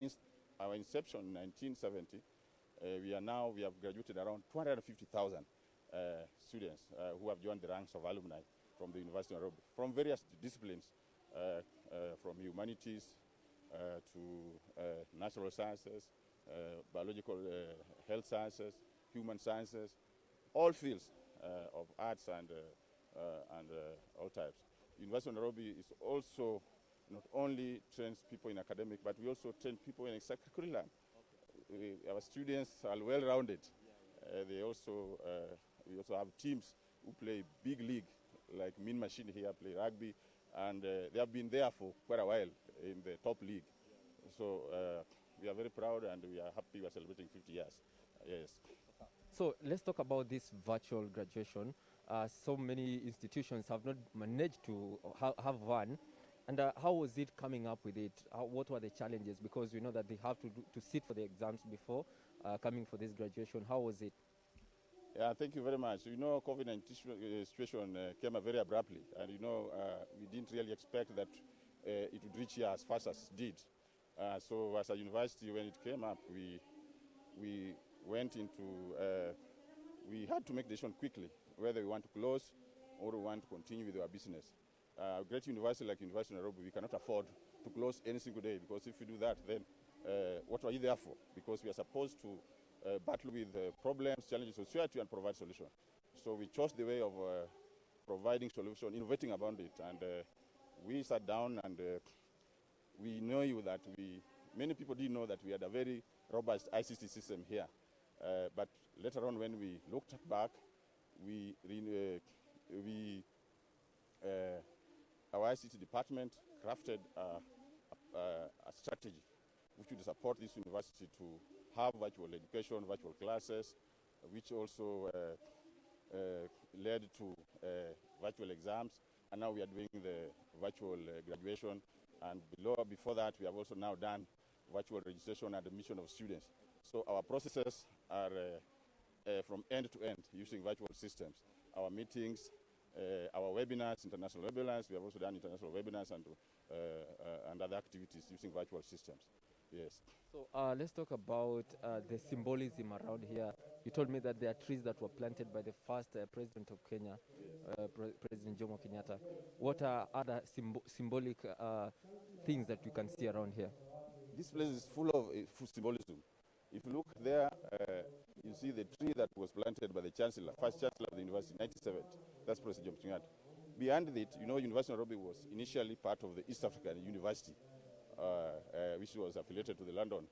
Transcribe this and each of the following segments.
Since our inception in 1970, we have graduated around 250,000 students who have joined the ranks of alumni from the University of Nairobi, from various disciplines, from humanities to natural sciences, biological health sciences, human sciences, all fields of arts and all types. University of Nairobi is also not only trains people in academic, but we also train people in extracurricular. Our students are well-rounded. We also have teams who play big league, like Mean Machine here, play rugby, and they have been there for quite a while in the top league. So we are very proud and we are happy we are celebrating 50 years. Yes. So let's talk about this virtual graduation. So many institutions have not managed to have one. And how was it coming up with it? What were the challenges? Because we know that they have to sit for the exams before coming for this graduation. How was it? Yeah, thank you very much. You know, COVID-19 situation came up very abruptly. And, you know, we didn't really expect that it would reach here as fast as it did. So as a university, when it came up, we went into, we had to make the decision quickly, whether we want to close or we want to continue with our business. A great university like University of Nairobi, we cannot afford to close any single day, because if we do that, then what are you there for? Because we are supposed to battle with problems, challenges of society and provide solutions. So we chose the way of providing solutions, innovating about it, and we sat down and we know that many people didn't know that we had a very robust ICT system here. But later on, when we looked back, our ICT department crafted a strategy which would support this university to have virtual education, virtual classes, which also led to virtual exams. And now we are doing the virtual graduation. And before that, we have also now done virtual registration and admission of students. So our processes are from end to end using virtual systems. Our meetings, our webinars, international webinars, we have also done international webinars and other activities using virtual systems. Yes. So let's talk about the symbolism around here. You told me that there are trees that were planted by the first president of Kenya, President Jomo Kenyatta. What are other symbolic things that you can see around here? This place is full of symbolism. If you look there, you see the tree that was planted by the chancellor, first chancellor of the university in 1970. That's President Jomo Kenyatta. Behind it, you know, University of Nairobi was initially part of the East African University, which was affiliated to the London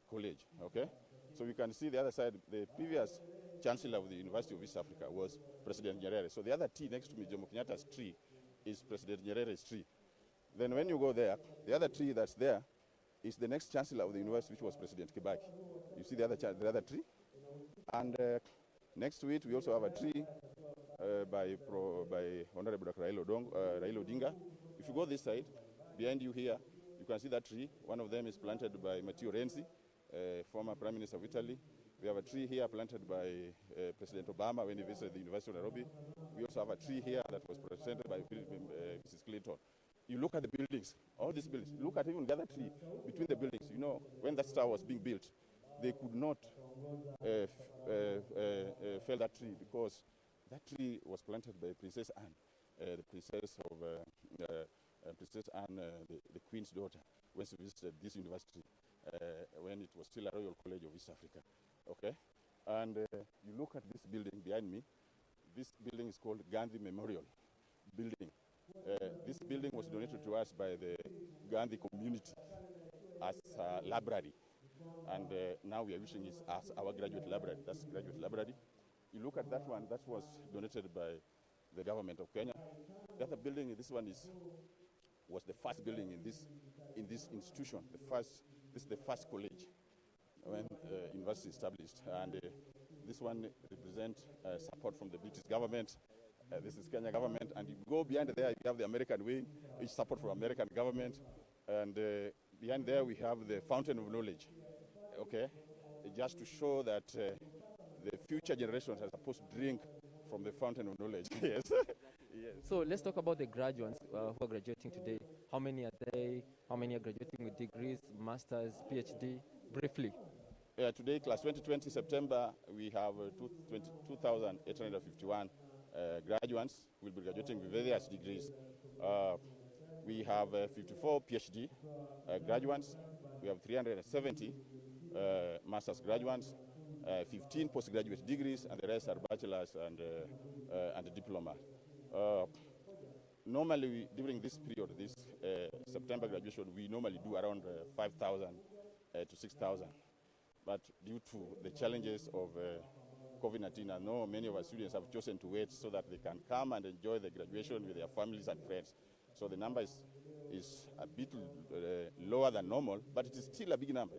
College, okay? So you can see the other side, the previous chancellor of the University of East Africa was President Nyerere. So the other tree next to me, Jomo Kenyatta's tree, is President Nyerere's tree. Then when you go there, the other tree that's there is the next chancellor of the university, which was President 𝙒𝙗𝙗. You see the other tree? And next to it, we also have a tree by Honorable Dr. Raila Odinga. If you go this side, behind you here, you can see that tree. One of them is planted by Matteo Renzi, former Prime Minister of Italy. We have a tree here planted by President Obama when he visited the University of Nairobi. We also have a tree here that was presented by Mrs. Clinton. You look at the buildings, all these buildings, look at even the other tree between the buildings. You know, when that tower was being built, they could not fell that tree, because that tree was planted by Princess Anne, the princess of Princess Anne, the Queen's daughter, when she visited this university, when it was still a Royal College of East Africa. Okay, and you look at this building behind me. This building is called Gandhi Memorial Building. This building was donated to us by the Gandhi community as a library, and now we are using it as our graduate library. That's graduate library. You look at that one, that was donated by the government of Kenya. The other building, this one was the first building in this institution. This is the first college when university established, and this one represents support from the British government. This is Kenya government, and you go behind there, you have the American wing, which support from American government, and behind there we have the Fountain of Knowledge, okay, just to show that the future generations are supposed to drink from the Fountain of Knowledge. Yes. Yes. So let's talk about the graduates who are graduating today. How many are they? How many are graduating with degrees, masters, PhD? Briefly. Today, class 2020 September, we have 2,851 graduates who will be graduating with various degrees. We have 54 PhD graduates. We have 370 master's graduates, 15 postgraduate degrees, and the rest are bachelors and diploma. Normally, during this period, this September graduation, we normally do around 5,000 to 6,000. But due to the challenges of COVID-19, I know many of our students have chosen to wait so that they can come and enjoy the graduation with their families and friends. So the number is a bit lower than normal, but it is still a big number.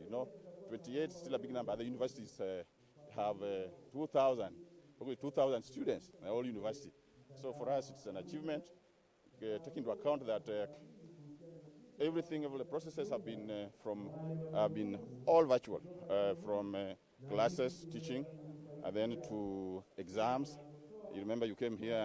28 is still a big number. Other universities have 2,000 students in all university. So for us, it's an achievement, taking into account that all the processes have been all virtual, from classes, teaching, and then to exams. You remember you came here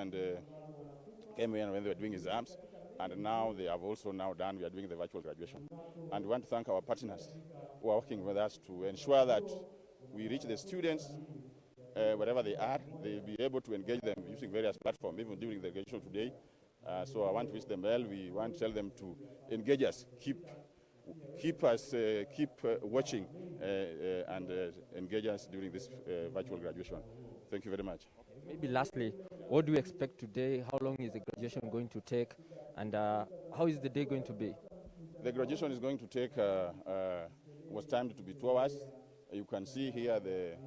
when they were doing exams, and now they have also done. We are doing the virtual graduation, and we want to thank our partners who are working with us to ensure that we reach the students wherever they are. They'll be able to engage them using various platforms, even during the graduation today. So I want to wish them well. We want to tell them to engage us, keep watching and engage us during this virtual graduation. Thank you very much. Maybe lastly, what do you expect today? How long is the graduation going to take? And how is the day going to be? The graduation is going to take, was timed to be 2 hours. You can see here the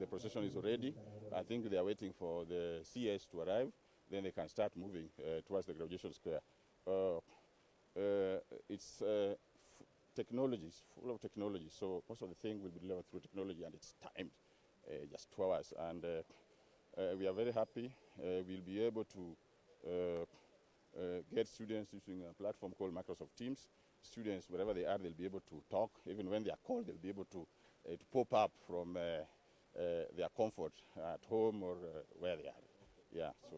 procession is already. I think they are waiting for the CS to arrive. Then they can start moving towards the graduation square. It's technology, it's full of technology, so most of the thing will be delivered through technology, and it's timed just 2 hours. And we are very happy. We'll be able to get students using a platform called Microsoft Teams. Students, wherever they are, they'll be able to talk. Even when they are called, they'll be able to pop up from their comfort at home or where they are. Yeah, so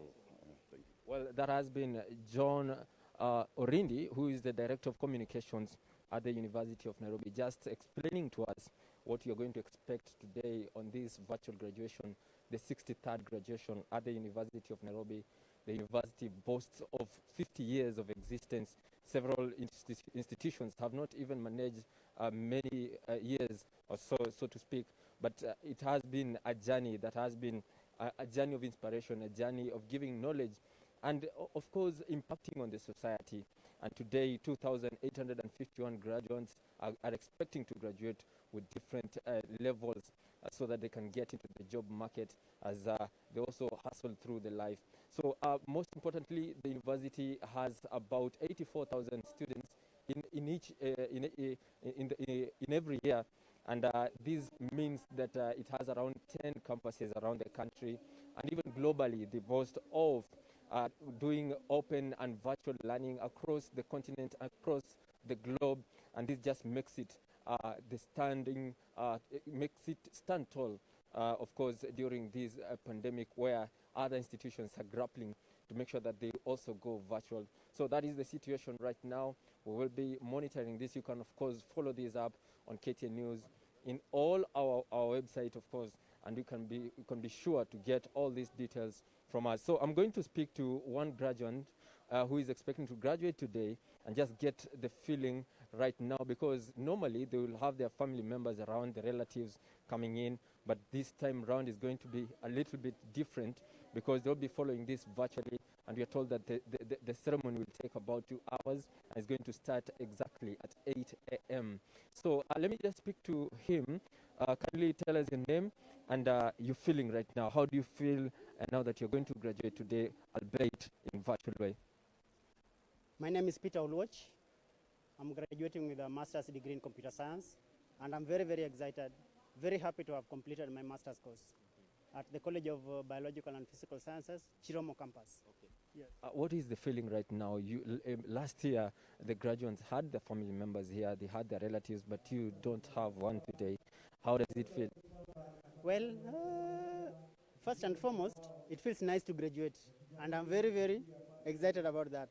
thank you. Well, that has been John Orindi, who is the Director of Communications at the University of Nairobi, just explaining to us what you're going to expect today on this virtual graduation, the 63rd graduation at the University of Nairobi. The university boasts of 50 years of existence. Several institutions have not even managed many years or so to speak, but it has been a journey that has been a journey of inspiration, a journey of giving knowledge, and of course impacting on the society. And today 2,851 graduates are expecting to graduate with different levels so that they can get into the job market as they also hustle through the life. So most importantly, the university has about 84,000 students in every year, and this means that it has around 10 campuses around the country, and even globally they boast of doing open and virtual learning across the continent, across the globe, and this just makes it makes it stand tall, of course, during this pandemic, where other institutions are grappling to make sure that they also go virtual. So that is the situation right now. We will be monitoring this. You can, of course, follow this up on KTN News in all our website, of course, and you can be sure to get all these details from us. So I'm going to speak to one graduate who is expecting to graduate today and just get the feeling right now, because normally they will have their family members around, the relatives coming in, but this time round is going to be a little bit different because they'll be following this virtually, and we are told that the ceremony will take about 2 hours and it's going to start exactly at 8 a.m. So let me just speak to him. Kindly tell us your name and your feeling right now. How do you feel now that you're going to graduate today, albeit in virtual way? My name is Peter Oluoch. I'm graduating with a master's degree in computer science, and I'm very, very excited, very happy to have completed my master's course at the College of Biological and Physical Sciences, Chiromo campus. Okay. Yes. What is the feeling right now? Last year, the graduates had their family members here, they had their relatives, but you don't have one today. How does it feel? Well, first and foremost, it feels nice to graduate, and I'm very, very excited about that.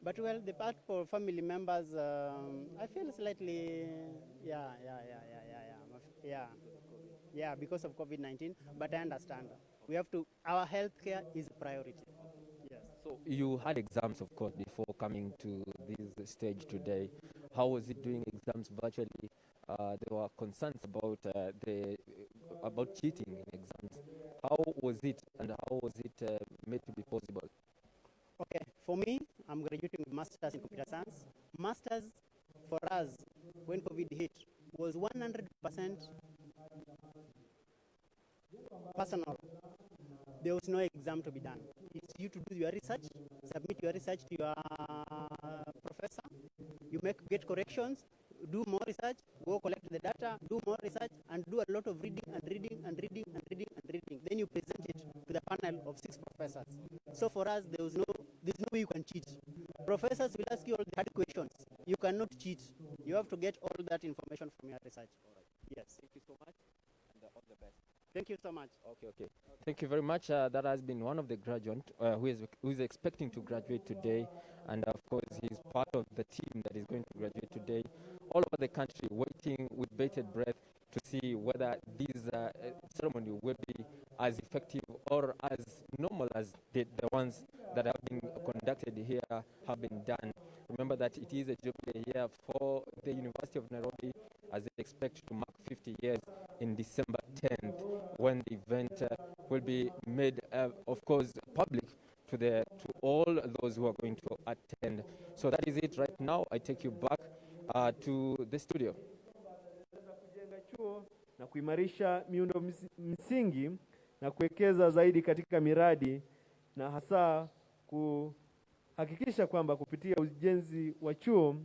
But well, the part for family members, I feel slightly, yeah, because of COVID-19. But I understand. We have to. Our healthcare is a priority. Yes. So you had exams, of course, before coming to this stage today. How was it doing exams virtually? There were concerns about about cheating in exams. How was it, and how was it made to be possible? Okay, for me, I'm graduating with masters in computer science. Masters for us, when COVID hit, was 100% personal. There was no exam to be done. It's you to do your research, submit your research to your professor. You get corrections, do more research, go collect the data, do more research, and do a lot of reading and reading and reading and reading and reading. Then you present it to the panel of 6 professors. So for us, there's no way you can cheat. Professors will ask you all the hard questions. You cannot cheat. You have to get all that information from your research. Yes. Thank you so much, and all the best. Thank you so much. Okay. Thank you very much. That has been one of the graduates who is expecting to graduate today, and of course he's part of the team that is going to graduate today, all over the country, waiting with bated breath to see whether this ceremony will be as effective or as normal as the ones that have been conducted here have been done. Remember that it is a jubilee year for the University of Nairobi, as they expect to mark 50 years in December 10th, when the event will be made, of course, public to all those who are going to attend. So that is it right now. I take you back to the studio. Kujenga chuo na kuimarisha miundo msingi na kuwekeza zaidi katika miradi, na hasa kuhakikisha kwamba kupitia ujenzi wa chuo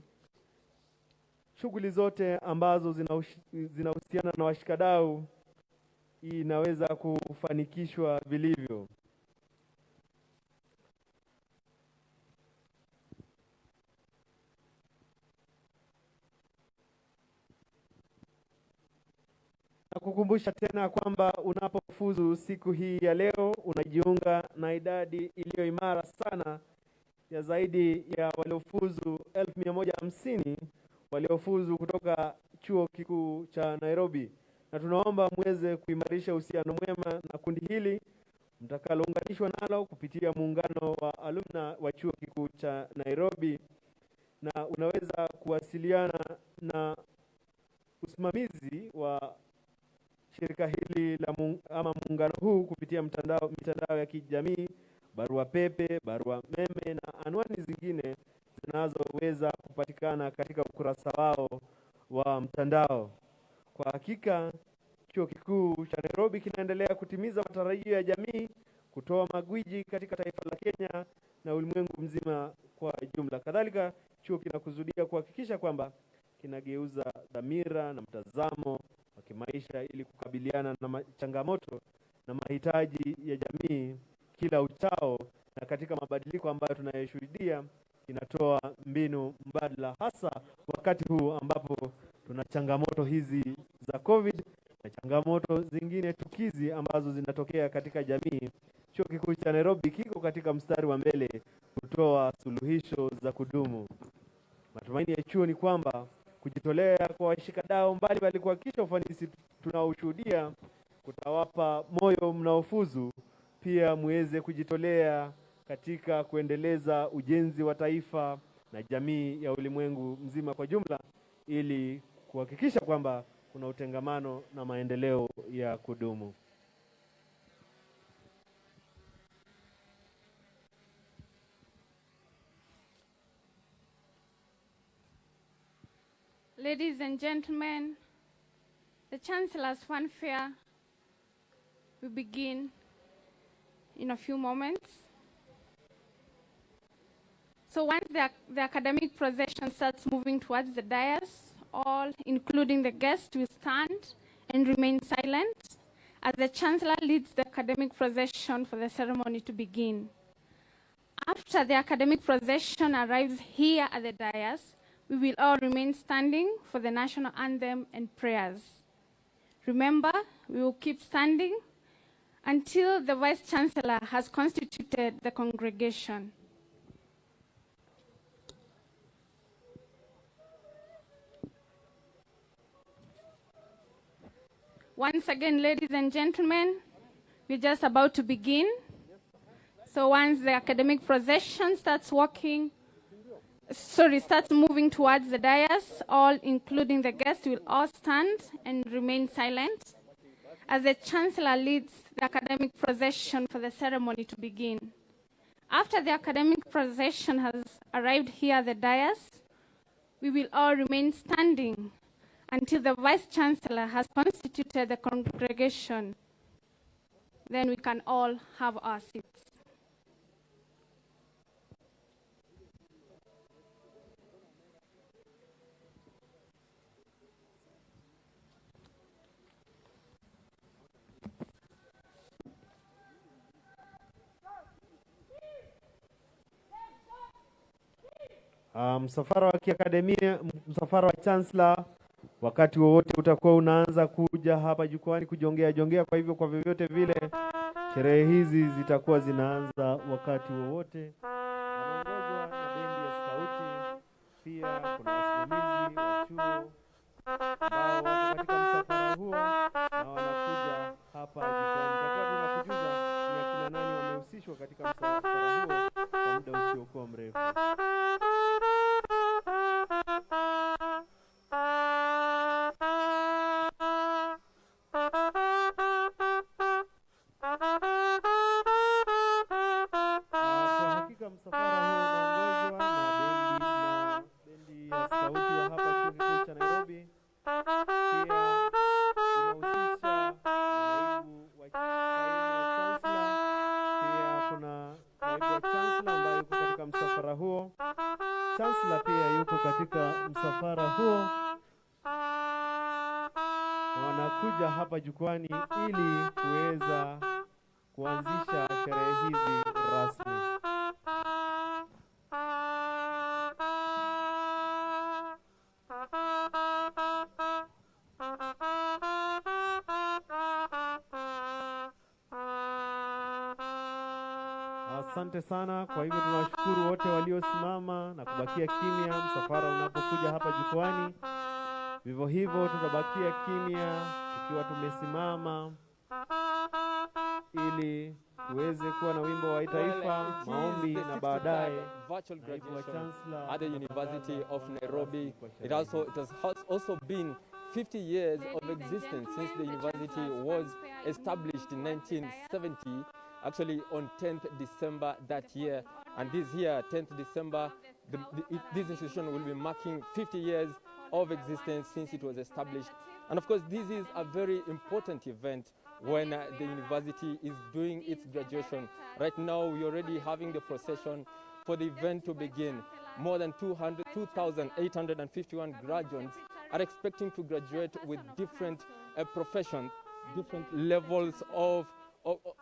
shughuli zote ambazo zinahusiana na washikadau inaweza kufanikishwa vilivyo. Na kukumbusha tena kwamba unapofuzu siku hii ya leo unajiunga na idadi iliyo imara sana ya zaidi ya waliofuzu 1150 waliofuzu kutoka chuo kikuu cha Nairobi, na tunaomba muweze kuimarisha uhusiano mwema na kundi hili mtakalounganishwa nalo kupitia muungano wa alumna wa chuo kikuu cha Nairobi, na unaweza kuwasiliana na usimamizi wa shirika hili ama muungano huu kupitia mitandao ya kijamii, barua pepe, barua meme na anwani zingine zinazoweza kupatikana katika ukurasa wao wa mtandao. Kwa hakika chuo kikuu cha Nairobi kinaendelea kutimiza matarajio ya jamii, kutoa magwiji katika taifa la Kenya na ulimwengu mzima kwa jumla. Kadhalika chuo kinakusudia kuhakikisha kwamba kinageuza dhamira na mtazamo wa kimaisha ili kukabiliana na changamoto na mahitaji ya jamii kila uchao, na katika mabadiliko ambayo tunayoshuhudia inatoa mbinu mbadala, hasa wakati huu ambapo tuna changamoto hizi za COVID na changamoto zingine tukizi ambazo zinatokea katika jamii. Chuo kikuu cha Nairobi kiko katika mstari wa mbele kutoa suluhisho za kudumu. Matumaini ya chuo ni kwamba kujitolea kwa washikadau mbalimbali kuhakikisha ufanisi tunaoshuhudia kutawapa moyo mnaofuzu, pia muweze kujitolea katika kuendeleza ujenzi wa taifa na jamii ya ulimwengu mzima kwa jumla, ili kuhakikisha kwamba kuna utengamano na maendeleo ya kudumu. Ladies and gentlemen, the Chancellor's fanfare will begin in a few moments. So once the academic procession starts moving towards the dais, all, including the guests, will stand and remain silent as the Chancellor leads the academic procession for the ceremony to begin. After the academic procession arrives here at the dais, we will all remain standing for the national anthem and prayers. Remember, we will keep standing until the Vice Chancellor has constituted the congregation. Once again, ladies and gentlemen, we're just about to begin. So once the academic procession starts moving towards the dais, all, including the guests, will all stand and remain silent as the chancellor leads the academic procession for the ceremony to begin. After the academic procession has arrived here at the dais, we will all remain standing until the vice chancellor has constituted the congregation. Then we can all have our seats. Msafara wa kiakademia, msafara wa chancellor, wakati wowote utakuwa unaanza kuja hapa jukwani kujongea. Kwa hivyo kwa vyovyote vile sherehe hizi zitakuwa zinaanza wakati wowote. Wanaongozwa na bendi ya skauti, pia kuna wasimamizi wa chuo ambao wako katika msafara huo na wanakuja hapa jukwani. Tutakuwa tunakujuza ni akina nani wamehusishwa katika msafara huo kwa muda usiokuwa mrefu. Chancellor pia yuko katika msafara huo. Wanakuja hapa jukwani ili kuweza kuanzisha sherehe hizi rasmi. Asante sana. Kwa hivyo tunawashukuru wote waliosimama na kubakia kimya msafara unapokuja hapa jukwani. Vivyo hivyo tutabakia kimya tukiwa tumesimama ili tuweze kuwa na wimbo wa taifa, maombi na baadaye virtual graduation at the University of Nairobi. It has also been 50 years of existence since the university was established in 1970. Actually on 10th December that year, and this year, 10th December, this institution will be marking 50 years of existence since it was established. And of course, this is a very important event when the university is doing its graduation. Right now, we're already having the procession for the event to begin. More than 2,851 graduates are expecting to graduate with different professions, different levels of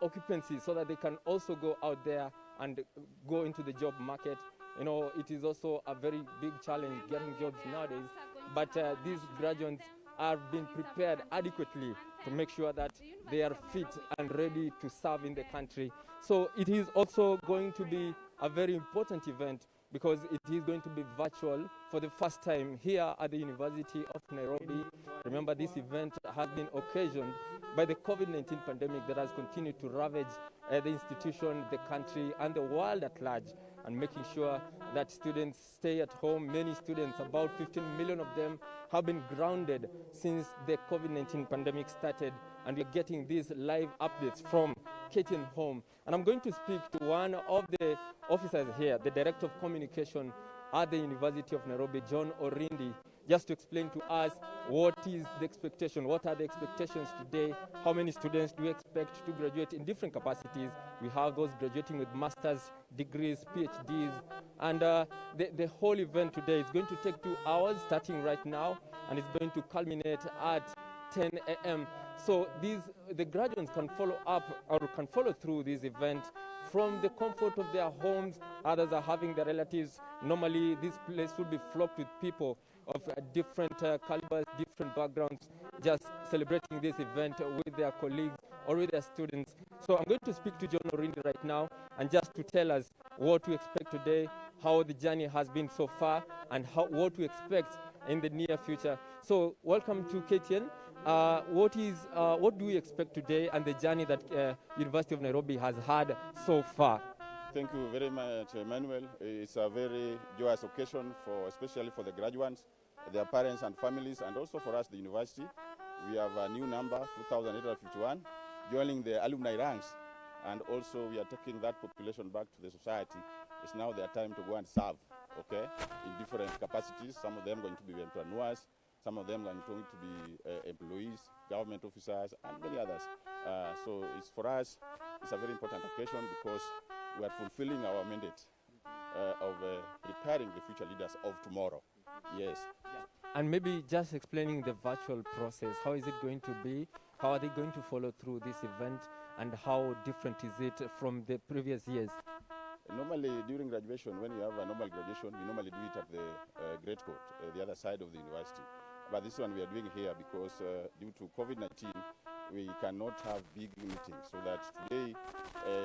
occupancy, so that they can also go out there and go into the job market. You know, it is also a very big challenge getting jobs nowadays, but these graduates are being prepared adequately to make sure that they are fit and ready to serve in the country. So it is also going to be a very important event because it is going to be virtual for the first time here at the University of Nairobi. Remember, this event has been occasioned by the COVID-19 pandemic that has continued to ravage the institution, the country, and the world at large, and making sure that students stay at home. Many students, about 15 million of them, have been grounded since the COVID-19 pandemic started, and we're getting these live updates from 𝙏𝙏𝙖𝙣𝙠 home. And I'm going to speak to one of the officers here, the Director of Communication at the University of Nairobi, John Orindi, just to explain to us what is the expectation, what are the expectations today, how many students do we expect to graduate in different capacities. We have those graduating with master's degrees, PhDs, and the whole event today is going to take 2 hours starting right now, and it's going to culminate at 10 a.m. So the graduates can follow up or can follow through this event from the comfort of their homes. Others are having their relatives. Normally, this place will be flocked with people of different calibers, different backgrounds, just celebrating this event with their colleagues or with their students. So I'm going to speak to John Orindi right now, and just to tell us what we expect today, how the journey has been so far, and what we expect in the near future. So welcome to 𝙏𝙏𝙖𝙣𝙠. what do we expect today and the journey that University of Nairobi has had so far? Thank you very much, Emmanuel. It's a very joyous occasion, especially for the graduates, their parents and families, and also for us, the university. We have a new number, 2,851, joining the alumni ranks, and also we are taking that population back to the society. It's now their time to go and serve, okay, in different capacities. Some of them going to be entrepreneurs, some of them going to be employees, government officers, and many others. So for us, it's a very important occasion because we are fulfilling our mandate of preparing the future leaders of tomorrow. Yes. And maybe just explaining the virtual process. How is it going to be? How are they going to follow through this event? And how different is it from the previous years? Normally, during graduation, when you have a normal graduation, we normally do it at the Great Court, the other side of the university. But this one we are doing here because due to COVID-19, we cannot have big meetings. So that today,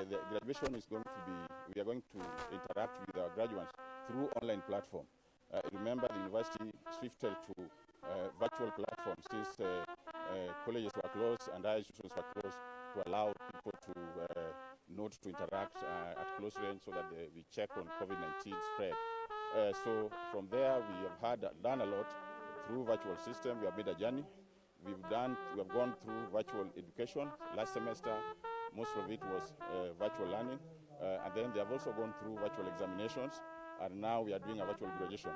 the graduation is going to be, we are going to interact with our graduates through online platform. Remember, the university shifted to virtual platforms since colleges were closed and higher institutions were closed to allow people to not to interact at close range so that we check on COVID-19 spread. So from there, we have done a lot through virtual system. We have made a journey. We have gone through virtual education. Last semester, most of it was virtual learning. And then they have also gone through virtual examinations. And now we are doing a virtual graduation.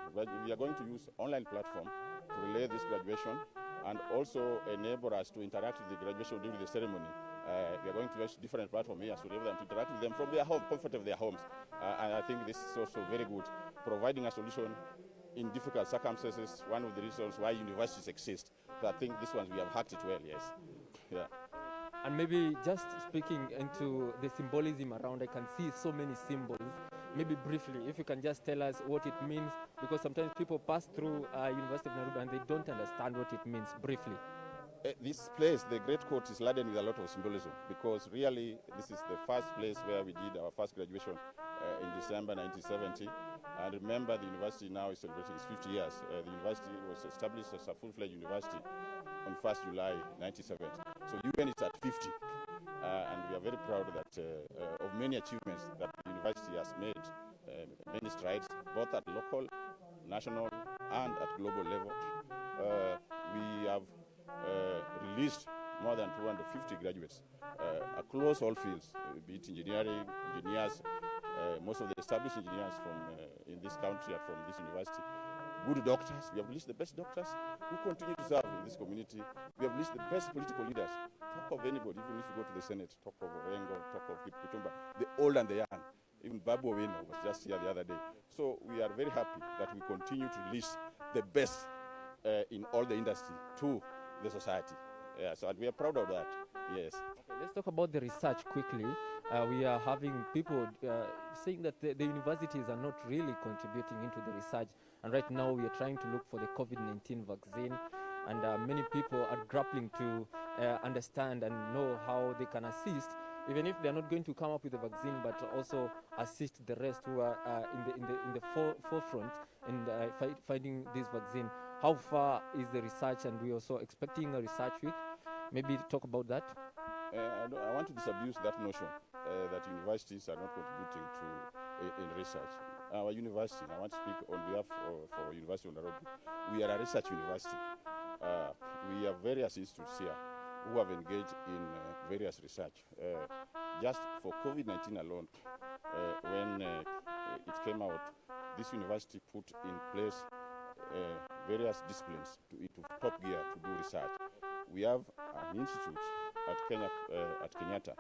We are going to use online platform to relay this graduation and also enable us to interact with the graduation during the ceremony. We are going to use different platforms here so enable them to interact with them from their home, comfort of their homes. And I think this is also very good, providing a solution in difficult circumstances, one of the reasons why universities exist. So I think this one we have hacked it well, yes. Yeah. And maybe just speaking into the symbolism around, I can see so many symbols. Maybe briefly, if you can just tell us what it means, because sometimes people pass through University of Nairobi and they don't understand what it means, briefly. This place, the Great Court, is laden with a lot of symbolism because really this is the first place where we did our first graduation in December 1970. And remember, the university now is celebrating its 50 years. The university was established as a full-fledged university on 1st July 1970. So UON is at 50. And we are very proud that of many achievements that the university has made, many strides, both at local, national, and at global level. We have released more than 250 graduates across all fields, be it engineering, engineers, most of the established engineers from in this country are from this university. Good doctors, we have released the best doctors who continue to serve in this community. We have released the best political leaders. Talk of anybody, even if you go to the Senate, talk of Orengo, talk of Kipchumba, the old and the young. Even Babu Owino was just here the other day. So we are very happy that we continue to release the best in all the industry to the society. Yeah, so we are proud of that, yes. Okay, let's talk about the research quickly. We are having people saying that the universities are not really contributing into the research. And right now we are trying to look for the COVID-19 vaccine. And many people are grappling to understand and know how they can assist, even if they're not going to come up with a vaccine, but also assist the rest who are in the forefront in finding this vaccine. How far is the research, and we're also expecting a research week? Maybe talk about that. I want to disabuse that notion that universities are not contributing to in research. Our university, I want to speak on behalf for University of Nairobi. We are a research university. We have various institutes here who have engaged in various research. Just for COVID-19 alone, when it came out, this university put in place various disciplines into top gear to do research. We have an institute at Kenyatta,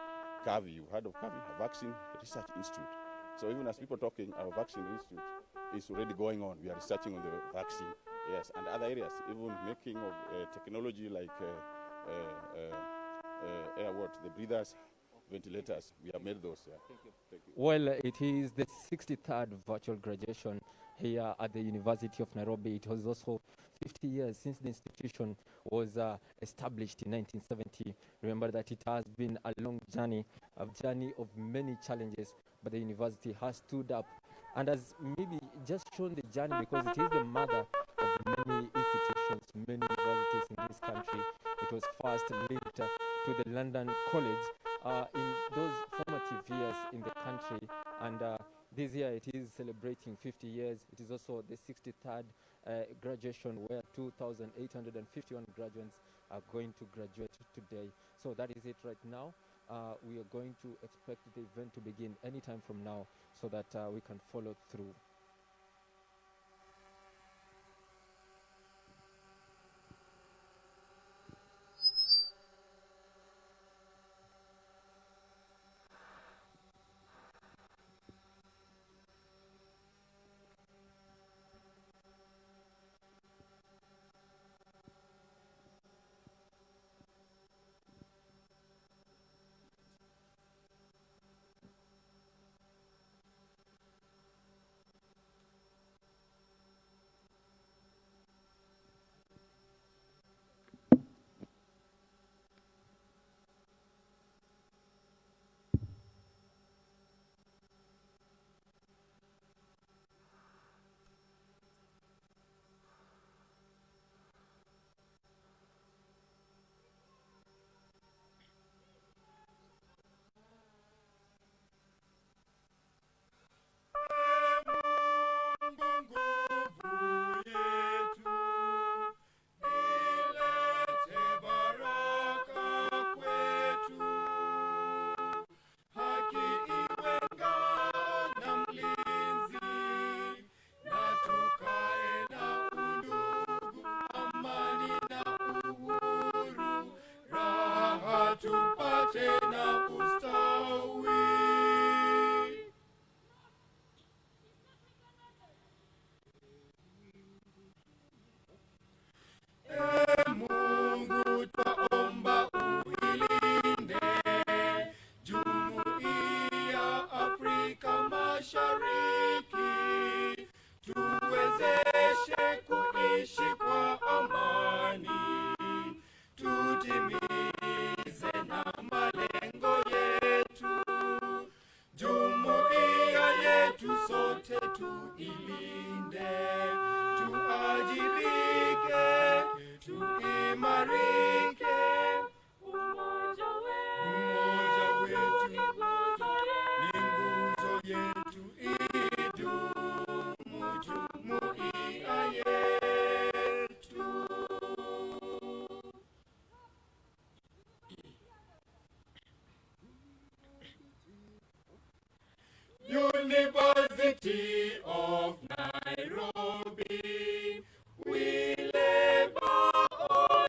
CAVI, you've heard of CAVI, a Vaccine Research Institute. So even as people talking, our vaccine institute is already going on. We are researching on the vaccine, yes, and other areas, even making of technology like the breathers, ventilators. We have made those. Yeah. Thank you. Thank you. Well, it is the 63rd virtual graduation here at the University of Nairobi. It was also 50 years since the institution was established in 1970. Remember that it has been a long journey, a journey of many challenges, but the university has stood up and has maybe just shown the journey because it is the mother of many institutions, many universities in this country. It it was first linked to the London College in those formative years in the country. And this year it is celebrating 50 years. It is also the 63rd graduation, where 2,851 graduates are going to graduate today. So that is it right now. We are going to expect the event to begin anytime from now, so that we can follow through. University of Nairobi, we labor all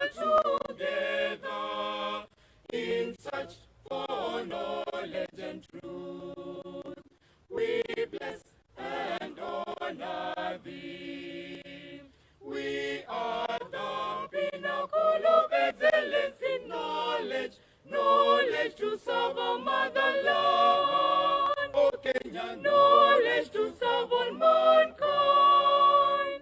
together in search for knowledge and truth. We bless and honor thee. We are the pinnacle of excellence in knowledge, knowledge to serve our motherland. O Kenya, knowledge to serve all mankind.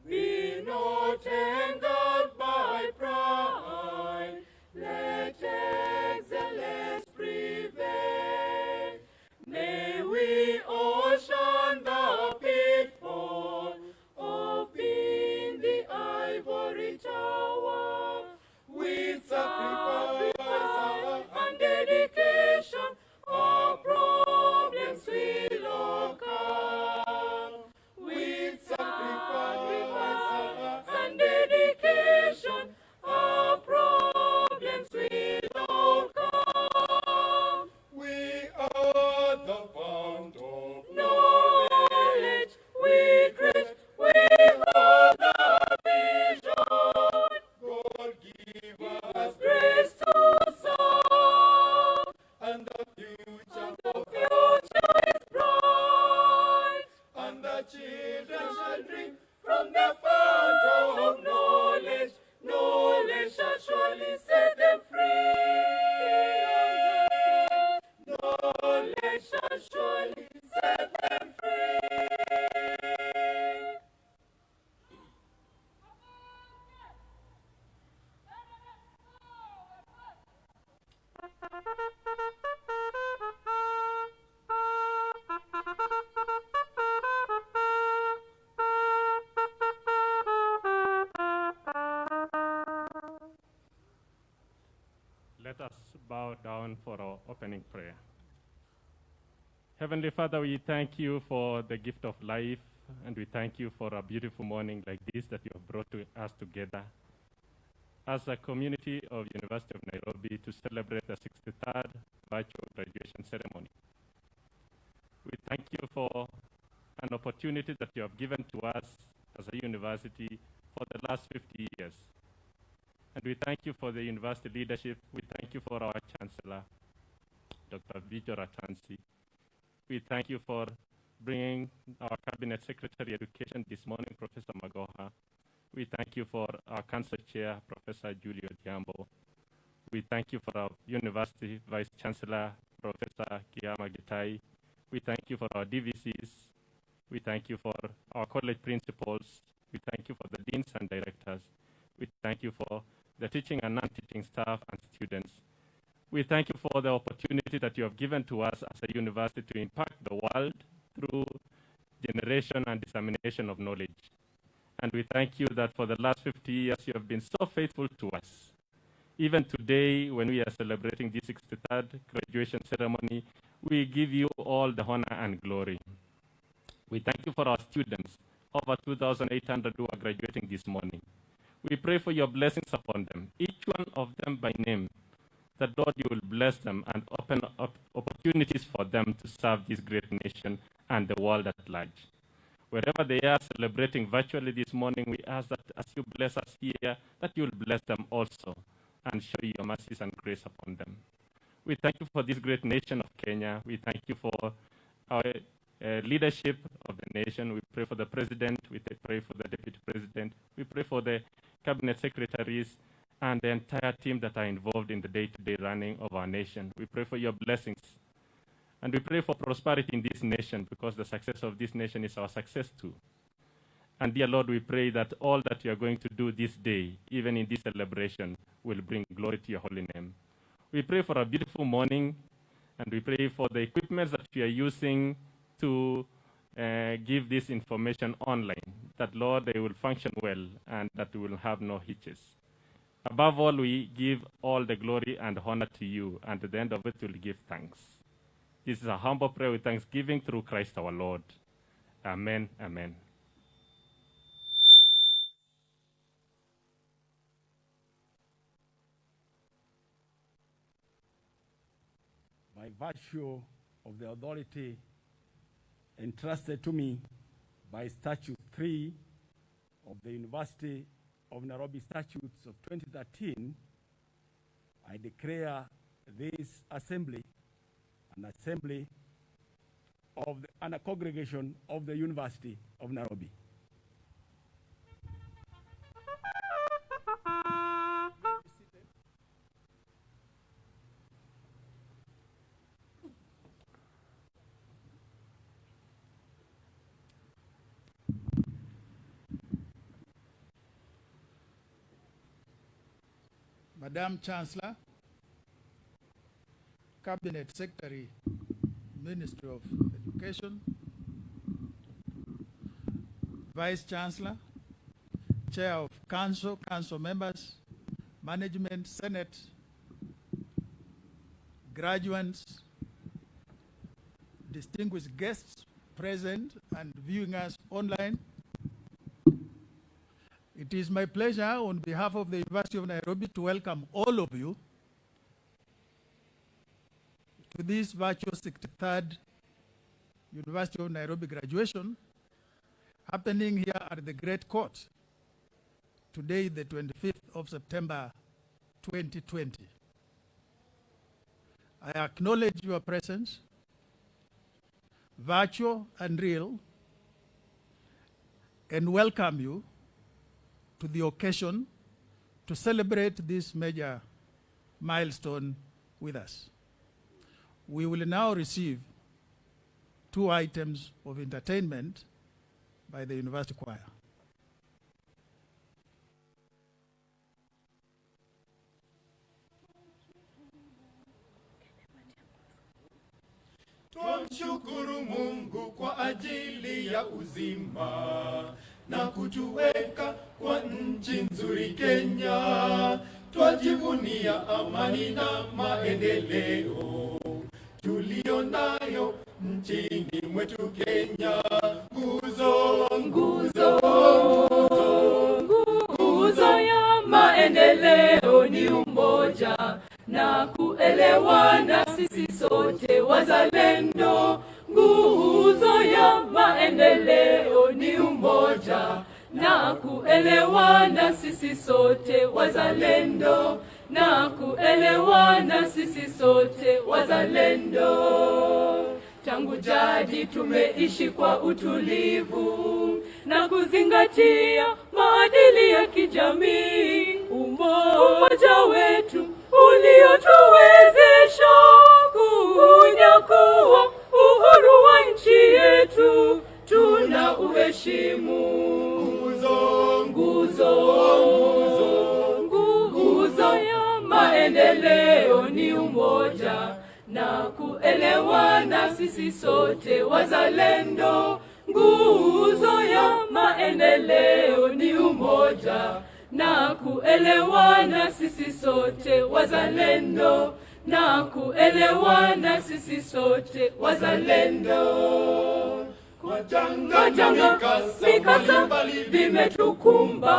Be not angered by pride, let excellence prevail. May we all shun the pitfall of being the ivory tower. With sacrifice and dedication, our problems will occur. Let us bow down for our opening prayer. Heavenly Father, we thank you for the gift of life, and we thank you for a beautiful morning like this that you have brought us together as a community of University of Nairobi to celebrate the 63rd virtual graduation ceremony. We thank you for an opportunity that you have given to us as a university for the last 50 years. And we thank you for the university leadership. We thank you for our chancellor, Dr. 𝙒𝙏𝙗𝙗𝙗𝙗. We thank you for bringing our cabinet secretary education this morning, Professor Magoha. We thank you for our council chair, Professor Julie Odhiambo. We thank you for our university vice chancellor, Professor 𝙒𝙏𝙗𝙗𝙗𝙗. We thank you for our DVCs. We thank you for our college principals. We thank you for the deans and directors. We thank you for the teaching and non-teaching staff and students. We thank you for the opportunity that you have given to us as a university to impact the world through generation and dissemination of knowledge. And we thank you that for the last 50 years you have been so faithful to us. Even today, when we are celebrating this 63rd graduation ceremony, we give you all the honor and glory. We thank you for our students, over 2,800 who are graduating this morning. We pray for your blessings upon them, each one of them by name, that Lord, you will bless them and open up opportunities for them to serve this great nation and the world at large. Wherever they are celebrating virtually this morning, we ask that as you bless us here, that you will bless them also and show your mercies and grace upon them. We thank you for this great nation of Kenya. We thank you for our leadership of the nation. We pray for the president. We pray for the deputy president. We pray for the cabinet secretaries and the entire team that are involved in the day-to-day running of our nation. We pray for your blessings. And we pray for prosperity in this nation, because the success of this nation is our success too. And dear Lord, we pray that all that you are going to do this day, even in this celebration, will bring glory to your holy name. We pray for a beautiful morning, and we pray for the equipment that we are using to give this information online, that, Lord, they will function well and that we will have no hitches. Above all, we give all the glory and honor to you, and at the end of it, we'll give thanks. This is a humble prayer with thanksgiving through Christ our Lord. Amen, amen. By virtue of the authority entrusted to me by Statute 3 of the University of Nairobi Statutes of 2013, I declare this assembly and a congregation of the University of Nairobi. Madam Chancellor, Cabinet Secretary, Ministry of Education, Vice Chancellor, Chair of Council, Council members, Management, Senate, graduates, distinguished guests present and viewing us online. It is my pleasure on behalf of the University of Nairobi to welcome all of you to this virtual 63rd University of Nairobi graduation happening here at the Great Court today, the 25th of September 2020. I acknowledge your presence, virtual and real, and welcome you to the occasion to celebrate this major milestone with us. We will now receive 2 items of entertainment by the University Choir. Twamshukuru Mungu kwa ajili ya uzima na kutuweka kwa nchi nzuri Kenya. twajivunia amani na maendeleo tulionayo nchini mwetu Kenya. Nguzo ya maendeleo ni umoja na kuelewana sisi sote wazalendo. Nguzo ya maendeleo ni umoja na kuelewana sisi sote wazalendo, na kuelewana sisi sote wazalendo. Tangu jadi tumeishi kwa utulivu na kuzingatia maadili ya kijamii. Umoja wetu uliotuwezesha kunyakua uhuru wa nchi yetu tuna uheshimu. Nguzo ya maendeleo ni umoja na kuelewana sisi sote wazalendo. Nguzo ya maendeleo ni umoja na kuelewana sisi sote wazalendo, na kuelewana sisi sote wazalendo. Kwa janga mikasa vimetukumba,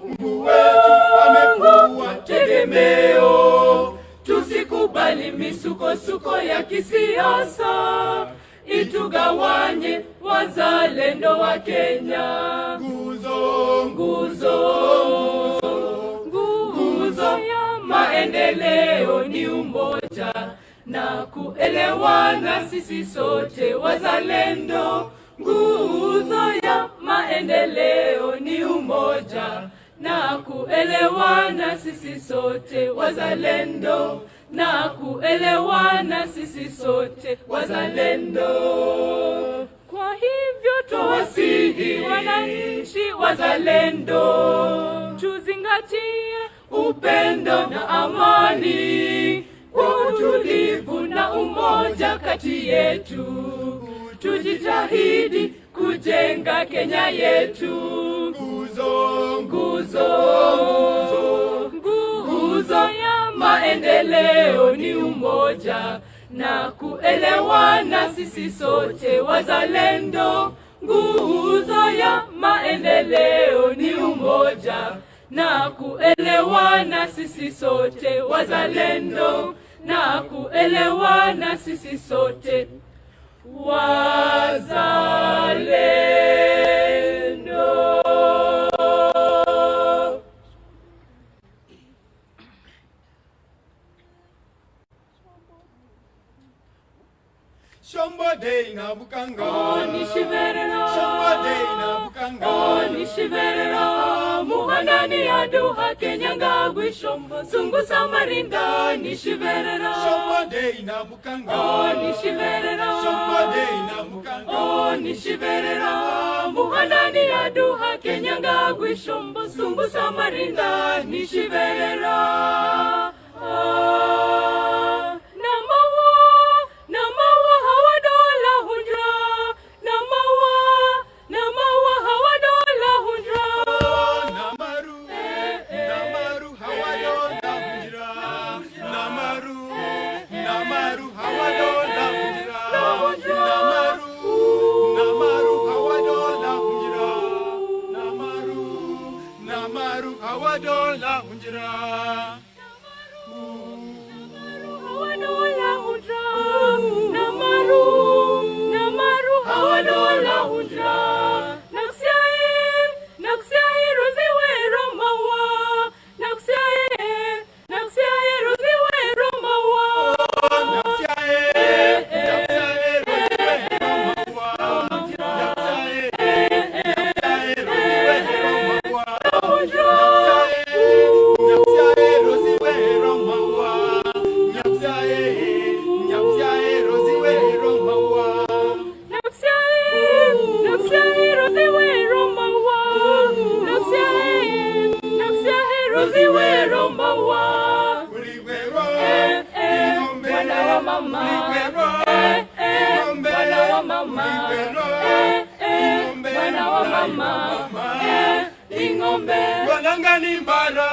Mungu wetu amekuwa tegemeo. Tusikubali misukosuko ya kisiasa itugawanye wazalendo wa Kenya. Nguzo ya maendeleo ni umoja na kuelewana sisi sote wazalendo. Nguzo ya maendeleo ni umoja na kuelewana sisi sote wazalendo, na kuelewana sisi sote wazalendo. Kwa hivyo tuwasihi wananchi wazalendo, tuzingatie upendo na amani, kwa utulivu na umoja kati yetu. Tujitahidi kujenga Kenya yetu. Nguzo ya maendeleo ni umoja na kuelewana sisi sote wazalendo. Nguzo ya maendeleo ni umoja na kuelewana sisi sote wazalendo, na kuelewana sisi sote wazalendo. Shombode na bukanga nishiverera, shombode na bukanga nishiverera. Muhanani aduha Kenya ngagwi shombo sungu samarinda nishiverera. Shombode na bukanga nishiverera, shombode na bukanga nishiverera. Muhanani aduha Kenya ngagwi shombo sungu samarinda nishiverera. Namawa hawadola hundra, namawa hawadola hundra. Namaru hawadola hundra, namaru hawadola hundra, namaru hawadola hundra, namaru hawadola hundra. Namaru hawadola hundra. Naksiae roziwe romawa. Naksiae roziwe romawa. Naksiae roziwe romawa. Ingombe Wanangani mbara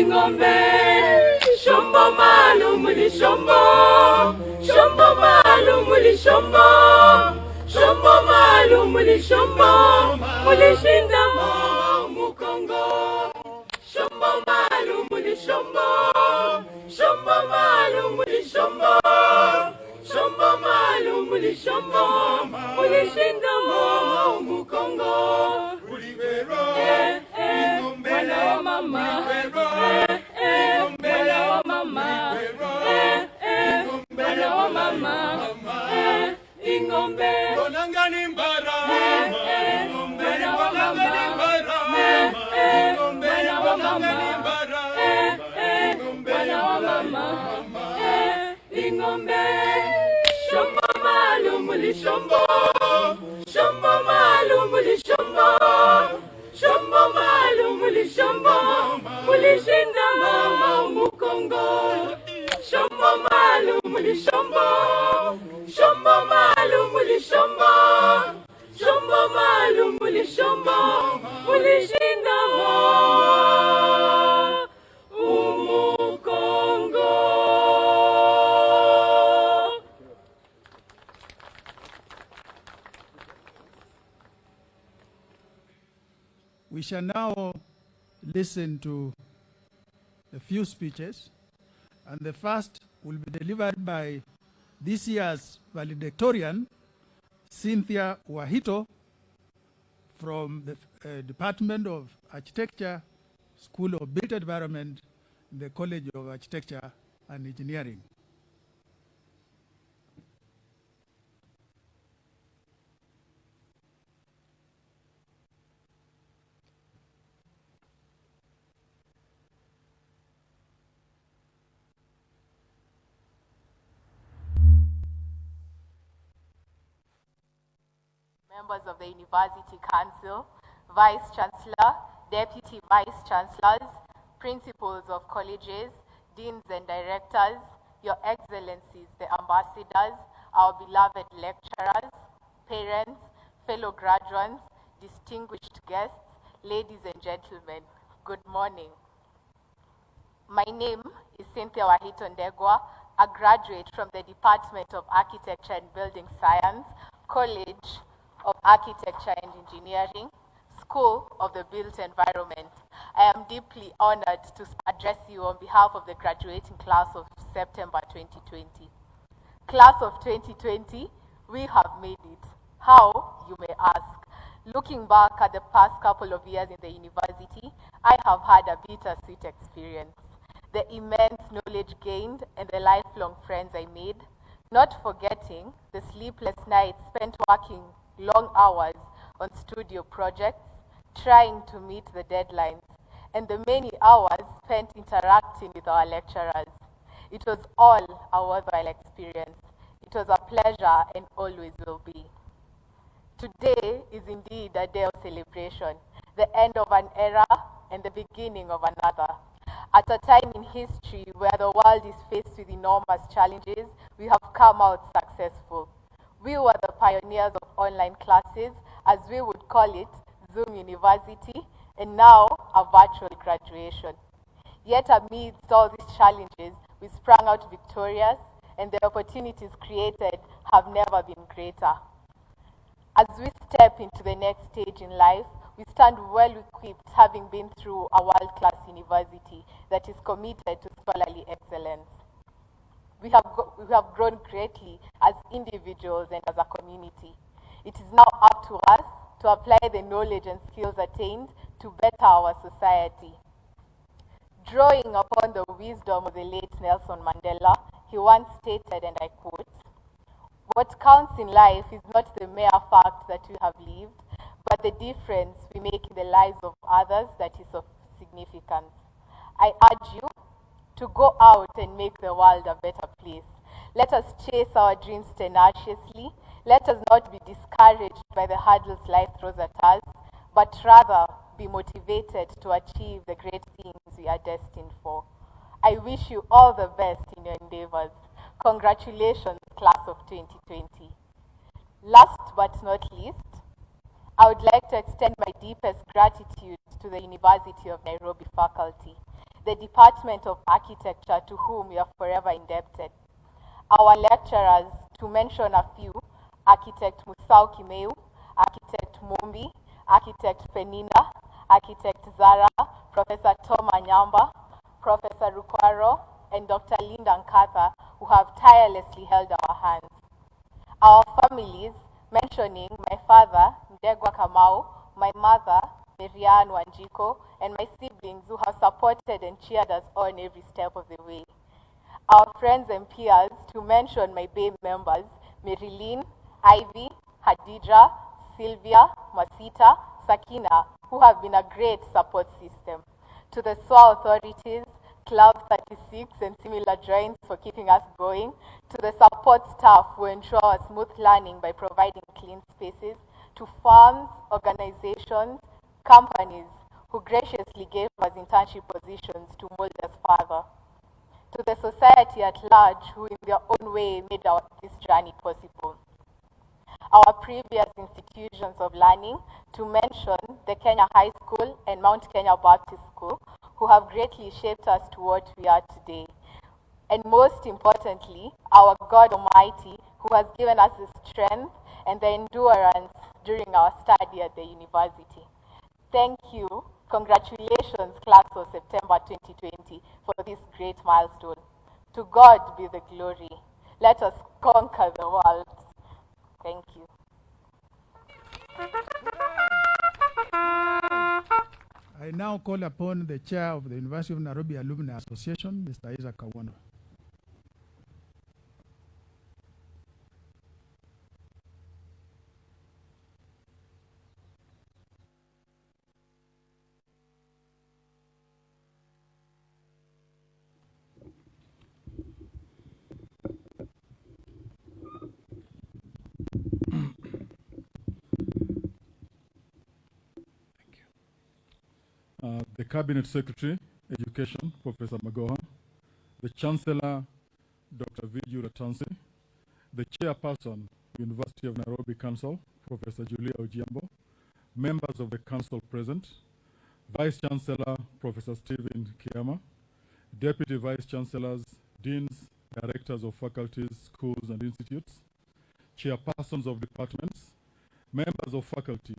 ing'ombe. Shombo maalum li shombo. Shombo maalum li shombo. Shombo maalum li shombo. Mulishinda mukongo. Shombo maalum li shombo. Shombo maalum li shombo. Shombo maalum li shombo. Mulishinda mukongo. Mwana wa mama. Mwana wa mama. Mwana wa mama. Ing'ombe. Bonangani mbara. Mwana wa mama. Mwana wa mama. Mwana wa mama. Ing'ombe. Shombo maalum li shombo. Shombo maalum li shombo. Shombo maalum li shombo. Mulishinda mukongo. Shombo maalum li shombo. Shombo maalum li shombo. Shombo maalum li shombo. Mulishinda mukongo. We shall now listen to a few speeches, and the first will be delivered by this year's valedictorian, Cynthia Wahito, from the Department of Architecture, School of Built Environment, the College of Architecture and Engineering. Members of the University Council, Vice Chancellor, Deputy Vice Chancellors, Principals of colleges, Deans and Directors, Your Excellencies, the Ambassadors, our beloved lecturers, parents, fellow graduates, distinguished guests, ladies and gentlemen, good morning. My name is Cynthia Wahito 𝙏𝙗𝙗, a graduate from the Department of Architecture and Building Science, College of Architecture and Engineering, School of the Built Environment. I am deeply honored to address you on behalf of the graduating class of September 2020. Class of 2020, we have made it. How, you may ask? Looking back at the past couple of years in the university, I have had a bittersweet experience. The immense knowledge gained and the lifelong friends I made, not forgetting the sleepless nights spent working long hours on studio projects, trying to meet the deadlines, and the many hours spent interacting with our lecturers. It was all a worthwhile experience. It was a pleasure and always will be. Today is indeed a day of celebration, the end of an era and the beginning of another. At a time in history where the world is faced with enormous challenges, we have come out successful. We were the pioneers of online classes, as we would call it, Zoom University, and now a virtual graduation. Yet amidst all these challenges, we sprang out victorious, and the opportunities created have never been greater. As we step into the next stage in life, we stand well equipped, having been through a world-class university that is committed to scholarly excellence. We have grown greatly as individuals and as a community. It is now up to us to apply the knowledge and skills attained to better our society. Drawing upon the wisdom of the late Nelson Mandela, he once stated, and I quote, "What counts in life is not the mere fact that we have lived, but the difference we make in the lives of others that is of significance." I urge you to go out and make the world a better place. Let us chase our dreams tenaciously. Let us not be discouraged by the hurdles life throws at us, but rather be motivated to achieve the great things we are destined for. I wish you all the best in your endeavors. Congratulations, class of 2020. Last but not least, I would like to extend my deepest gratitude to the University of Nairobi faculty. the Department of Architecture, to whom we are forever indebted. Our lecturers, to mention a few: Architect 𝙒𝙗𝙗𝙗𝙗, Architect Mumbi, Architect Penina, Architect Zara, Professor Tom Anyamba, Professor Rukwaro, and Dr. Linda Nkatha, who have tirelessly held our hands. Our families, mentioning my father, Ndegwa Kamau, my mother, Miriam Wanjiko, and my siblings who have supported and cheered us on every step of the way. Our friends and peers, to mention my Bay members, Marilyn, Ivy, Hadidra, Sylvia, Masita, Sakina, who have been a great support system. To the SWA authorities, Club 36 and similar joints for keeping us going. To the support staff who ensure a smooth learning by providing clean spaces. To firms, organizations, companies who graciously gave us internship positions to mold us further. To the society at large who in their own way made this journey possible. Our previous institutions of learning, to mention the Kenya High School and Mount Kenya Baptist School, who have greatly shaped us to what we are today. And most importantly, our God Almighty, who has given us the strength and the endurance during our study at the university. Thank you. Congratulations, class of September 2020, for this great milestone. To God be the glory. Let us conquer the world. Thank you. I now call upon the chair of the University of Nairobi Alumni Association, Mr. 𝙒𝙗𝙗𝙗𝙗𝙗. The Cabinet Secretary, Education, Professor Magoha, the Chancellor, Dr. 𝙒𝙏𝙗𝙗𝙗𝙗𝙗, the Chairperson, University of Nairobi Council, Professor Julia Ojiambo, members of the Council present, Vice Chancellor, Professor Stephen Kiama, Deputy Vice Chancellors, Deans, Directors of Faculties, Schools and Institutes, Chairpersons of Departments, members of faculty,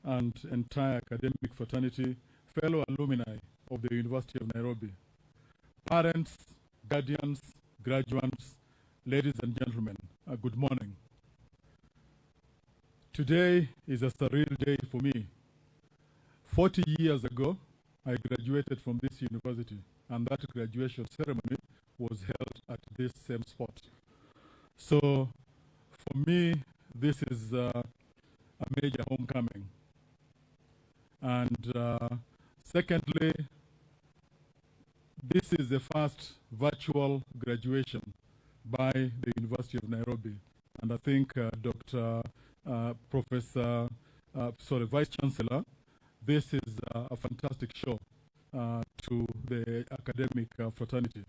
and entire academic fraternity, fellow alumni of the University of Nairobi, parents, guardians, graduates, ladies and gentlemen, good morning. Today is a surreal day for me. 40 years ago, I graduated from this university, and that graduation ceremony was held at this same spot. So, for me, this is a major homecoming. And secondly, this is the first virtual graduation by the University of Nairobi. And I think Vice Chancellor, this is a fantastic show to the academic fraternity.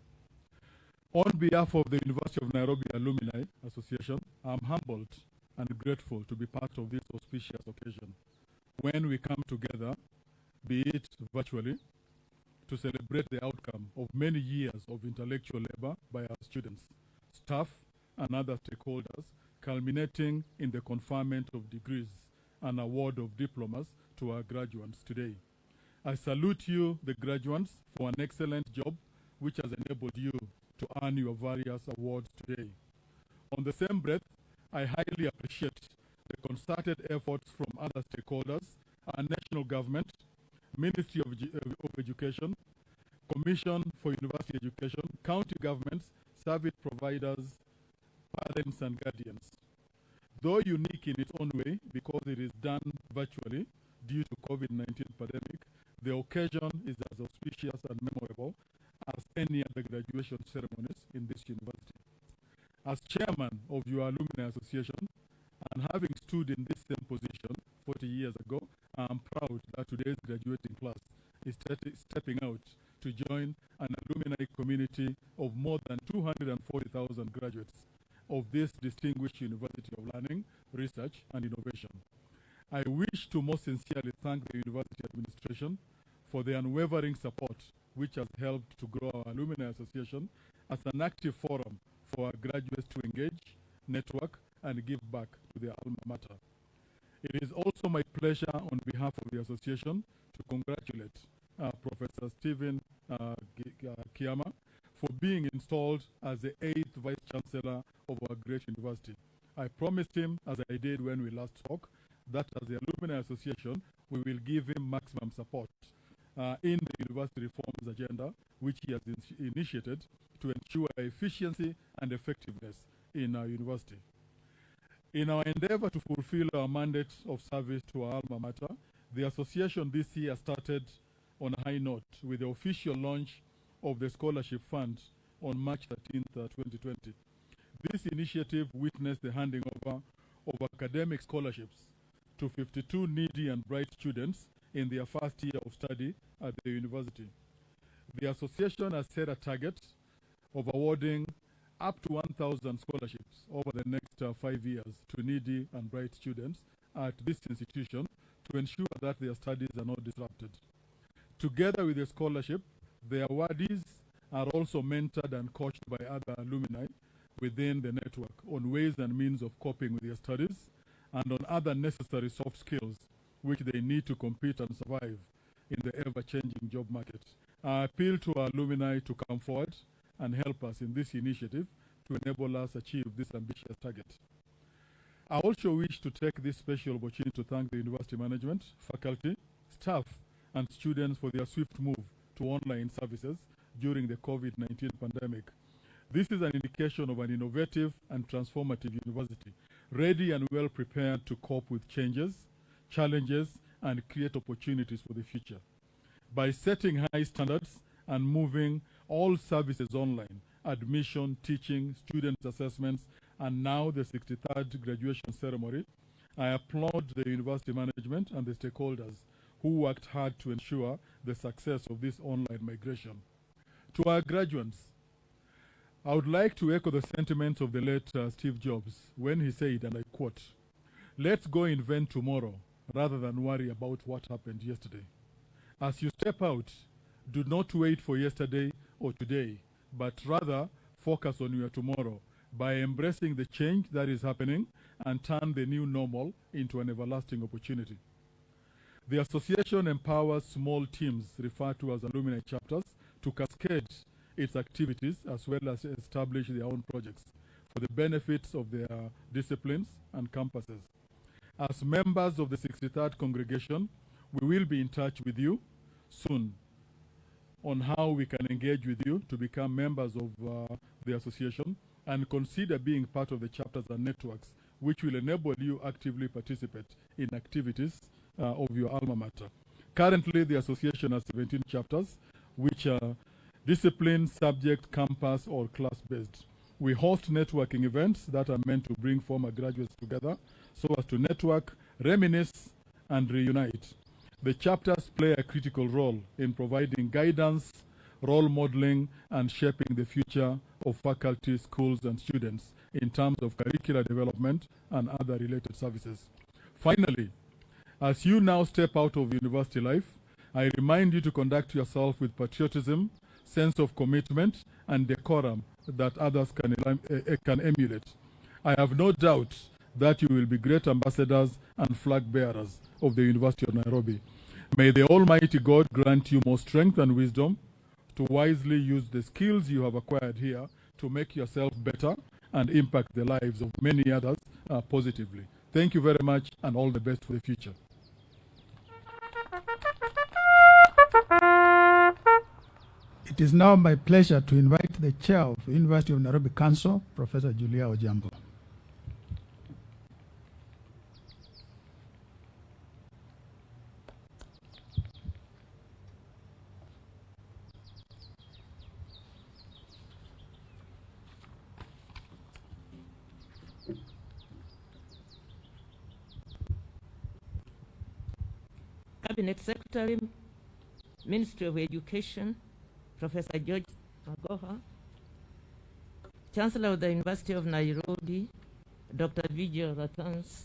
On behalf of the University of Nairobi Alumni Association, I'm humbled and grateful to be part of this auspicious occasion when we come together, be it virtually, to celebrate the outcome of many years of intellectual labor by our students, staff, and other stakeholders, culminating in the conferment of degrees and award of diplomas to our graduates today. I salute you, the graduates, for an excellent job which has enabled you to earn your various awards today. On the same breath, I highly appreciate the concerted efforts from other stakeholders, our national government, Ministry of Education, Commission for University Education, county governments, service providers, parents and guardians. Though unique in its own way because it is done virtually due to COVID-19 pandemic, the occasion is as auspicious and memorable as any other graduation ceremonies in this university. As chairman of your alumni association, and having stood in this same position 40 years ago, I am proud that today's graduating class is stepping out to join an alumni community of more than 240,000 graduates of this distinguished University of Learning, Research and Innovation. I wish to most sincerely thank the university administration for the unwavering support which has helped to grow our Alumni Association as an active forum for our graduates to engage, network, and give back to their alma mater. It is also my pleasure on behalf of the association to congratulate Professor Stephen Kiama for being installed as the 8th Vice Chancellor of our great university. I promised him, as I did when we last spoke, that as the Alumni Association, we will give him maximum support in the university reforms agenda, which he has initiated to ensure efficiency and effectiveness in our university. In our endeavor to fulfill our mandate of service to our alma mater, the association this year started on a high note with the official launch of the Scholarship Fund on March 13th, 2020. This initiative witnessed the handing over of academic scholarships to 52 needy and bright students in their first year of study at the university. The association has set a target of awarding up to 1,000 scholarships over the next 5 years to needy and bright students at this institution to ensure that their studies are not disrupted. Together with the scholarship, the awardees are also mentored and coached by other alumni within the network on ways and means of coping with their studies and on other necessary soft skills which they need to compete and survive in the ever-changing job market. I appeal to our alumni to come forward and help us in this initiative to enable us achieve this ambitious target. I also wish to take this special opportunity to thank the university management, faculty, staff, and students for their swift move to online services during the COVID-19 pandemic. This is an indication of an innovative and transformative university, ready and well prepared to cope with changes, challenges, and create opportunities for the future. By setting high standards and moving all services online, admission, teaching, student assessments, and now the 63rd graduation ceremony, I applaud the university management and the stakeholders who worked hard to ensure the success of this online migration. To our graduates, I would like to echo the sentiments of the late Steve Jobs when he said, and I quote, "Let's go invent tomorrow rather than worry about what happened yesterday." As you step out, do not wait for yesterday or today, but rather focus on your tomorrow by embracing the change that is happening and turn the new normal into an everlasting opportunity. The association empowers small teams, referred to as alumni chapters, to cascade its activities as well as establish their own projects for the benefits of their disciplines and campuses. As members of the 63rd congregation, we will be in touch with you soon on how we can engage with you to become members of the association and consider being part of the chapters and networks which will enable you actively participate in activities of your alma mater. Currently, the association has 17 chapters which are discipline, subject, campus, or class-based. We host networking events that are meant to bring former graduates together so as to network, reminisce, and reunite. The chapters play a critical role in providing guidance, role modeling, and shaping the future of faculty, schools, and students in terms of curricular development and other related services. Finally, as you now step out of university life, I remind you to conduct yourself with patriotism, sense of commitment, and decorum that others can emulate. I have no doubt that you will be great ambassadors and flag bearers of the University of Nairobi. May the Almighty God grant you more strength and wisdom to wisely use the skills you have acquired here to make yourself better and impact the lives of many others positively. Thank you very much, and all the best for the future. It is now my pleasure to invite the chair of the University of Nairobi Council, Professor 𝙒𝙖𝙩𝙘𝙗𝙗𝙗. Cabinet Secretary, Ministry of Education, Professor George Magoha, Chancellor of the University of Nairobi, Dr. 𝙒𝙗𝙗𝙗𝙗𝙗,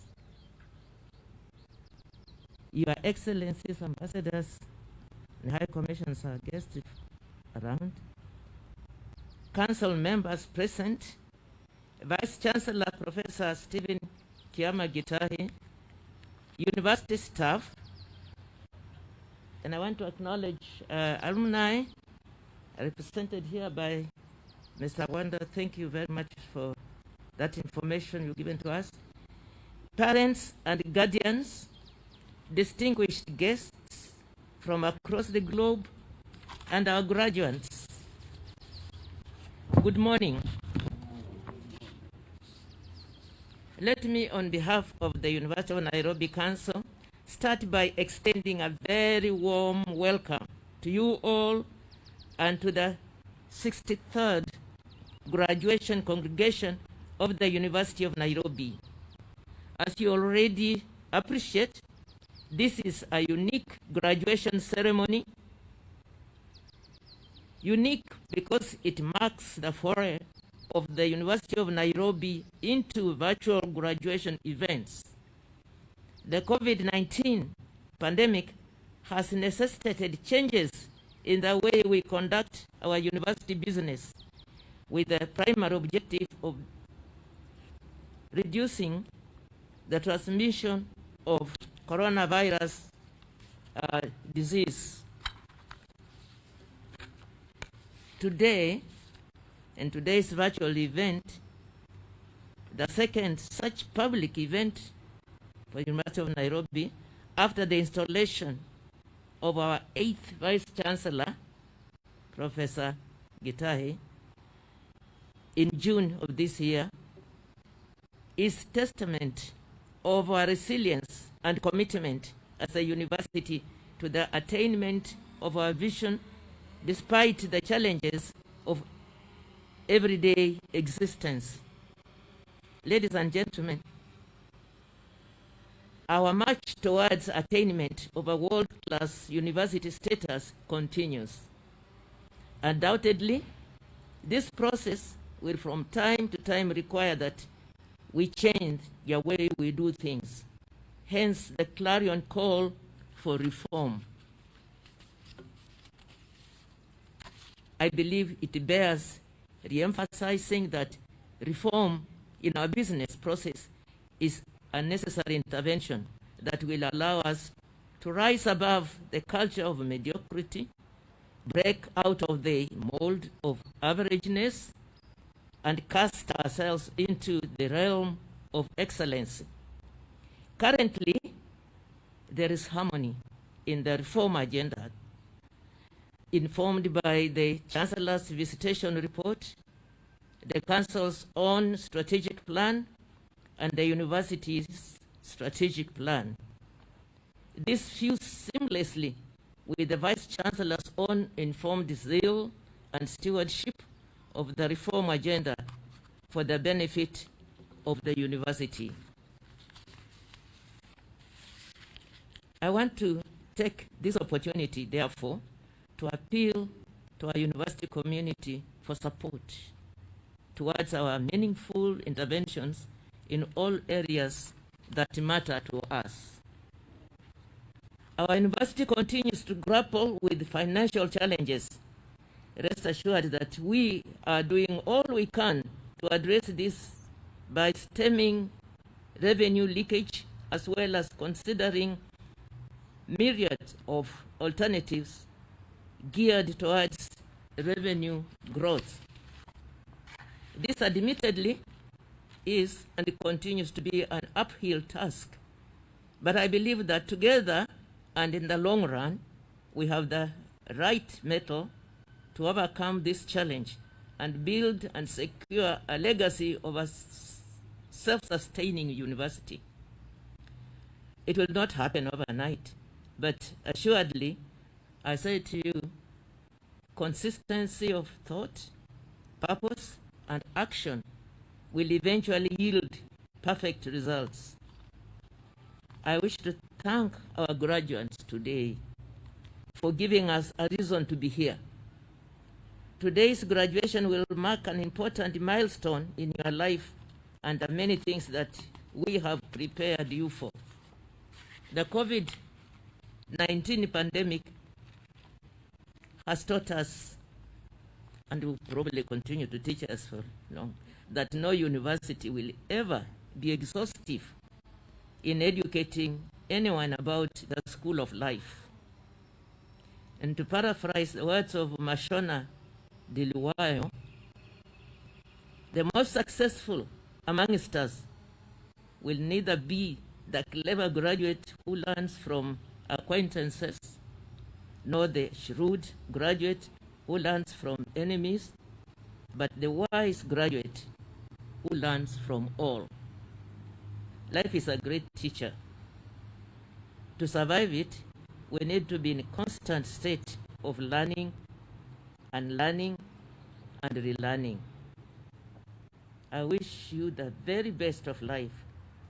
Your Excellencies, Ambassadors, and High Commissioners are guests around, Council members present, Vice Chancellor Professor Stephen 𝙒𝙗𝙗𝙗𝙗, university staff, and I want to acknowledge alumni represented here by Mr. Wanda. Thank you very much for that information you've given to us. Parents and guardians, distinguished guests from across the globe, and our graduates. Good morning. Let me, on behalf of the University of Nairobi Council, start by extending a very warm welcome to you all and to the 63rd graduation congregation of the University of Nairobi. As you already appreciate, this is a unique graduation ceremony. Unique because it marks the foray of the University of Nairobi into virtual graduation events. The COVID-19 pandemic has necessitated changes in the way we conduct our university business, with the primary objective of reducing the transmission of coronavirus disease. Today, in today's virtual event, the second such public event for the University of Nairobi, after the installation of our 8th Vice Chancellor, Professor 𝙒𝙗𝙗𝙗, in June of this year, is testament of our resilience and commitment as a university to the attainment of our vision despite the challenges of everyday existence. Ladies and gentlemen, our march towards attainment of a world-class university status continues. Undoubtedly, this process will from time to time require that we change the way we do things. Hence the clarion call for reform. I believe it bears re-emphasizing that reform in our business process is a necessary intervention that will allow us to rise above the culture of mediocrity, break out of the mold of averageness, and cast ourselves into the realm of excellence. Currently, there is harmony in the reform agenda, informed by the Chancellor's visitation report, the Council's own strategic plan, and the university's strategic plan. This fused seamlessly with the Vice Chancellor's own informed zeal and stewardship of the reform agenda for the benefit of the university. I want to take this opportunity, therefore, to appeal to our university community for support towards our meaningful interventions in all areas that matter to us. Our university continues to grapple with financial challenges. Rest assured that we are doing all we can to address this by stemming revenue leakage, as well as considering myriad of alternatives geared towards revenue growth. This admittedly is and continues to be an uphill task, but I believe that together and in the long run, we have the right mettle to overcome this challenge and build and secure a legacy of a self-sustaining university. It will not happen overnight, but assuredly, I say to you, consistency of thought, purpose, and action will eventually yield perfect results. I wish to thank our graduates today for giving us a reason to be here. Today's graduation will mark an important milestone in your life and the many things that we have prepared you for. The COVID-19 pandemic has taught us, and will probably continue to teach us for long, that no university will ever be exhaustive in educating anyone about the school of life. And to paraphrase the words of Mashona Diliwayo, the most successful amongst us will neither be the clever graduate who learns from acquaintances, nor the shrewd graduate who learns from enemies, but the wise graduate who learns from all. Life is a great teacher. To survive it, we need to be in a constant state of learning and relearning. I wish you the very best of life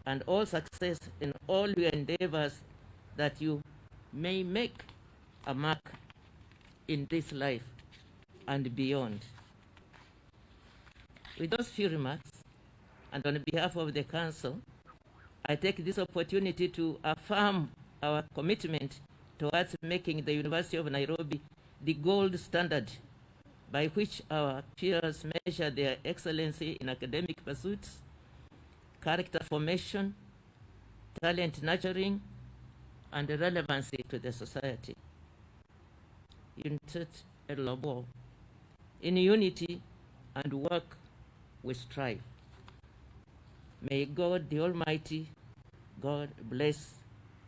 and all success in all your endeavors, that you may make a mark in this life and beyond. With those few remarks, and on behalf of the Council, I take this opportunity to affirm our commitment towards making the University of Nairobi the gold standard by which our peers measure their excellency in academic pursuits, character formation, talent nurturing, and relevancy to the society. In unity and work we strive. May God the Almighty, God bless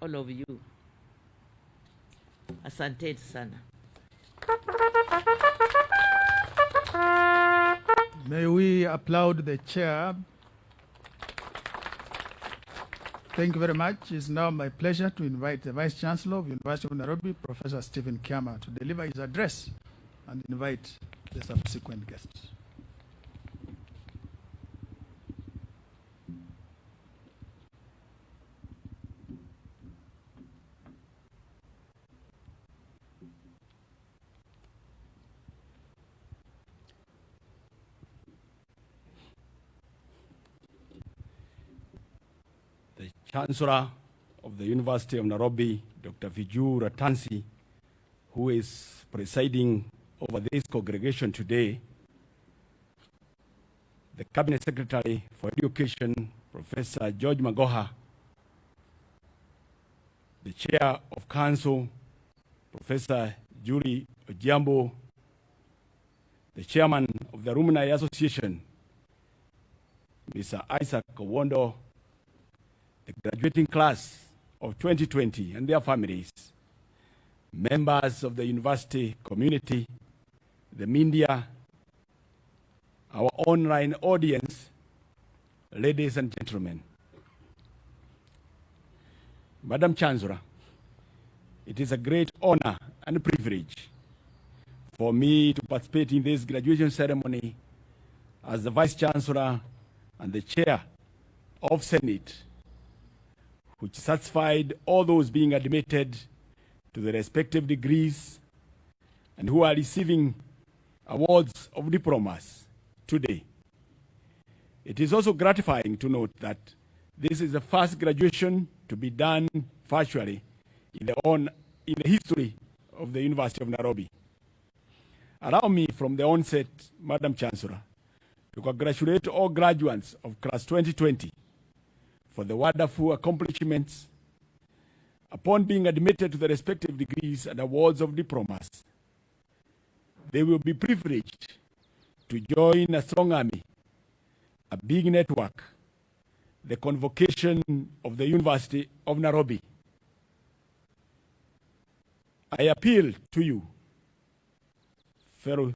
all of you. Asante sana. May we applaud the chair. Thank you very much. It's now my pleasure to invite the Vice Chancellor of the University of Nairobi, Professor Stephen Kiama, to deliver his address and invite the subsequent guests. Chancellor of the University of Nairobi, Dr. 𝙒𝙏𝙖𝙑 𝙠, who is presiding over this congregation today, the Cabinet Secretary for Education, Professor George Magoha, the Chair of Council, Professor Julie Ojiambo, the Chairman of the Alumni Association, Mr. Isaac Owondo, the graduating class of 2020 and their families, members of the university community, the media, our online audience, ladies and gentlemen. Madam Chancellor, it is a great honor and privilege for me to participate in this graduation ceremony as the Vice Chancellor and the Chair of Senate, which satisfied all those being admitted to the respective degrees and who are receiving awards of diplomas today. It is also gratifying to note that this is the first graduation to be done virtually in the history of the University of Nairobi. Allow me from the onset, Madam Chancellor, to congratulate all graduates of class 2020 for the wonderful accomplishments upon being admitted to the respective degrees and awards of diplomas. They will be privileged to join a strong army, a big network, the convocation of the University of Nairobi. I appeal to you, fellow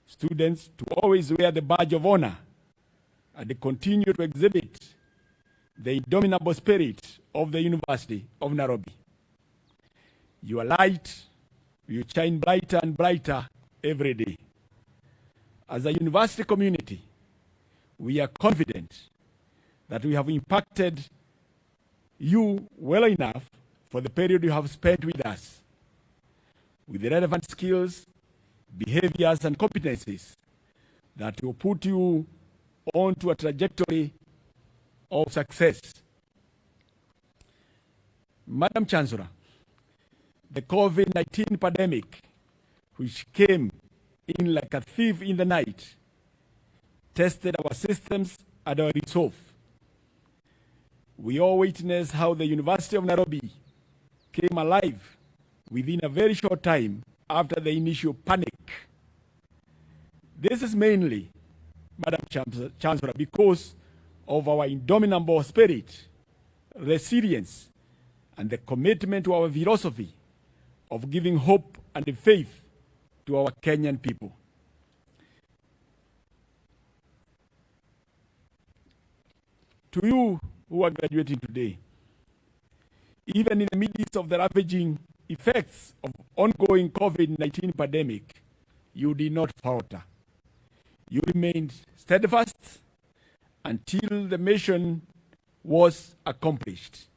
students, to always wear the badge of honor and continue to exhibit the indomitable spirit of the University of Nairobi. Your light will shine brighter and brighter every day. As a university community, we are confident that we have impacted you well enough for the period you have spent with us, with the relevant skills, behaviors, and competencies that will put you onto a trajectory of success. Madam Chancellor, the COVID-19 pandemic, which came in like a thief in the night, tested our systems and our resolve. We all witnessed how the University of Nairobi came alive within a very short time after the initial panic. This is mainly, Madam Chancellor, because of our indomitable spirit, resilience, and the commitment to our philosophy of giving hope and faith to our Kenyan people. To you who are graduating today, even in the midst of the ravaging effects of ongoing COVID-19 pandemic, you did not falter. You remained steadfast until the mission was accomplished.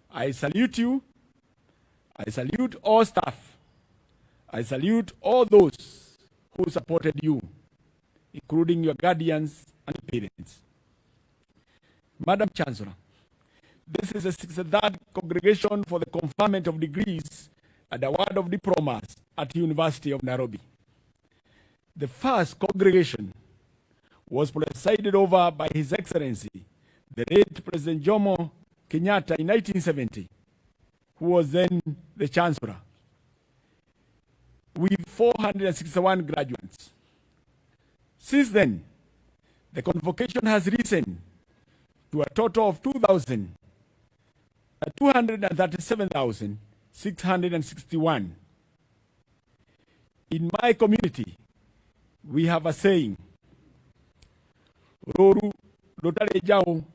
I salute you. I salute all staff. I salute all those who supported you, including your guardians and parents. Madam Chancellor, this is the 63rd congregation for the conferment of degrees and award of diplomas at the University of Nairobi. The first congregation was presided over by His Excellency, the late President Jomo Kenyatta in 1970, who was then the Chancellor, with 461 graduates. Since then, the convocation has risen to a total of 237,661. In my community, we have a saying, Roru Lotare Jau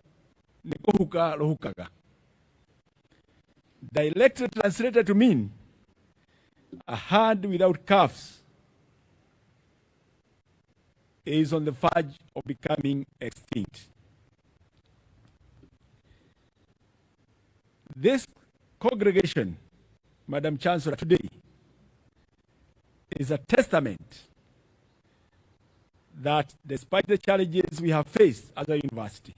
Nekohuka Rohukaga. Directly translated to mean a hand without calves is on the verge of becoming extinct. This congregation, Madam Chancellor, today is a testament that despite the challenges we have faced as a university,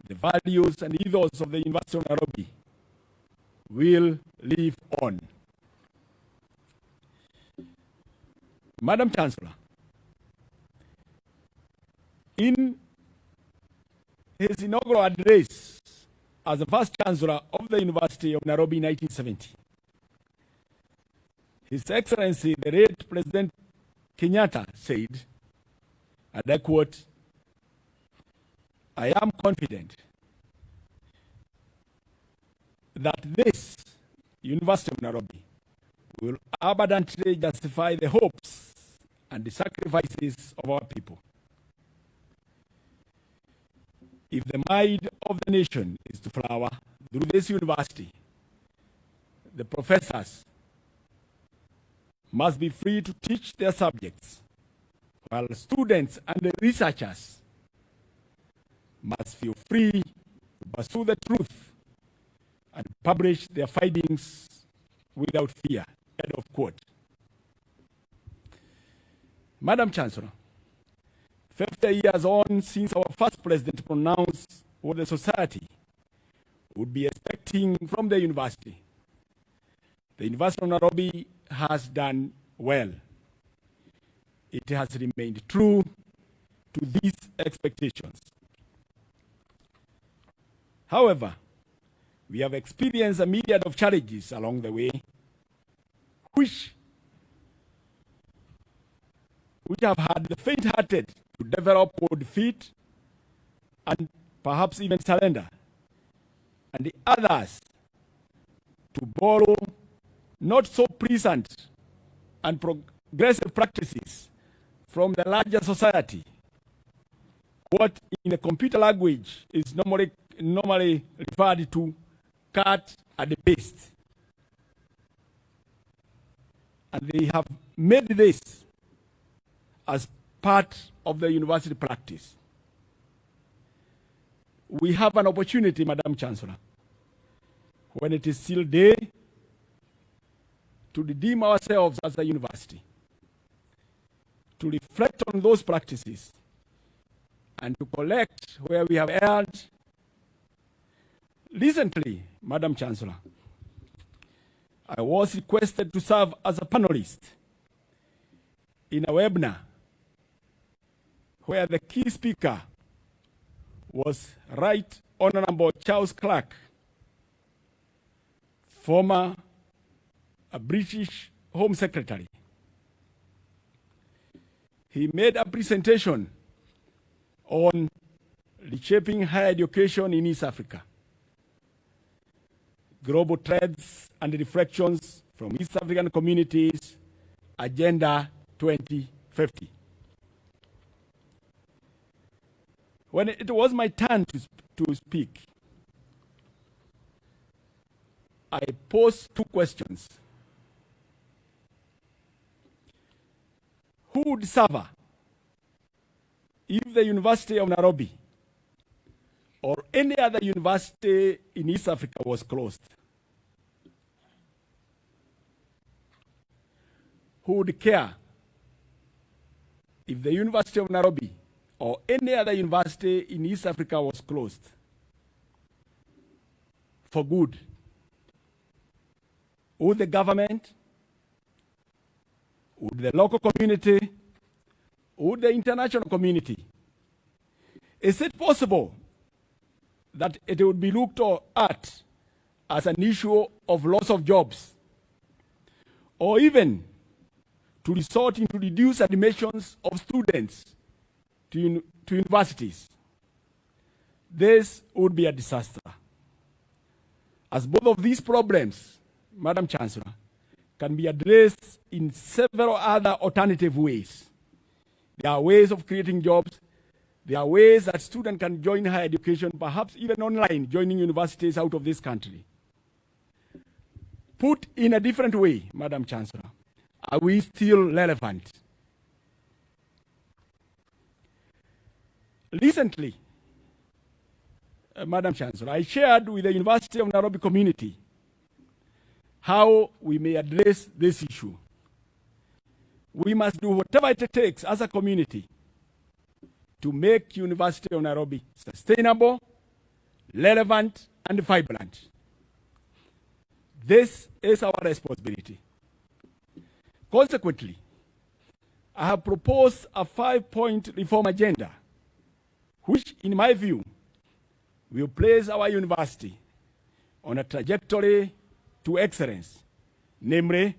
the values and ethos of the University of Nairobi will live on. Madam Chancellor, in his inaugural address as the first Chancellor of the University of Nairobi in 1970, His Excellency, the late President Kenyatta said, and I quote, "I am confident that this University of Nairobi will abundantly justify the hopes and the sacrifices of our people. If the mind of the nation is to flower through this university, the professors must be free to teach their subjects, while students and the researchers must feel free to pursue the truth and publish their findings without fear." End of quote. Madam Chancellor, 50 years on since our first president pronounced what the society would be expecting from the university, the University of Nairobi has done well. It has remained true to these expectations. However, we have experienced a myriad of challenges along the way, which have had the faint-hearted to develop cold feet and perhaps even surrender, and the others to borrow not so pleasant and progressive practices from the larger society, what in the computer language is normally referred to cut and paste. And they have made this as part of the university practice. We have an opportunity, Madam Chancellor, when it is still day, to redeem ourselves as a university, to reflect on those practices, and to collect where we have erred. Recently, Madam Chancellor, I was requested to serve as a panelist in a webinar where the key speaker was Right Honorable Charles Clark, former British Home Secretary. He made a presentation on reshaping higher education in East Africa, global trends and reflections from East African communities, Agenda 2050. When it was my turn to speak, I posed two questions. Who would suffer if the University of Nairobi or any other university in East Africa was closed? Who would care if the University of Nairobi or any other university in East Africa was closed for good? Would the government, would the local community, would the international community? Is it possible that it would be looked at as an issue of loss of jobs, or even to resort into reduced admissions of students to universities? This would be a disaster, as both of these problems, Madam Chancellor, can be addressed in several other alternative ways. There are ways of creating jobs. There are ways that students can join higher education, perhaps even online, joining universities out of this country. Put in a different way, Madam Chancellor, are we still relevant? Recently, Madam Chancellor, I shared with the University of Nairobi community how we may address this issue. We must do whatever it takes as a community to make University of Nairobi sustainable, relevant, and vibrant. This is our responsibility. Consequently, I have proposed a 5-point reform agenda, which, in my view, will place our university on a trajectory to excellence, namely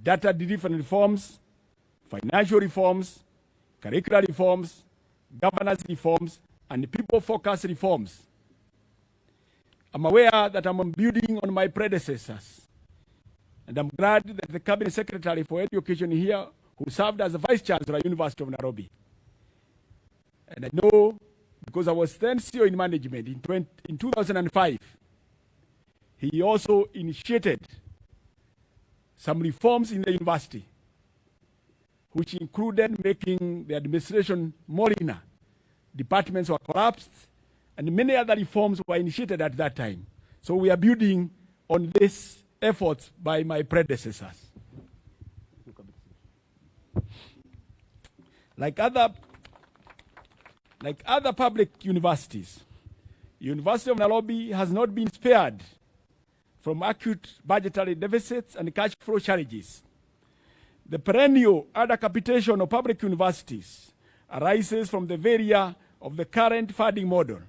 data-driven reforms, financial reforms, curricular reforms, governance reforms, and people-focused reforms. I'm aware that I'm building on my predecessors, and I'm glad that the Cabinet Secretary for Education here, who served as a Vice Chancellor at University of Nairobi, and I know, because I was then CEO in management in 2005, he also initiated some reforms in the university, which included making the administration more leaner. Departments were collapsed, and many other reforms were initiated at that time. So we are building on these efforts by my predecessors. Like other public universities, University of Nairobi has not been spared from acute budgetary deficits and cash flow challenges. The perennial undercapitation of public universities arises from the failure of the current funding model,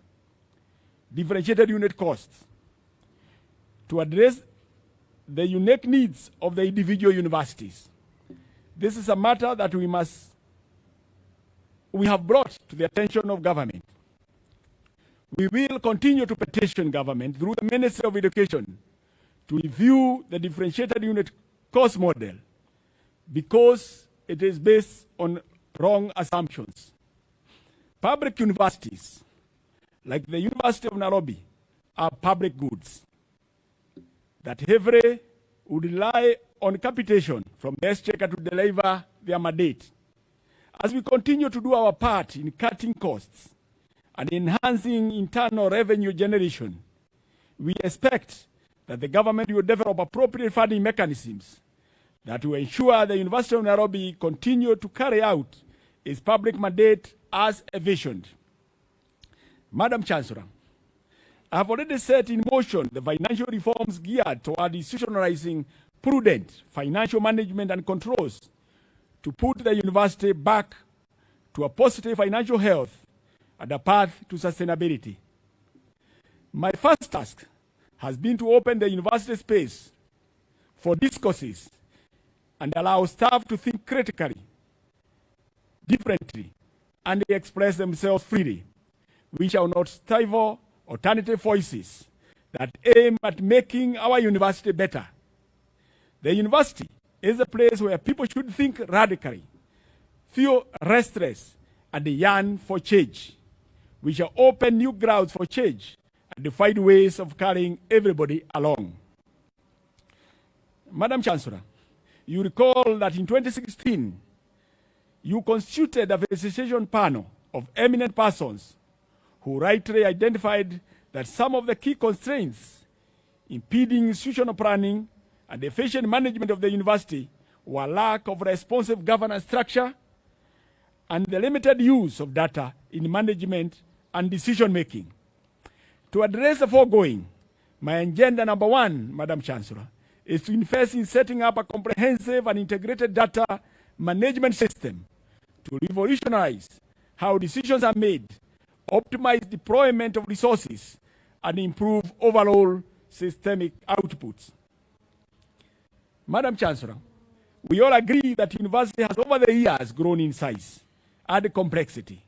differentiated unit costs, to address the unique needs of the individual universities. This is a matter that we have brought to the attention of government. We will continue to petition government through the Ministry of Education to review the differentiated unit cost model, because it is based on wrong assumptions. Public universities, like the University of Nairobi, are public goods that heavily would rely on capitation from the exchequer to deliver their mandate. As we continue to do our part in cutting costs and enhancing internal revenue generation, we expect that the government will develop appropriate funding mechanisms that will ensure the University of Nairobi continue to carry out its public mandate as envisioned. Madam Chancellor, I have already set in motion the financial reforms geared toward institutionalizing prudent financial management and controls to put the university back to a positive financial health and a path to sustainability. My first task has been to open the university space for discourses and allow staff to think critically, differently, and express themselves freely. We shall not stifle alternative voices that aim at making our university better. The university is a place where people should think radically, feel restless, and yearn for change. We shall open new grounds for change and find ways of carrying everybody along. Madam Chancellor, you recall that in 2016, you constituted a felicitation panel of eminent persons who rightly identified that some of the key constraints impeding institutional planning and efficient management of the university were lack of responsive governance structure and the limited use of data in management and decision-making. To address the foregoing, my agenda number one, Madam Chancellor, is to invest in setting up a comprehensive and integrated data management system to revolutionize how decisions are made, optimize deployment of resources, and improve overall systemic outputs. Madam Chancellor, we all agree that the university has over the years grown in size and complexity.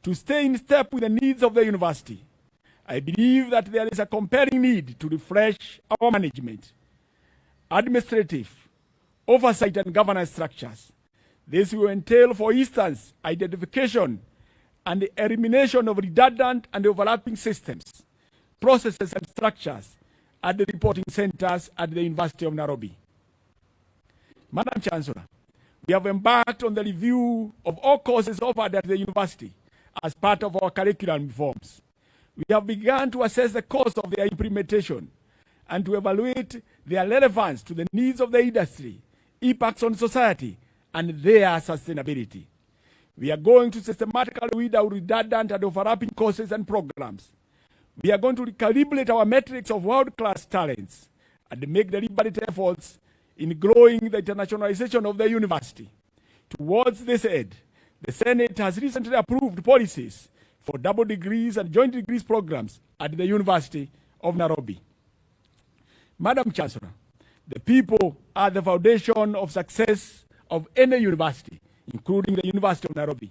To stay in step with the needs of the university, I believe that there is a compelling need to refresh our management, administrative, oversight, and governance structures. This will entail, for instance, identification and the elimination of redundant and overlapping systems, processes, and structures at the reporting centers at the University of Nairobi. Madam Chancellor, we have embarked on the review of all courses offered at the university as part of our curriculum reforms. We have begun to assess the cost of their implementation and to evaluate their relevance to the needs of the industry, impacts on society, and their sustainability. We are going to systematically weed out redundant and overlapping courses and programs. We are going to recalibrate our metrics of world-class talents and make deliberate efforts in growing the internationalization of the university. Towards this end, the Senate has recently approved policies for double degrees and joint degrees programs at the University of Nairobi. Madam Chancellor, the people are the foundation of success of any university, including the University of Nairobi.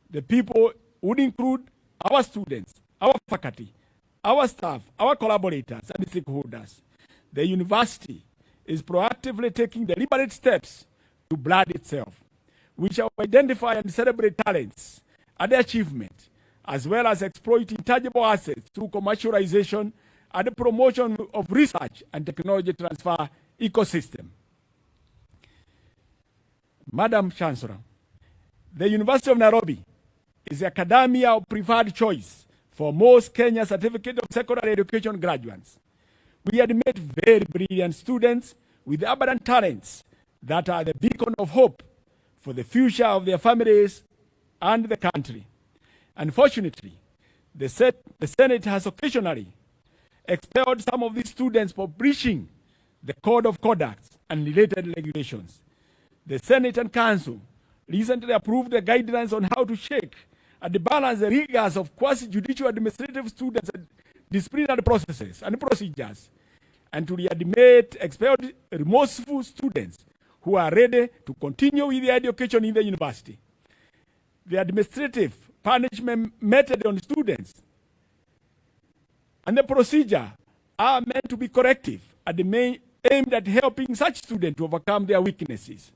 The people would include our students, our faculty, our staff, our collaborators, and stakeholders. The university is proactively taking deliberate steps to blood itself. We shall identify and celebrate talents and achievement, as well as exploit intangible assets through commercialization and the promotion of research and technology transfer ecosystem. Madam Chancellor, the University of Nairobi is the academia of preferred choice for most Kenya Certificate of Secondary Education graduates. We admit very brilliant students with abundant talents that are the beacon of hope for the future of their families and the country. Unfortunately, the Senate has occasionally expelled some of these students for breaching the Code of Conduct and related regulations. The Senate and Council recently approved the guidelines on how to shake and balance the rigors of quasi-judicial administrative students and disciplinary processes and procedures, and to readmit expelled remorseful students who are ready to continue with their education in the university. The administrative punishment method on students and the procedure are meant to be corrective and aimed at helping such students to overcome their weaknesses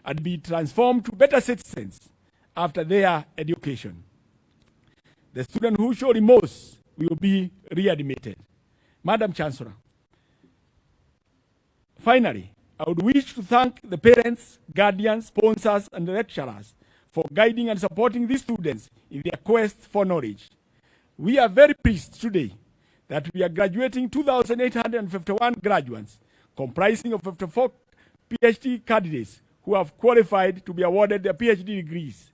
and be transformed to better citizens after their education. The student who show remorse will be readmitted. Madam Chancellor, finally, I would wish to thank the parents, guardians, sponsors, and lecturers for guiding and supporting these students in their quest for knowledge. We are very pleased today that we are graduating 2,851 graduates, comprising of 54 PhD candidates who have qualified to be awarded their PhD degrees,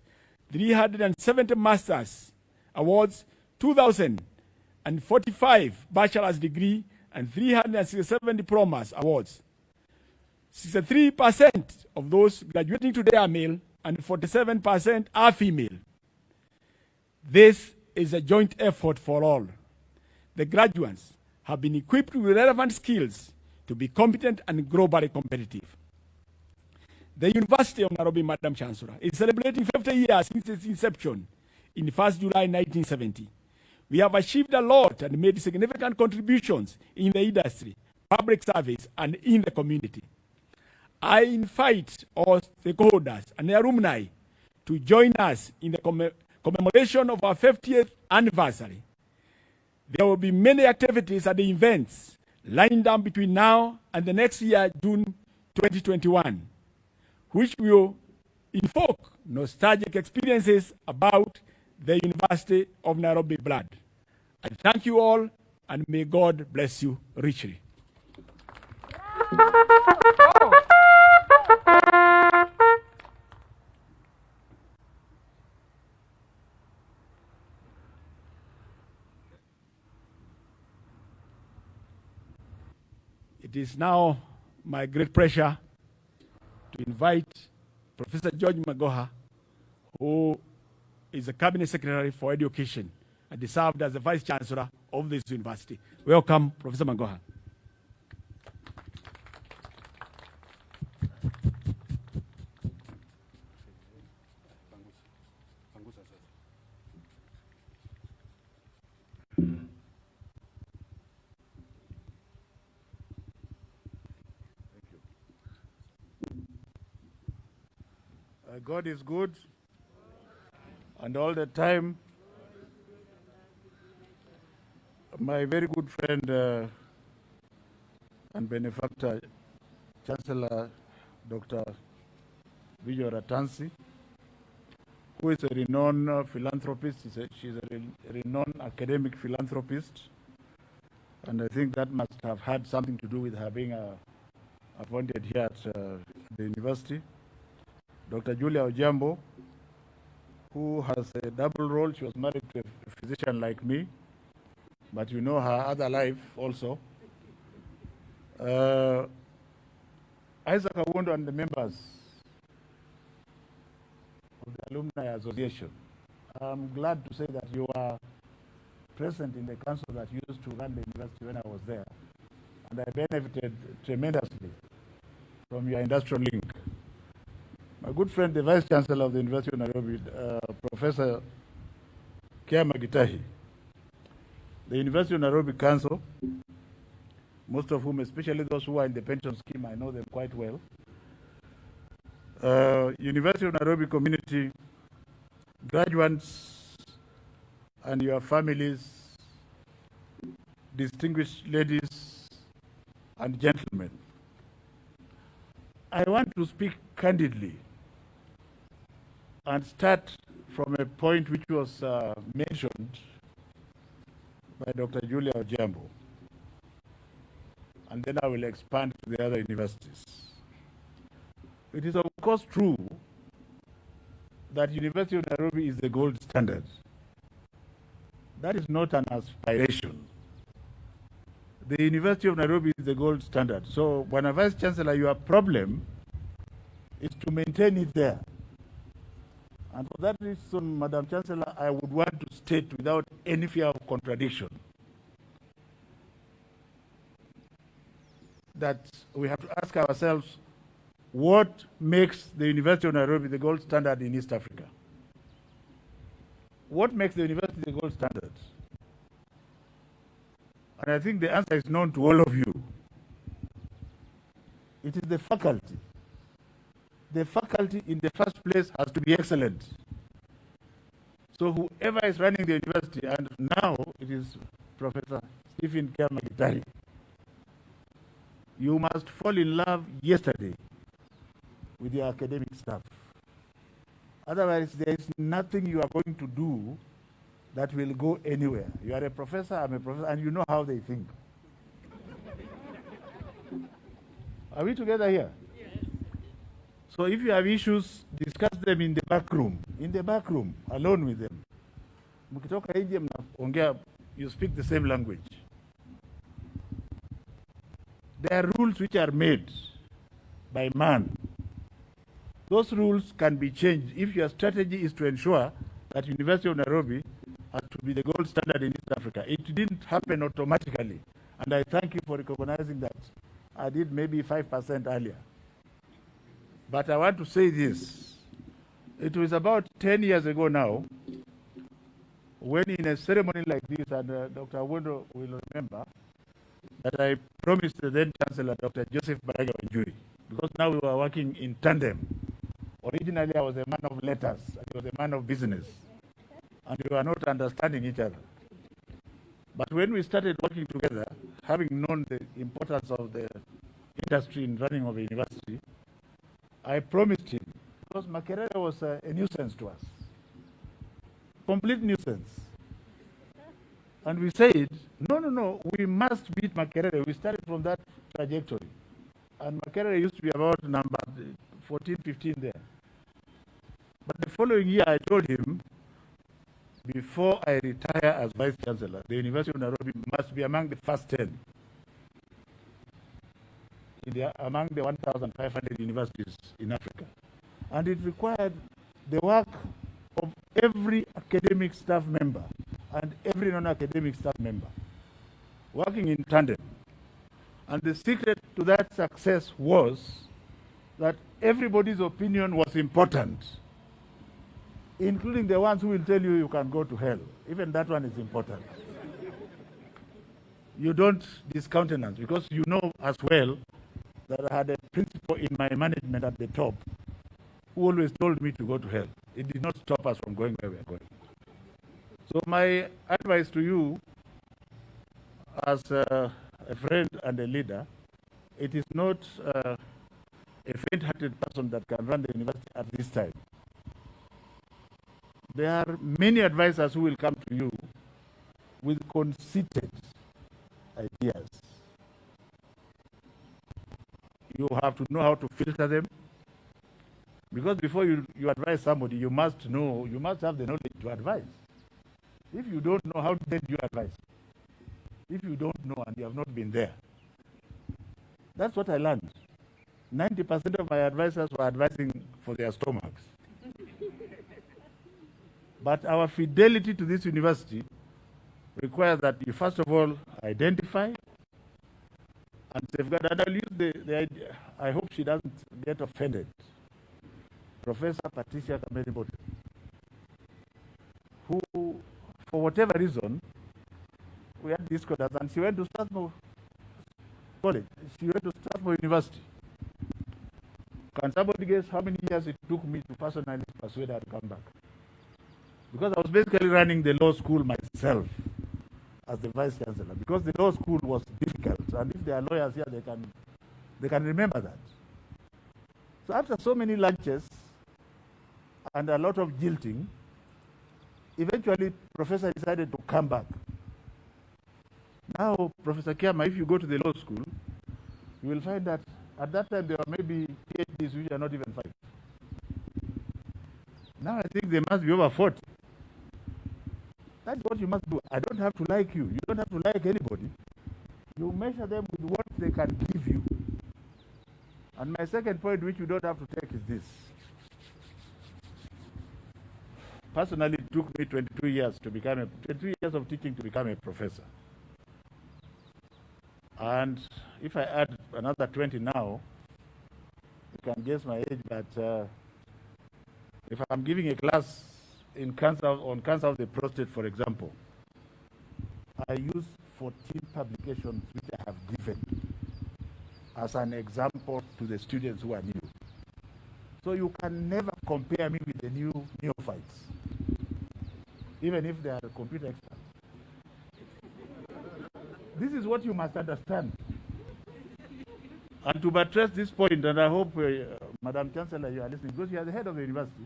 370 masters awards, 2,000 and 45 bachelor's degree and 367 diplomas awards. 63% of those graduating today are male and 47% are female. This is a joint effort for all. The graduates have been equipped with relevant skills to be competent and globally competitive. The University of Nairobi, Madam Chancellor, is celebrating 50 years since its inception in 1st July 1970. We have achieved a lot and made significant contributions in the industry, public service, and in the community. I invite all stakeholders and alumni to join us in the commemoration of our 50th anniversary. There will be many activities and events lined up between now and the next year, June 2021, which will invoke nostalgic experiences about the University of Nairobi blood. I thank you all, and may God bless you richly. It is now my great pleasure to invite Professor George Magoha, who is the Cabinet Secretary for Education and served as the Vice Chancellor of this university. Welcome, Professor Magoha. God is good, and all the time. My very good friend and benefactor, Chancellor Dr. 𝙒𝙗𝙗𝙗𝙗, who is a renowned philanthropist. She's a renowned academic philanthropist, and I think that must have had something to do with her being appointed here at the university. Dr. Julia Ojambo, who has a double role. She was married to a physician like me, but you know her other life also. Isaac Awundo and the members of the Alumni Association. I'm glad to say that you are present in the council that used to run the university when I was there, and I benefited tremendously from your industrial link. My good friend, the Vice Chancellor of the University of Nairobi, Professor 𝙒𝙗𝙗𝙗𝙗𝙗, the University of Nairobi Council, most of whom, especially those who are in the pension scheme, I know them quite well. University of Nairobi community, graduates and your families, distinguished ladies and gentlemen. I want to speak candidly and start from a point which was mentioned by Dr. Julia Ojambo, and then I will expand to the other universities. It is of course true that University of Nairobi is the gold standard. That is not an aspiration. The University of Nairobi is the gold standard. So, when a Vice Chancellor, your problem is to maintain it there. And for that reason, Madam Chancellor, I would want to state without any fear of contradiction that we have to ask ourselves, what makes the University of Nairobi the gold standard in East Africa? What makes the university the gold standard? And I think the answer is known to all of you. It is the faculty. The faculty in the first place has to be excellent. So whoever is running the university, and now it is Professor Stephen 𝙒𝙗𝙗𝙗𝙗𝙗, you must fall in love yesterday with your academic staff. Otherwise, there is nothing you are going to do that will go anywhere. You are a professor, I'm a professor, and you know how they think. Are we together here? Yes. So if you have issues, discuss them in the back room, alone with them. Mkitoka nje mnaongea you speak the same language. There are rules which are made by man. Those rules can be changed if your strategy is to ensure that University of Nairobi has to be the gold standard in East Africa. It didn't happen automatically, and I thank you for recognizing that. I did maybe 5% earlier. But I want to say this. It was about 10 years ago now, when in a ceremony like this, and Dr. Awendo will remember, that I promised the then Chancellor, Dr. 𝙒𝙗𝙗𝙗𝙗𝙗𝙗𝙗𝙗, because now we were working in tandem. Originally, I was a man of letters, and he was a man of business, and we were not understanding each other. But when we started working together, having known the importance of the industry in running of a university, I promised him, because Makerere was a nuisance to us, complete nuisance. And we said, no, we must beat Makerere. We started from that trajectory. And Makerere used to be about number 14, 15 there. But the following year, I told him, before I retire as Vice Chancellor, the University of Nairobi must be among the first 10 among the 1,500 universities in Africa. And it required the work of every academic staff member and every non-academic staff member working in tandem. And the secret to that success was that everybody's opinion was important, including the ones who will tell you you can go to hell. Even that one is important. You don't discountenance, because you know as well that I had a principal in my management at the top who always told me to go to hell. It did not stop us from going where we are going. So my advice to you as a friend and a leader, it is not a faint-hearted person that can run the university at this time. There are many advisors who will come to you with conceited ideas. You have to know how to filter them, because before you advise somebody, you must have the knowledge to advise. If you don't know, how then do you advise? If you don't know and you have not been there. That's what I learned. 90% of my advisors were advising for their stomachs. But our fidelity to this university requires that you first of all identify and safeguard. And I'll use the idea. I hope she doesn't get offended. Professor Patricia Kameni-Bote, who, for whatever reason, we had discordance, and she went to Strathmore College. She went to Strathmore University. Can somebody guess how many years it took me to personally persuade her to come back? Because I was basically running the law school myself as the Vice Chancellor, because the law school was difficult, and if there are lawyers here, they can remember that. So after so many lunches and a lot of jilting, eventually Professor decided to come back. Now, Professor Kiama, if you go to the law school, you will find that at that time there were maybe PhDs which are not even 5. Now I think they must be over 40. That's what you must do. I don't have to like you. You don't have to like anybody. You measure them with what they can give you. And my second point, which you don't have to take, is this. Personally, it took me 22 years of teaching to become a professor. And if I add another 20 now, you can guess my age, but if I'm giving a class on cancer of the prostate, for example, I use 14 publications which I have given as an example to the students who are new. So you can never compare me with the neophytes, even if they are computer experts. This is what you must understand. And to buttress this point, and I hope, Madam Chancellor, you are listening, because you are the head of the university.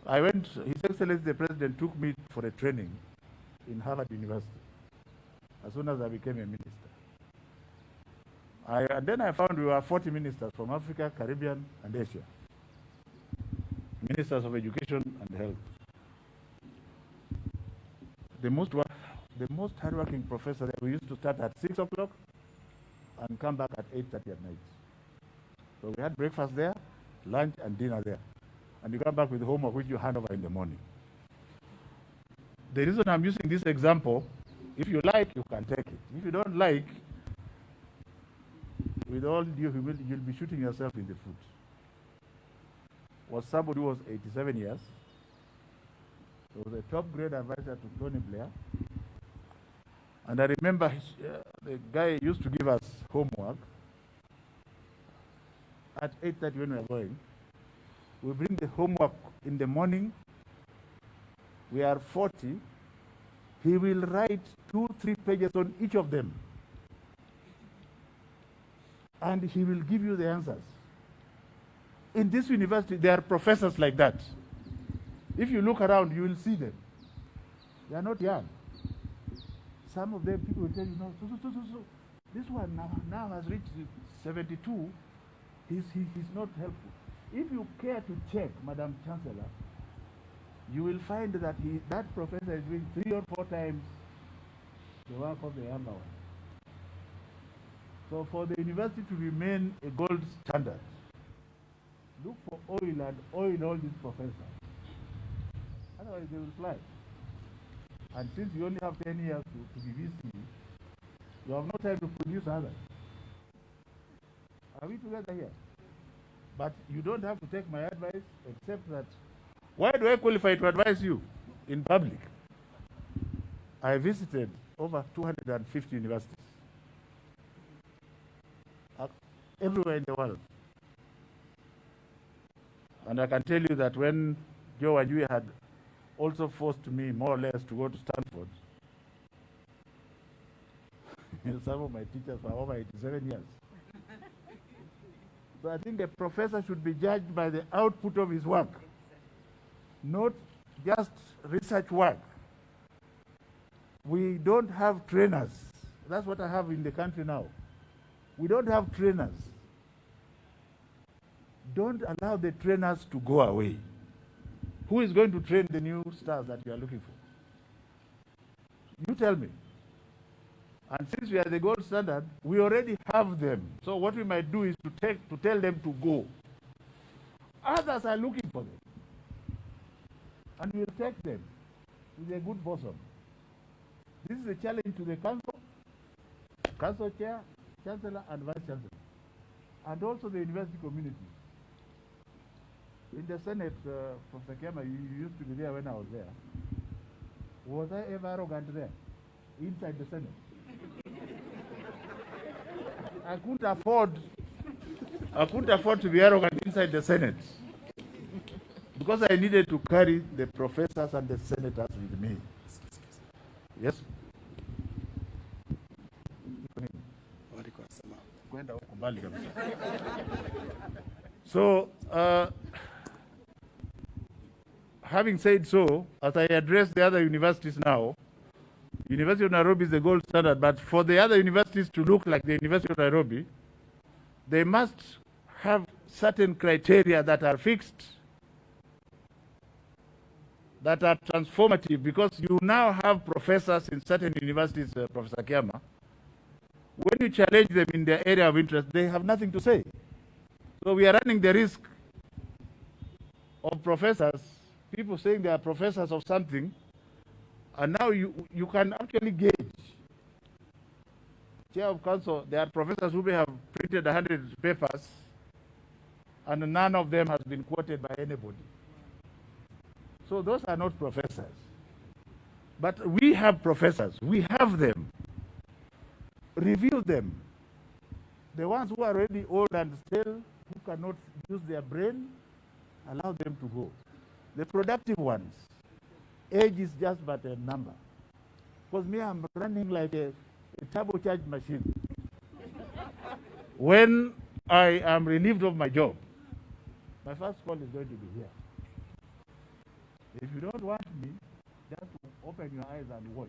His Excellency the President took me for a training in Harvard University as soon as I became a minister. And then I found we were 40 ministers from Africa, Caribbean, and Asia. Ministers of Education and Health. the most hardworking professor there. We used to start at 6 o'clock and come back at 8:30 at night. So we had breakfast there, lunch and dinner there. And you come back with homework which you hand over in the morning. The reason I'm using this example, if you like, you can take it. If you don't like, with all due humility, you'll be shooting yourself in the foot. Was somebody who was 87 years. He was a top grade advisor to Tony Blair. And I remember the guy used to give us homework. At 8:30 when we are going, we bring the homework in the morning. We are 40. He will write 2-3 pages on each of them. And he will give you the answers. In this university, there are professors like that. If you look around, you will see them. They are not young. Some of them, people will tell you, no, so. This one now has reached 72. He's not helpful. If you care to check, Madam Chancellor, you will find that that professor is doing 3 or 4 times the work of the younger one. So for the university to remain a gold standard, look for oil and oil all these professors. Otherwise they will fly. And since you only have 10 years to be VC, you have no time to produce others. Are we together here? But you don't have to take my advice, except that, why do I qualify to advise you in public? I visited over 250 universities. Everywhere in the world. And I can tell you that when 𝙒𝙗𝙖𝙣𝙠 had also forced me more or less to go to Stanford, some of my teachers were over 87 years. So I think a professor should be judged by the output of his work, not just research work. We don't have trainers. That's what I have in the country now. We don't have trainers. Don't allow the trainers to go away. Who is going to train the new stars that you are looking for? You tell me. And since we are the gold standard, we already have them. So what we might do is to tell them to go. Others are looking for them. And we'll take them with a good bosom. This is a challenge to the council chair, chancellor, and vice chancellor, and also the university community. In the Senate, Professor 𝙒𝙗𝙗𝙗, you used to be there when I was there. Was I ever arrogant there? Inside the Senate? I couldn't afford to be arrogant inside the Senate, because I needed to carry the professors and the senators with me. Yes? So, having said so, as I address the other universities now, University of Nairobi is the gold standard, but for the other universities to look like the University of Nairobi, they must have certain criteria that are fixed, that are transformative, because you now have professors in certain universities, Professor 𝙒𝙗𝙗𝙗. When you challenge them in their area of interest, they have nothing to say. So we are running the risk of professors, people saying they are professors of something, and now you can actually gauge. Chair of Council, there are professors who may have printed 100 papers, and none of them has been quoted by anybody. So those are not professors. But we have professors. We have them. Review them. The ones who are already old and stale, who cannot use their brain, allow them to go. The productive ones, age is just but a number. Because me, I'm running like a turbocharged machine. When I am relieved of my job, my first call is going to be here. If you don't want me, just open your eyes and watch.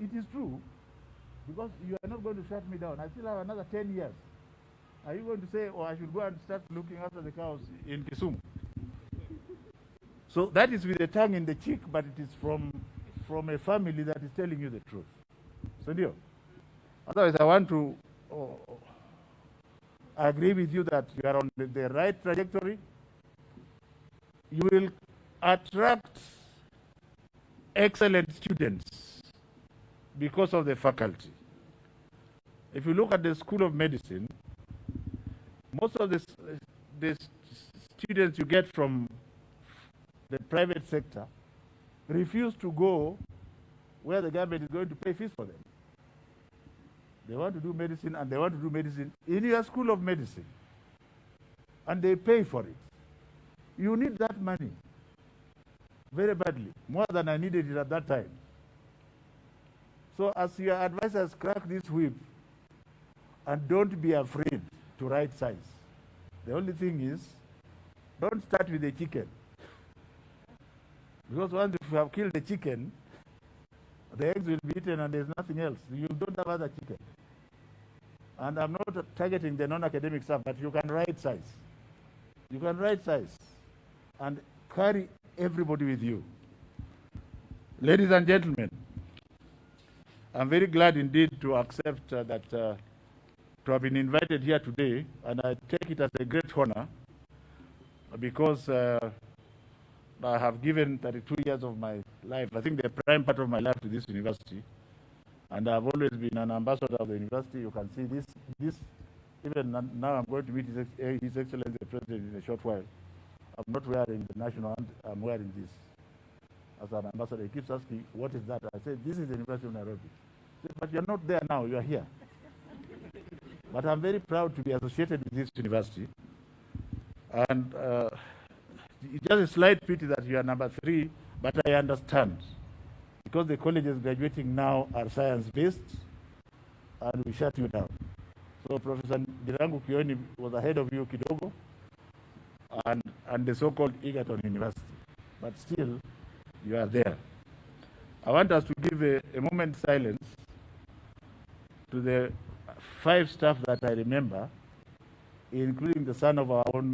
It is true, because you are not going to shut me down. I still have another 10 years. Are you going to say, oh, I should go and start looking after the cows in Kisumu? So So that is with a tongue in the cheek, but it is from a family that is telling you the truth. So dear, otherwise I want to agree with you that you are on the right trajectory. You will attract excellent students because of the faculty. If you look at the School of Medicine, most of the students you get from the private sector refuse to go where the government is going to pay fees for them. They want to do medicine, and they want to do medicine in your School of Medicine, and they pay for it. You need that money very badly, more than I needed it at that time. So as your advisors, crack this whip and don't be afraid to right size. The only thing is, don't start with the chicken. Because once you have killed the chicken, the eggs will be eaten and there's nothing else. You don't have other chicken. And I'm not targeting the non-academic stuff, but you can right size. You can right size and carry everybody with you. Ladies and gentlemen, I'm very glad indeed to accept to have been invited here today, and I take it as a great honor because I have given 32 years of my life, I think the prime part of my life, to this university, and I've always been an ambassador of the university. You can see this even now I'm going to meet His Excellency the President in a short while. I'm not wearing the national, I'm wearing this as an ambassador. He keeps asking, what is that? I said, this is the University of Nairobi. He said, but you're not there now, you are here. But I'm very proud to be associated with this university. And it's just a slight pity that you are number 3, but I understand. Because the colleges graduating now are science-based, and we shut you down. So Professor Girangu Kioni was ahead of you kidogo, and the so-called Egerton University. But still, you are there. I want us to give a moment's silence to the 5 staff that I remember, including the son of our own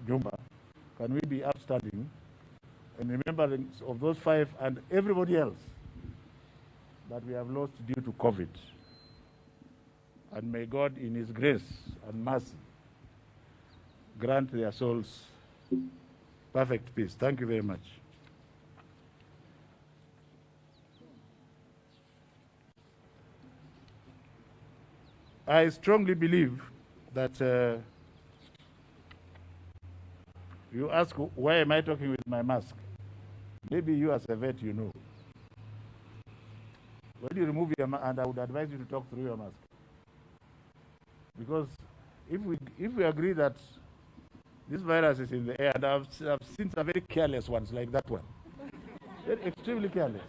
Jumba. Can we be upstanding in remembrance of those 5 and everybody else that we have lost due to COVID? And may God, in His grace and mercy, grant their souls perfect peace. Thank you very much. I strongly believe that you ask, why am I talking with my mask? Maybe you as a vet, you know. When you remove your mask, and I would advise you to talk through your mask. Because if we agree that this virus is in the air, and I've seen some very careless ones like that one. They're extremely careless.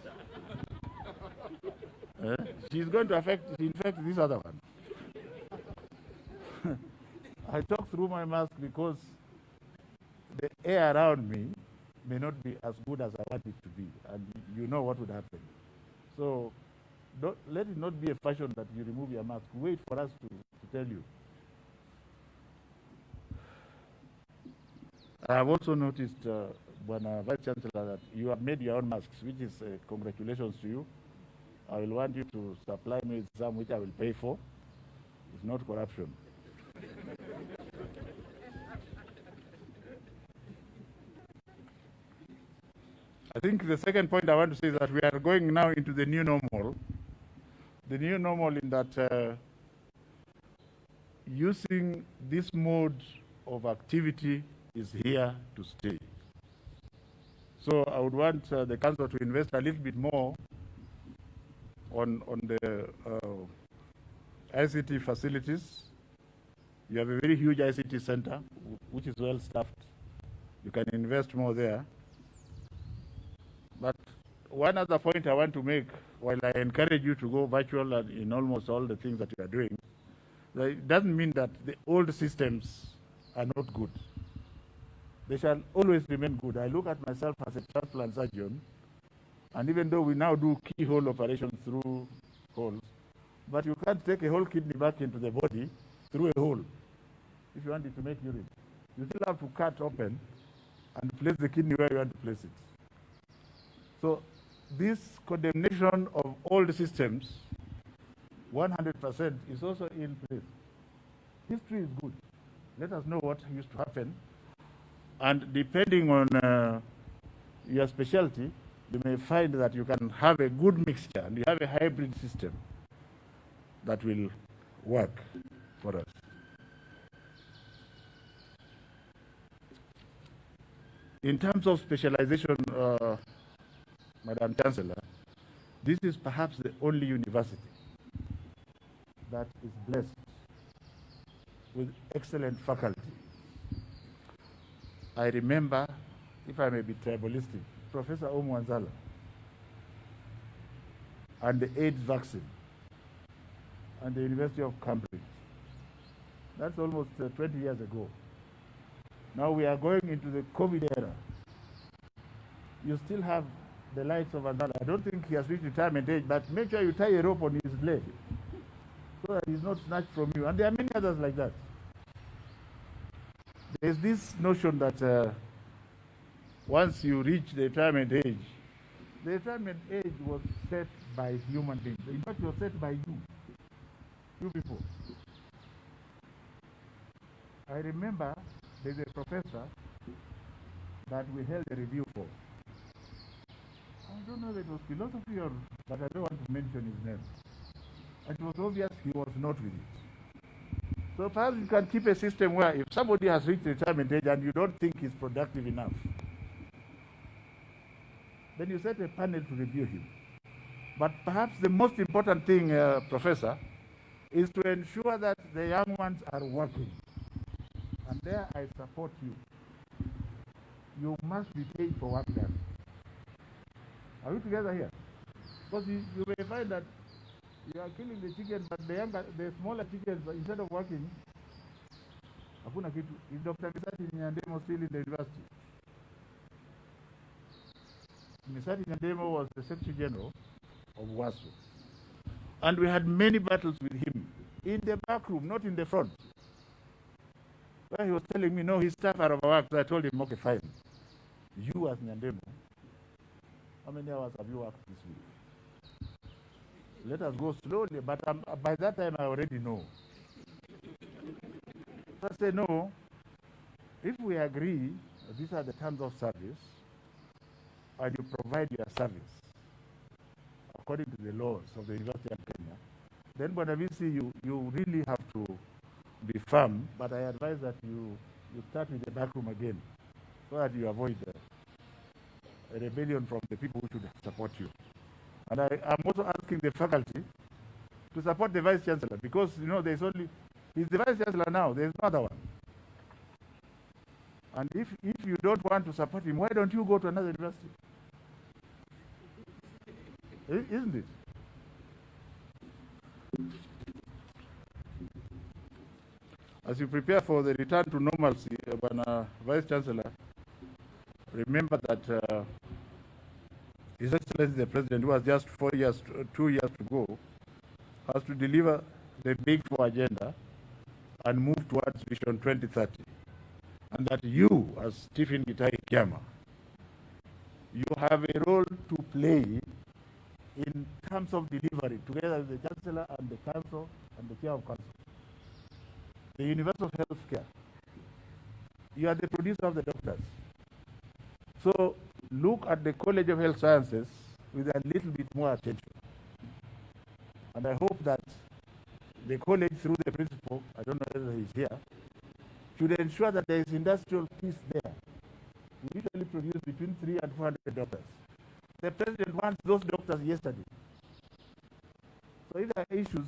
She's going to infect this other one. I talk through my mask because the air around me may not be as good as I want it to be, and you know what would happen. So let it not be a fashion that you remove your mask. Wait for us to tell you. I have also noticed, Vice Chancellor, that you have made your own masks, which is congratulations to you. I will want you to supply me with some which I will pay for. It's not corruption. I think the second point I want to say is that we are going now into the new normal. The new normal in that using this mode of activity is here to stay. So I would want the council to invest a little bit more on the ICT facilities. You have a very huge ICT center, which is well staffed. You can invest more there. But one other point I want to make, while I encourage you to go virtual and in almost all the things that you are doing, it doesn't mean that the old systems are not good. They shall always remain good. I look at myself as a transplant surgeon, and even though we now do keyhole operations through holes, but you can't take a whole kidney back into the body through a hole if you want it to make urine. You still have to cut open and place the kidney where you want to place it. So this condemnation of all the systems, 100% is also in place. History is good. Let us know what used to happen. And depending on your specialty, you may find that you can have a good mixture and you have a hybrid system that will work for us. In terms of specialization, Madam Chancellor, this is perhaps the only university that is blessed with excellent faculty. I remember, if I may be tribalistic, Professor 𝙒𝙗𝙗𝙗𝙗 and the 𝙒𝙗𝙗𝙗𝙗 vaccine and the University of Cambridge. That's almost 20 years ago. Now we are going into the COVID era. You still have the likes of Andala. I don't think he has reached retirement age, but make sure you tie a rope on his leg so that he's not snatched from you. And there are many others like that. There's this notion that once you reach the retirement age was set by human beings. In fact, it was set by you people. I remember there's a professor that we held a review for. I don't know if it was philosophy or, but I don't want to mention his name. It was obvious he was not with it. So perhaps you can keep a system where if somebody has reached retirement age and you don't think he's productive enough, then you set a panel to review him. But perhaps the most important thing, Professor, is to ensure that the young ones are working. And there I support you. You must be paid for work done. Are we together here? Because you may find that you are killing the chickens, but the smaller chickens, instead of working, hakuna kitu. Is Dr. Misati Nyandemo still in the university? Misati Nyandemo was the Secretary General of WASU. And we had many battles with him in the back room, not in the front. Where he was telling me, no, his staff are overworked. So I told him, okay, fine. You as Nyandemo, how many hours have you worked this week? Let us go slowly, but by that time I already know. I say, no, if we agree, these are the terms of service, and you provide your service according to the laws of the University of Kenya, then Bonavisi, you really have to be firm, but I advise that you start with the back room again so that you avoid a rebellion from the people who should support you. And I'm also asking the faculty to support the Vice Chancellor because, you know, he's the Vice Chancellor now, there's no other one. And if you don't want to support him, why don't you go to another university? Isn't it? As you prepare for the return to normalcy, Vice Chancellor, remember that His Excellency the President, who has just 2 years to go, has to deliver the Big Four agenda and move towards Vision 2030. And that you, as Stephen Gitahi Kyama, you have a role to play in terms of delivery, together with the Chancellor and the Council and the Chair of Council. The universal health care. You are the producer of the doctors. So look at the College of Health Sciences with a little bit more attention. And I hope that the college, through the principal, I don't know whether he's here, should ensure that there is industrial peace there. We usually produce between 300 and 400 doctors. The president wants those doctors yesterday. So if there are issues,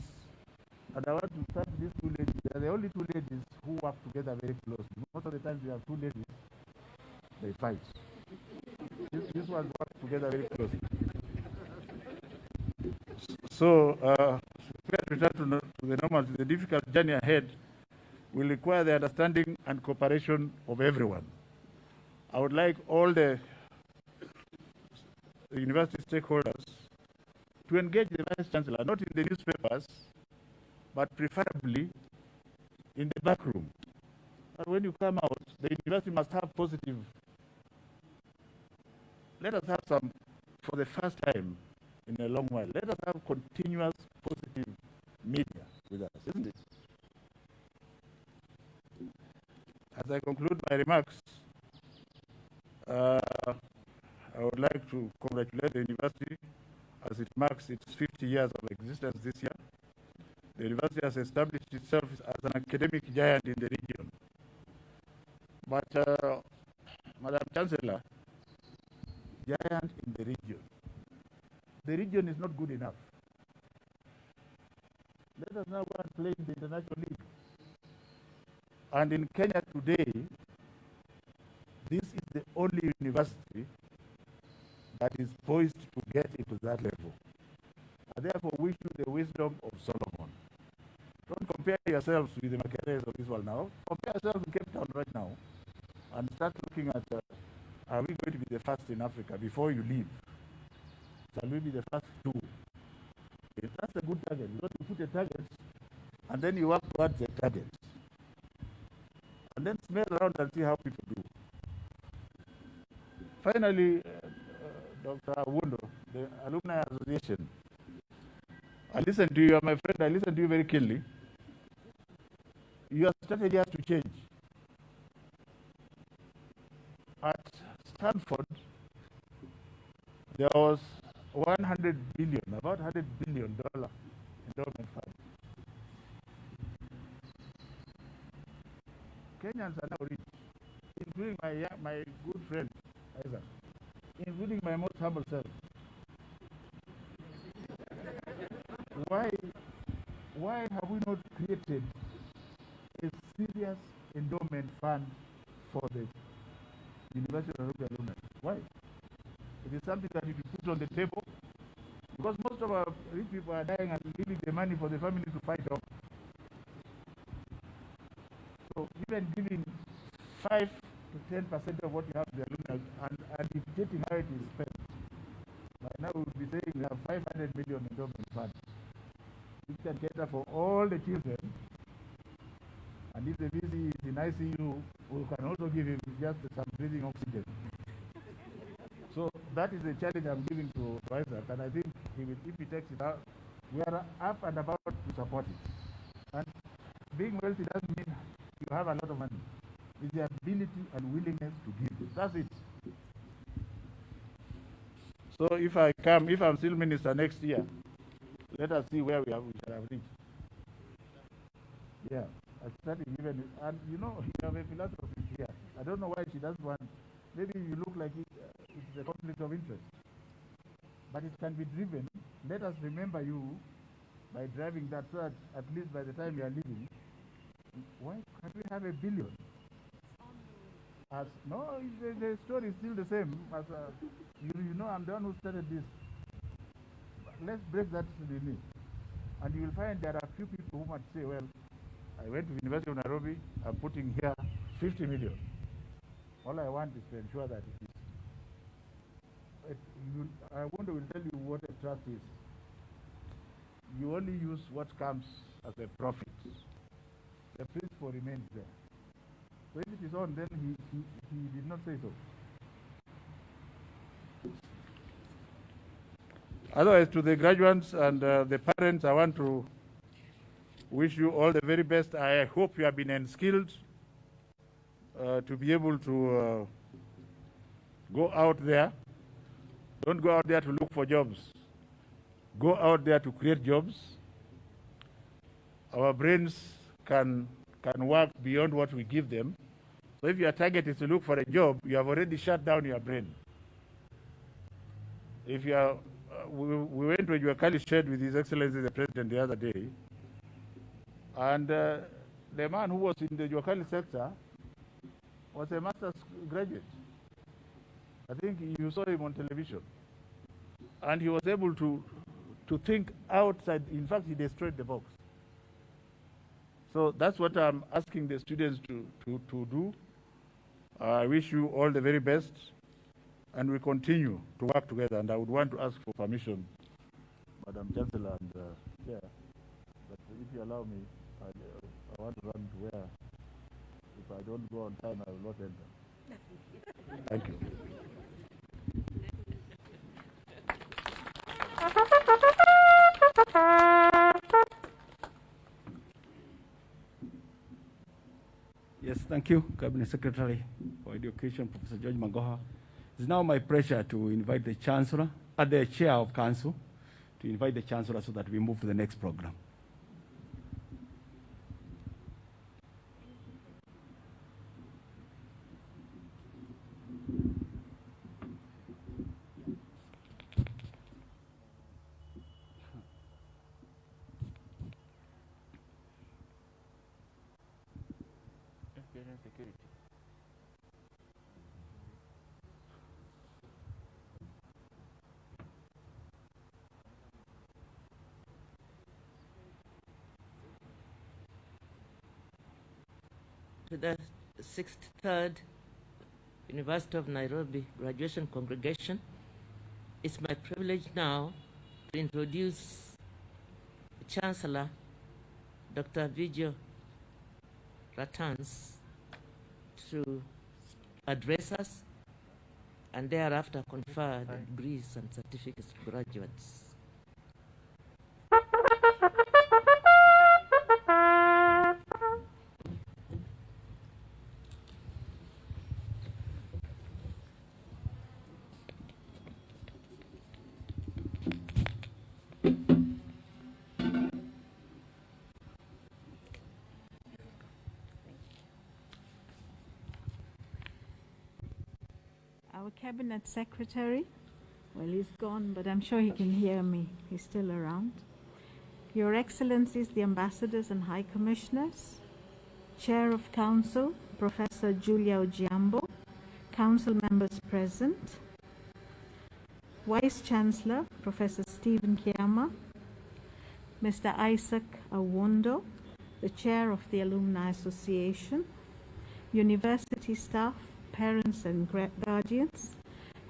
and I want to start these two ladies, they are the only two ladies who work together very closely. Most of the times we have two ladies, they fight. These ones work together very closely. So, to return to the normal, the difficult journey ahead will require the understanding and cooperation of everyone. I would like all the university stakeholders to engage the Vice Chancellor, not in the newspapers, but preferably in the back room. And when you come out, the university must have positive let us have some, for the first time in a long while, let us have continuous positive media with us, isn't it? As I conclude my remarks, I would like to congratulate the university as it marks its 50 years of existence this year. The university has established itself as an academic giant in the region. But, Madam Chancellor, giant in the region. The region is not good enough. Let us now go and play in the international league. And in Kenya today, this is the only university that is poised to get into that level. I therefore wish you the wisdom of Solomon. Don't compare yourselves with the Makeres of this world now. Compare yourselves with Cape Town right now and start looking at, are we going to be the first in Africa before you leave? Shall we be the first two? If that's a good target. You got to put a target and then you work towards the target. And then smell around and see how people do. Finally, Dr. Awundo, the Alumni Association. I listened to you, my friend, I listened to you very keenly. Your strategy has to change. At Stanford, there was $100 billion, about $100 billion endowment fund. Kenyans are now rich, including my good friend, Isaac, including my most humble self. Why have we not created a serious endowment fund for the University of Nairobi alumni? Why? It is something that you put on the table, because most of our rich people are dying and leaving the money for the family to fight off. So even giving 5 to 10% of what you have to the alumni and dictating how it is spent. Right now we would be saying we have 500 million endowment fund. We can cater for all the children. And if the VC is in ICU, we can also give him just some breathing oxygen. So that is the challenge I'm giving to Isaac, and I think he will, if he takes it out, we are up and about to support it. And being wealthy doesn't mean you have a lot of money. It's the ability and willingness to give. That's it. So if I'm still minister next year, let us see where we shall have reached. Yeah, I started even, and you know, you have a philanthropist here. I don't know why she doesn't want. Maybe you look like it's a conflict of interest, but it can be driven. Let us remember you by driving that, so that at least by the time you are leaving, why can't we have $1 billion? No, the story is still the same. As you know, I'm the one who started this. Let's break that to the knee. And you will find there are a few people who might say, well, I went to the University of Nairobi, I'm putting here 50 million. All I want is to ensure that it is. I wonder will tell you what a trust is. You only use what comes as a profit. The principle remains there. So if it is on, then he did not say so. Otherwise, to the graduates and the parents, I want to wish you all the very best. I hope you have been unskilled to be able to go out there. Don't go out there to look for jobs. Go out there to create jobs. Our brains can work beyond what we give them. So if your target is to look for a job, you have already shut down your brain. If you are, we went to your college shed with His Excellency the President the other day, and the man who was in the Jokali sector was a master's graduate. I think you saw him on television. And he was able to think outside. In fact, he destroyed the box. So that's what I'm asking the students to do. I wish you all the very best, and we continue to work together. And I would want to ask for permission, Madam Chancellor, and yeah, but if you allow me, I want to run to where, if I don't go on time, I will not enter. Thank you. Yes, thank you, Cabinet Secretary for Education, Professor George Magoha. It's now my pleasure to invite the Chancellor, the Chair of Council, to invite the Chancellor so that we move to the next program. Security. To the 63rd University of Nairobi graduation congregation, it's my privilege now to introduce Chancellor Dr. 𝙒𝙗𝙗𝙘𝙗 to address us and thereafter confer the degrees and certificates to graduates. Our Cabinet Secretary, well, he's gone, but I'm sure he can hear me. He's still around. Your Excellencies, the Ambassadors and High Commissioners, Chair of Council, Professor Julia Ojiambo, Council members present, Vice Chancellor, Professor Stephen Kiama, Mr. Isaac Awondo, the Chair of the Alumni Association, university staff, parents and guardians,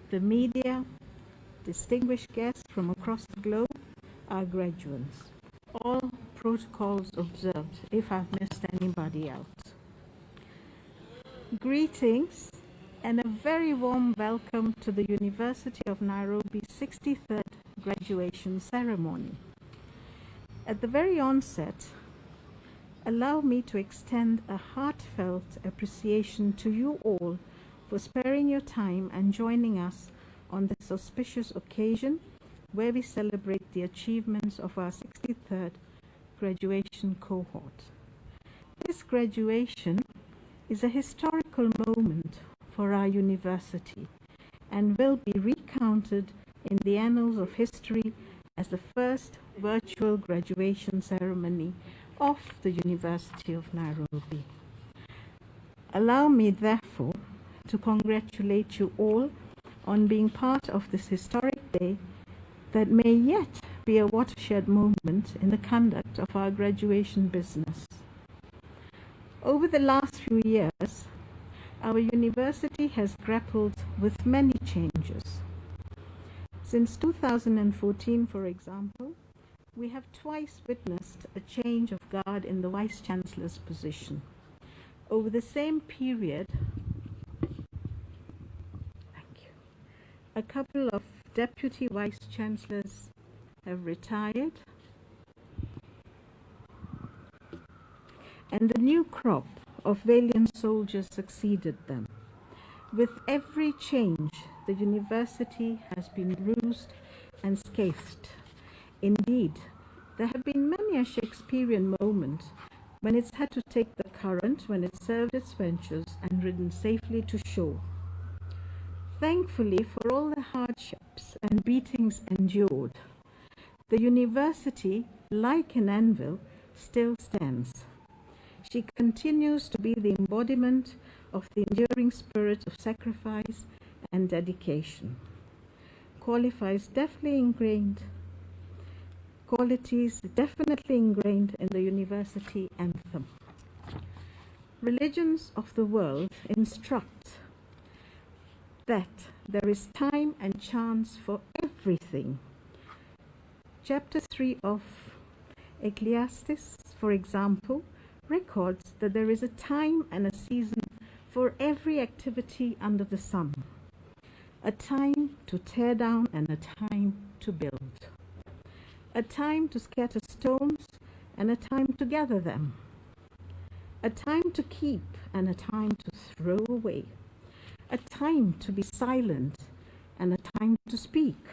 the media, distinguished guests from across the globe, our graduates. All protocols observed, if I've missed anybody out. Greetings and a very warm welcome to the University of Nairobi's 63rd graduation ceremony. At the very onset, allow me to extend a heartfelt appreciation to you all for sparing your time and joining us on this auspicious occasion where we celebrate the achievements of our 63rd graduation cohort. This graduation is a historical moment for our university and will be recounted in the annals of history as the first virtual graduation ceremony of the University of Nairobi. Allow me, therefore, to congratulate you all on being part of this historic day that may yet be a watershed moment in the conduct of our graduation business. Over the last few years, our university has grappled with many changes. Since 2014, for example, we have twice witnessed a change of guard in the Vice Chancellor's position. Over the same period, a couple of Deputy Vice Chancellors have retired, and the new crop of valiant soldiers succeeded them. With every change, the university has been bruised and scathed. Indeed, there have been many a Shakespearean moment when it's had to take the current when it served its ventures and ridden safely to shore. Thankfully, for all the hardships and beatings endured, the university, like an anvil, still stands. She continues to be the embodiment of the enduring spirit of sacrifice and dedication. Qualities definitely ingrained in the university anthem. Religions of the world instruct that there is time and chance for everything. Chapter 3 of 𝙒𝙗𝙗𝙘𝙗𝙗, for example, records that there is a time and a season for every activity under the sun. A time to tear down and a time to build. a time to scatter stones and a time to gather them, a time to keep and a time to throw away, a time to be silent and a time to speak,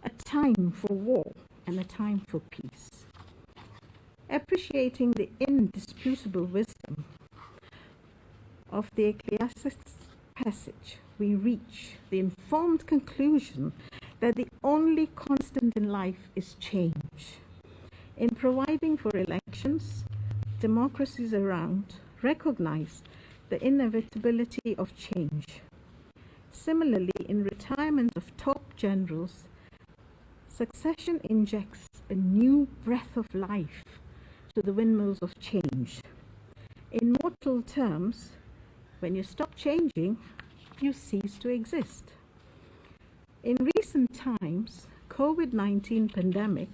a time for war and a time for peace. Appreciating the indisputable wisdom of the Ecclesiastes passage, we reach the informed conclusion that the only constant in life is change. In providing for elections, democracies around recognize the inevitability of change. Similarly, in retirement of top generals, succession injects a new breath of life to the windmills of change. In mortal terms, when you stop changing, you cease to exist. In recent times, COVID-19 pandemic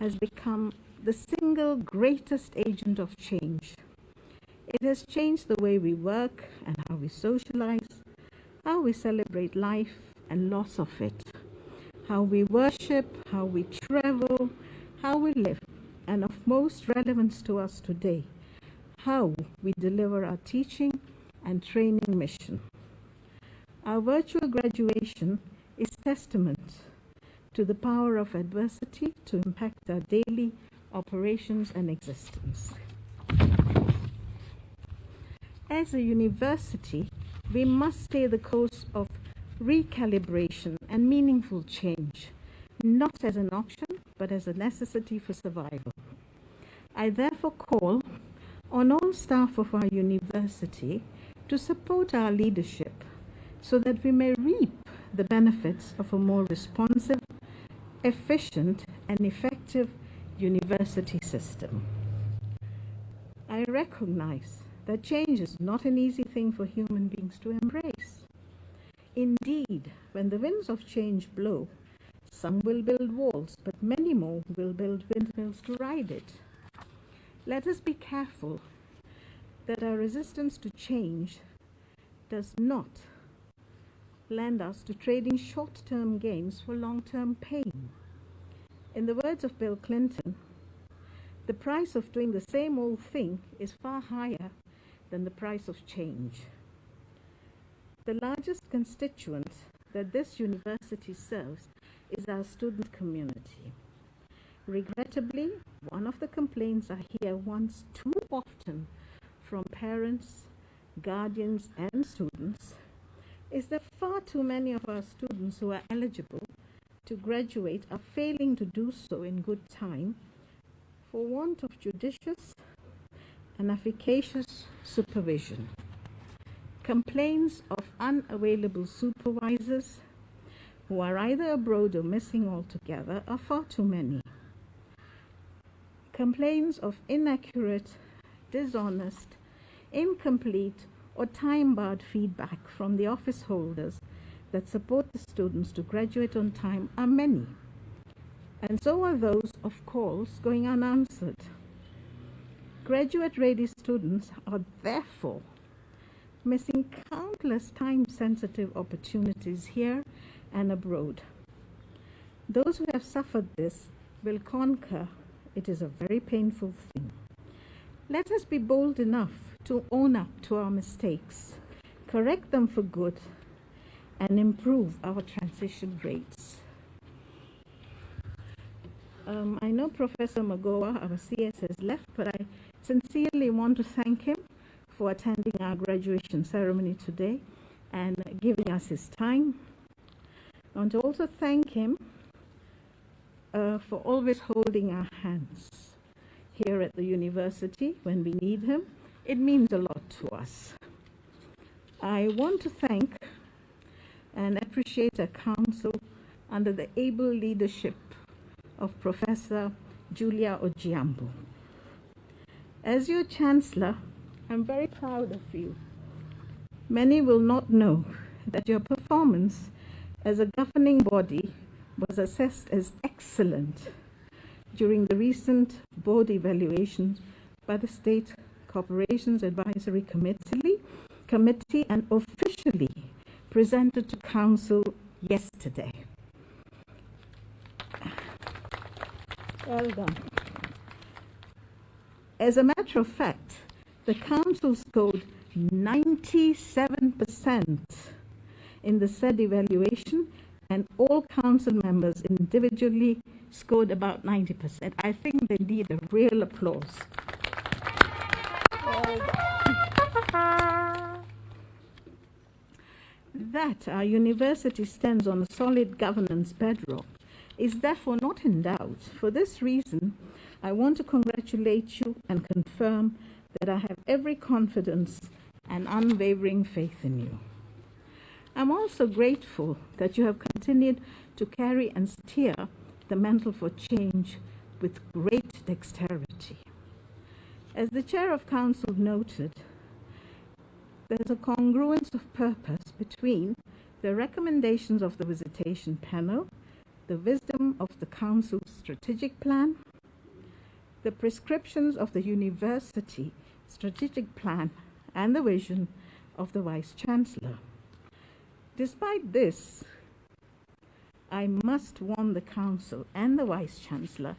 has become the single greatest agent of change. It has changed the way we work and how we socialize, how we celebrate life and loss of it, how we worship, how we travel, how we live, and of most relevance to us today, how we deliver our teaching and training mission. Our virtual graduation is testament to the power of adversity to impact our daily operations and existence. As a university, we must stay the course of recalibration and meaningful change, not as an option, but as a necessity for survival. I therefore call on all staff of our university to support our leadership so that we may reap the benefits of a more responsive, efficient, and effective university system. I recognize that change is not an easy thing for human beings to embrace. Indeed, when the winds of change blow, some will build walls, but many more will build windmills to ride it. Let us be careful that our resistance to change does not lend us to trading short-term gains for long-term pain. In the words of Bill Clinton, the price of doing the same old thing is far higher than the price of change. The largest constituent that this university serves is our student community. Regrettably, one of the complaints I hear once too often from parents, guardians, and students is that far too many of our students who are eligible to graduate are failing to do so in good time for want of judicious and efficacious supervision. Complaints of unavailable supervisors who are either abroad or missing altogether are far too many. Complaints of inaccurate, dishonest, incomplete, or time-barred feedback from the office holders that support the students to graduate on time are many. And so are those of calls going unanswered. Graduate-ready students are therefore missing countless time-sensitive opportunities here and abroad. Those who have suffered this will conquer. It is a very painful thing. Let us be bold enough to own up to our mistakes, correct them for good, and improve our transition rates. I know Professor Magoa, our CS, has left, but I sincerely want to thank him for attending our graduation ceremony today and giving us his time. I want to also thank him for always holding our hands here at the university when we need him. It means a lot to us. I want to thank and appreciate our council under the able leadership of Professor Julia Ojiambo. As your Chancellor, I'm very proud of you. Many will not know that your performance as a governing body was assessed as excellent during the recent board evaluations by the State Corporations Advisory Committee and officially presented to Council yesterday. Well done. As a matter of fact, the council scored 97% in the said evaluation, and all council members individually scored about 90%. I think they need a real applause. That our university stands on a solid governance bedrock is therefore not in doubt. For this reason, I want to congratulate you and confirm that I have every confidence and unwavering faith in you. I'm also grateful that you have continued to carry and steer the mantle for change with great dexterity. As the Chair of Council noted, there's a congruence of purpose between the recommendations of the visitation panel, the wisdom of the Council's strategic plan, the prescriptions of the university strategic plan, and the vision of the Vice-Chancellor. Despite this, I must warn the Council and the Vice-Chancellor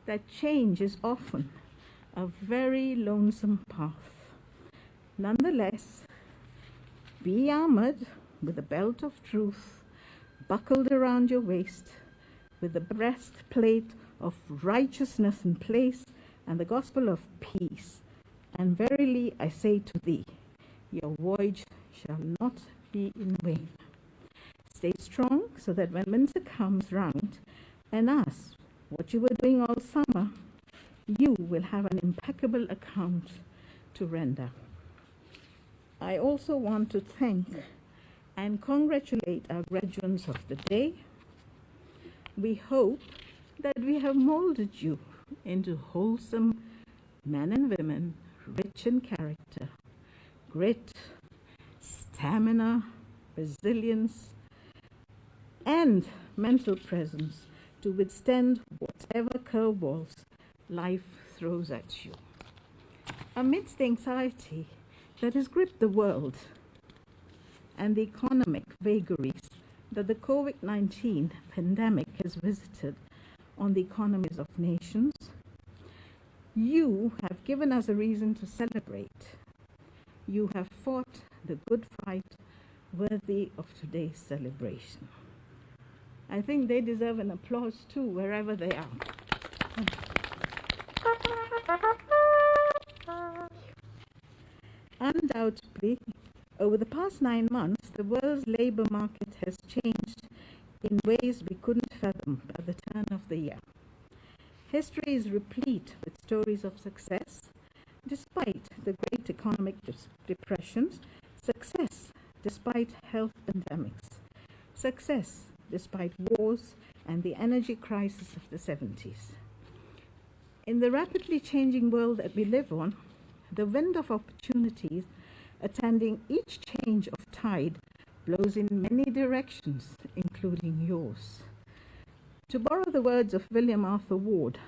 that change is often a very lonesome path. Nonetheless, be armored with a belt of truth buckled around your waist, with the breastplate of righteousness in place, and the gospel of peace. And verily I say to thee, your voyage shall not be in vain. Stay strong, so that when winter comes round and asks what you were doing all summer, you will have an impeccable account to render. I also want to thank and congratulate our graduates of the day. We hope that we have molded you into wholesome men and women, rich in character, grit, stamina, resilience, and mental presence to withstand whatever curveballs life throws at you. Amidst the anxiety that has gripped the world and the economic vagaries that the COVID-19 pandemic has visited on the economies of nations, you have given us a reason to celebrate. You have fought the good fight worthy of today's celebration. I think they deserve an applause too, wherever they are. Undoubtedly, over the past 9 months, the world's labor market has changed in ways we couldn't fathom at the turn of the year. History is replete with stories of success, despite the great economic depressions, success despite health pandemics, success despite wars and the energy crisis of the 70s. In the rapidly changing world that we live on, the wind of opportunities attending each change of tide blows in many directions, including yours. To borrow the words of William Arthur Ward,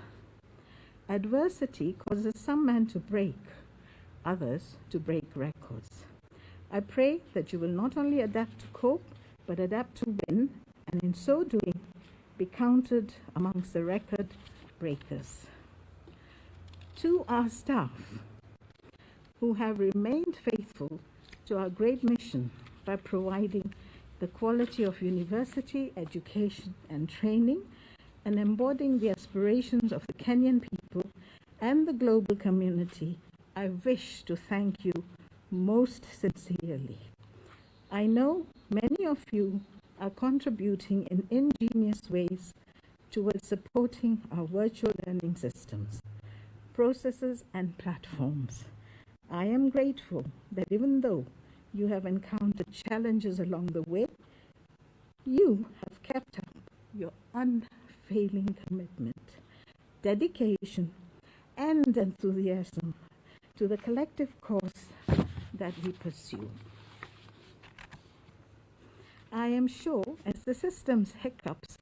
adversity causes some men to break, others to break records. I pray that you will not only adapt to cope, but adapt to win, and in so doing, be counted amongst the record breakers. To our staff, who have remained faithful to our great mission by providing the quality of university education and training and embodying the aspirations of the Kenyan people and the global community, I wish to thank you most sincerely. I know many of you are contributing in ingenious ways towards supporting our virtual learning systems, processes, and platforms. I am grateful that even though you have encountered challenges along the way, you have kept up your unfailing commitment, dedication, and enthusiasm to the collective cause that we pursue. I am sure as the system's hiccups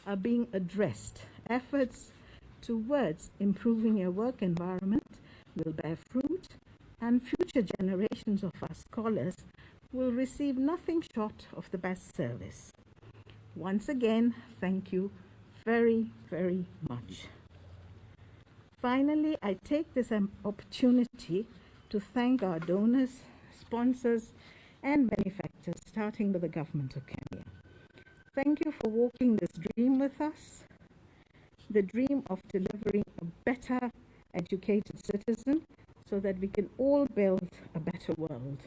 are being addressed, efforts towards improving your work environment will bear fruit, and future generations of our scholars will receive nothing short of the best service. Once again, thank you very, very much. Finally, I take this opportunity to thank our donors, sponsors, and benefactors, starting with the government of Kenya. Thank you for walking this dream with us, the dream of delivering a better educated citizen so that we can all build a better world,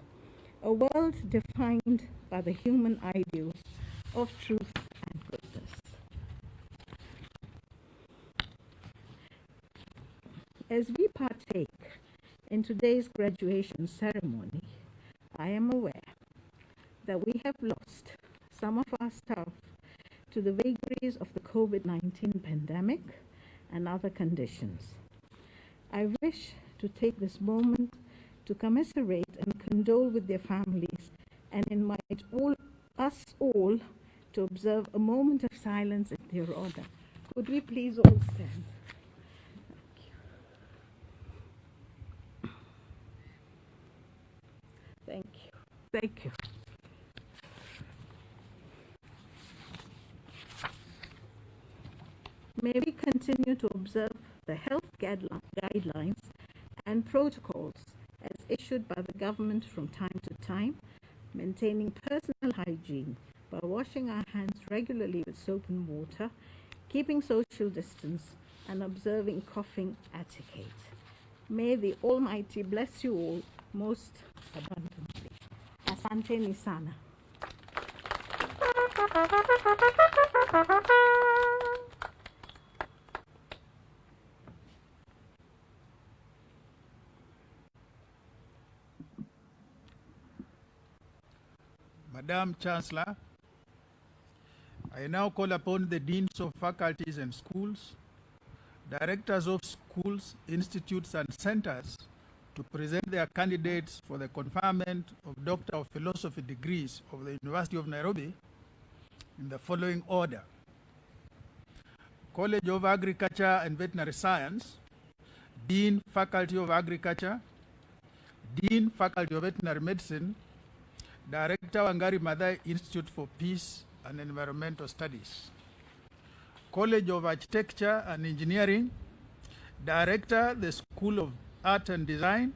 a world defined by the human ideals of truth and goodness. As we partake in today's graduation ceremony, I am aware that we have lost some of our staff to the vagaries of the COVID-19 pandemic and other conditions. I wish to take this moment to commiserate and condole with their families and invite us all to observe a moment of silence in their honor. Could we please all stand? Thank you. Thank you. May we continue to observe the health guidelines and protocols as issued by the government from time to time, maintaining personal hygiene by washing our hands regularly with soap and water, keeping social distance, and observing coughing etiquette. May the Almighty bless you all most abundantly. Asanteni sana. Madam Chancellor, I now call upon the deans of faculties and schools, directors of schools, institutes, and centers to present their candidates for the conferment of Doctor of Philosophy degrees of the University of Nairobi in the following order: College of Agriculture and Veterinary Science, Dean, Faculty of Agriculture, Dean, Faculty of Veterinary Medicine, Director, Wangari Maathai Institute for Peace and Environmental Studies. College of Architecture and Engineering, Director, the School of Art and Design,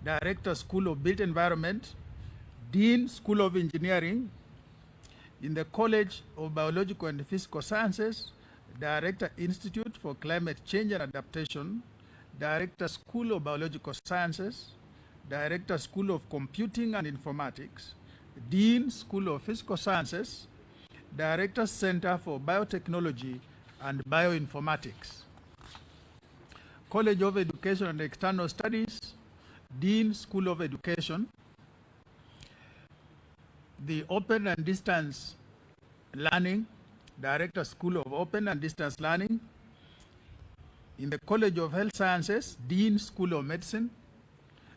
Director, School of Built Environment, Dean, School of Engineering. In the College of Biological and Physical Sciences, Director, Institute for Climate Change and Adaptation, Director, School of Biological Sciences, Director, School of Computing and Informatics, Dean, School of Physical Sciences, Director, Center for Biotechnology and Bioinformatics. College of Education and External Studies, Dean, School of Education, the Open and Distance Learning, Director, School of Open and Distance Learning. In the College of Health Sciences, Dean, School of Medicine,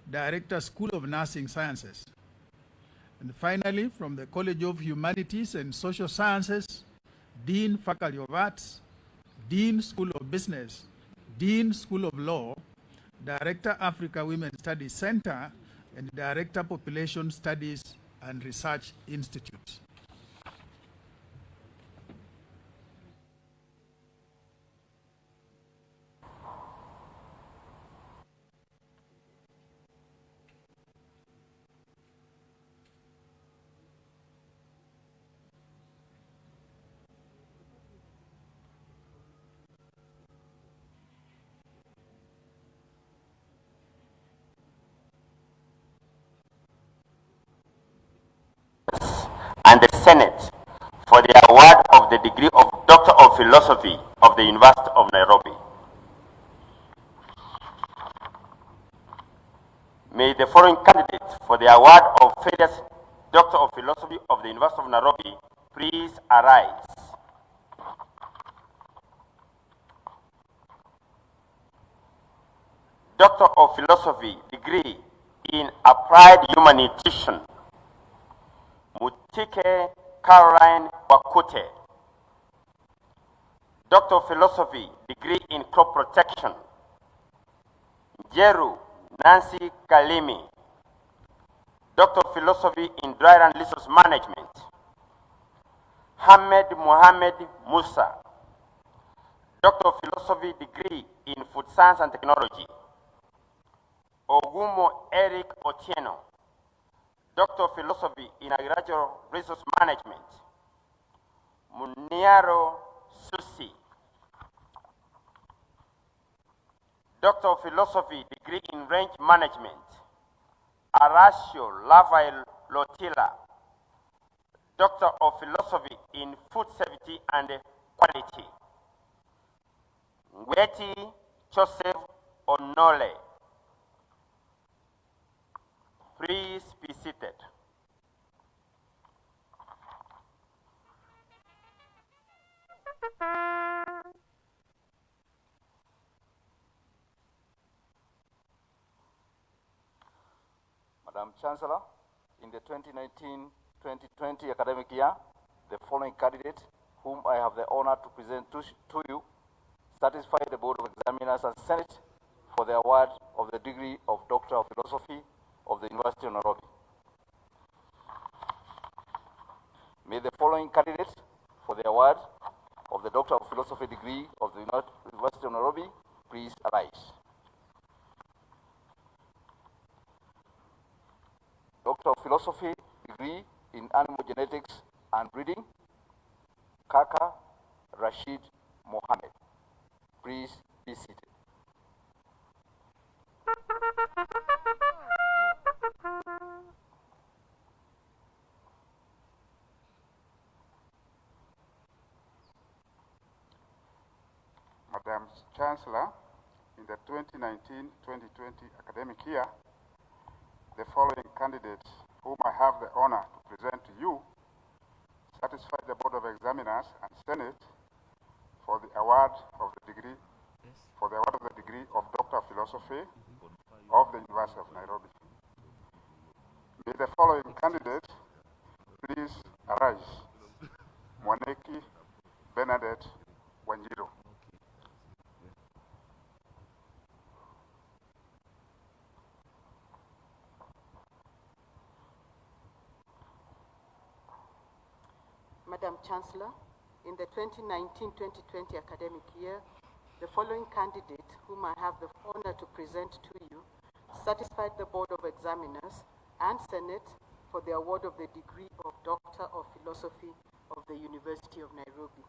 Director, School of Nursing Sciences. And finally, from the College of Humanities and Social Sciences, Dean, Faculty of Arts, Dean, School of Business, Dean, School of Law, Director, Africa Women Studies Center, and Director, Population Studies and Research Institute. And the Senate for the award of the degree of Doctor of Philosophy of the University of Nairobi. May the following candidates for the award of Phileas Doctor of Philosophy of the University of Nairobi please arise. Doctor of Philosophy degree in Applied Human Nutrition, Mutike Caroline Wakute. Doctor of Philosophy degree in Crop Protection, Jeru Nancy Kalimi. Doctor of Philosophy in Dryland Resource Management, Hamed Mohamed Musa. Doctor of Philosophy degree in Food Science and Technology. Ogumo Eric Otieno, Doctor of Philosophy in Agricultural Resource Management. Muniaro Susi, Doctor of Philosophy, degree in Range Management. Arasio Lavail Lotila, Doctor of Philosophy in Food Safety and Quality. Ngweti Joseph Onole. Please be seated. Madam Chancellor, in the 2019-2020 academic year, the following candidates, whom I have the honor to present to you, satisfy the Board of Examiners and Senate for the award of the degree of Doctor of Philosophy of the University of Nairobi. May the following candidates for the award of the Doctor of Philosophy degree of the University of Nairobi please arise. Doctor of Philosophy degree in Animal Genetics and Breeding, Kaka Rashid Mohammed. Please be seated. Madam Chancellor, in the 2019-2020 academic year, the following candidates, whom I have the honor to present to you, satisfied the Board of Examiners and Senate for the award of the degree, of Doctor of Philosophy of the University of Nairobi. May the following candidates please arise. Mwaneki Bernadette Wanjiru. Madam Chancellor, in the 2019-2020 academic year, the following candidates, whom I have the honor to present to you, satisfied the Board of Examiners and Senate for the award of the degree of Doctor of Philosophy of the University of Nairobi.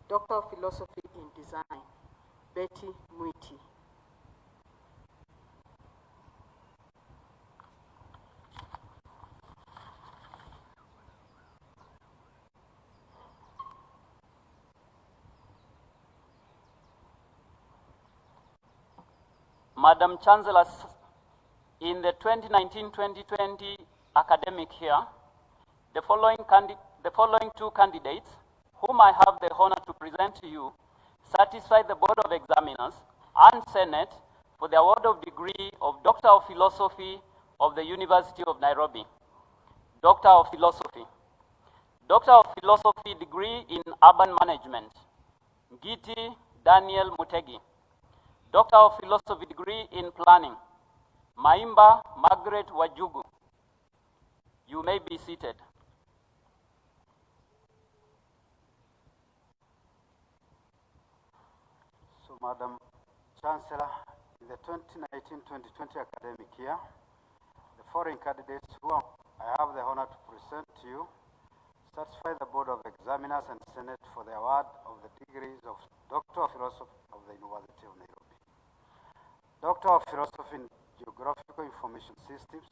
Doctor of Philosophy in Design, Betty Mwiti. Madam Chancellor, in the 2019-2020 academic year, the following two candidates, whom I have the honor to present to you, satisfy the Board of Examiners and Senate for the award of degree of Doctor of Philosophy of the University of Nairobi. Doctor of Philosophy. Doctor of Philosophy degree in Urban Management, Giti Daniel Mutegi. Doctor of Philosophy degree in Planning, Maimba Margaret Wajugu. You may be seated. So, Madam Chancellor, in the 2019-2020 academic year, the following candidates who I have the honor to present to you satisfy the Board of Examiners and Senate for the award of the degrees of Doctor of Philosophy of the University of Nairobi. Doctor of Philosophy in Geographical Information Systems,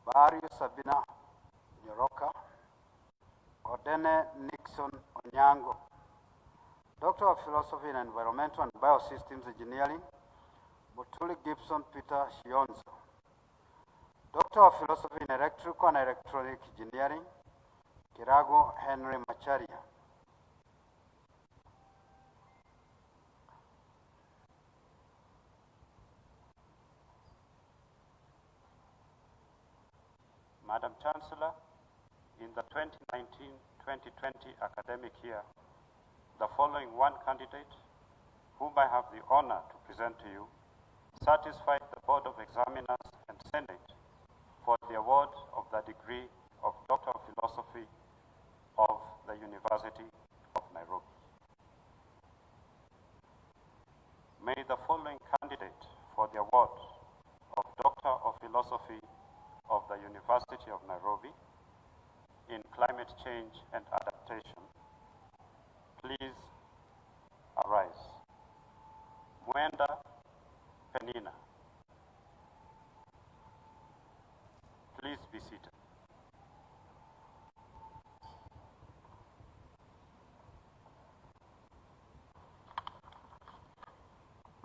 Bario Sabina Nyoroka. Odene Nixon Onyango. Doctor of Philosophy in Environmental and Biosystems Engineering, Mutuli Gibson Peter Shionzo. Doctor of Philosophy in Electrical and Electronic Engineering, Kirago Henry Macharia. Madam Chancellor, in the 2019-2020 academic year, the following one candidate, whom I have the honor to present to you, satisfied the Board of Examiners and Senate for the award of the degree of Doctor of Philosophy of the University of Nairobi. May the following candidate for the award of Doctor of Philosophy of the University of Nairobi in Climate Change and Adaptation please arise. Mwenda Penina. Please be seated.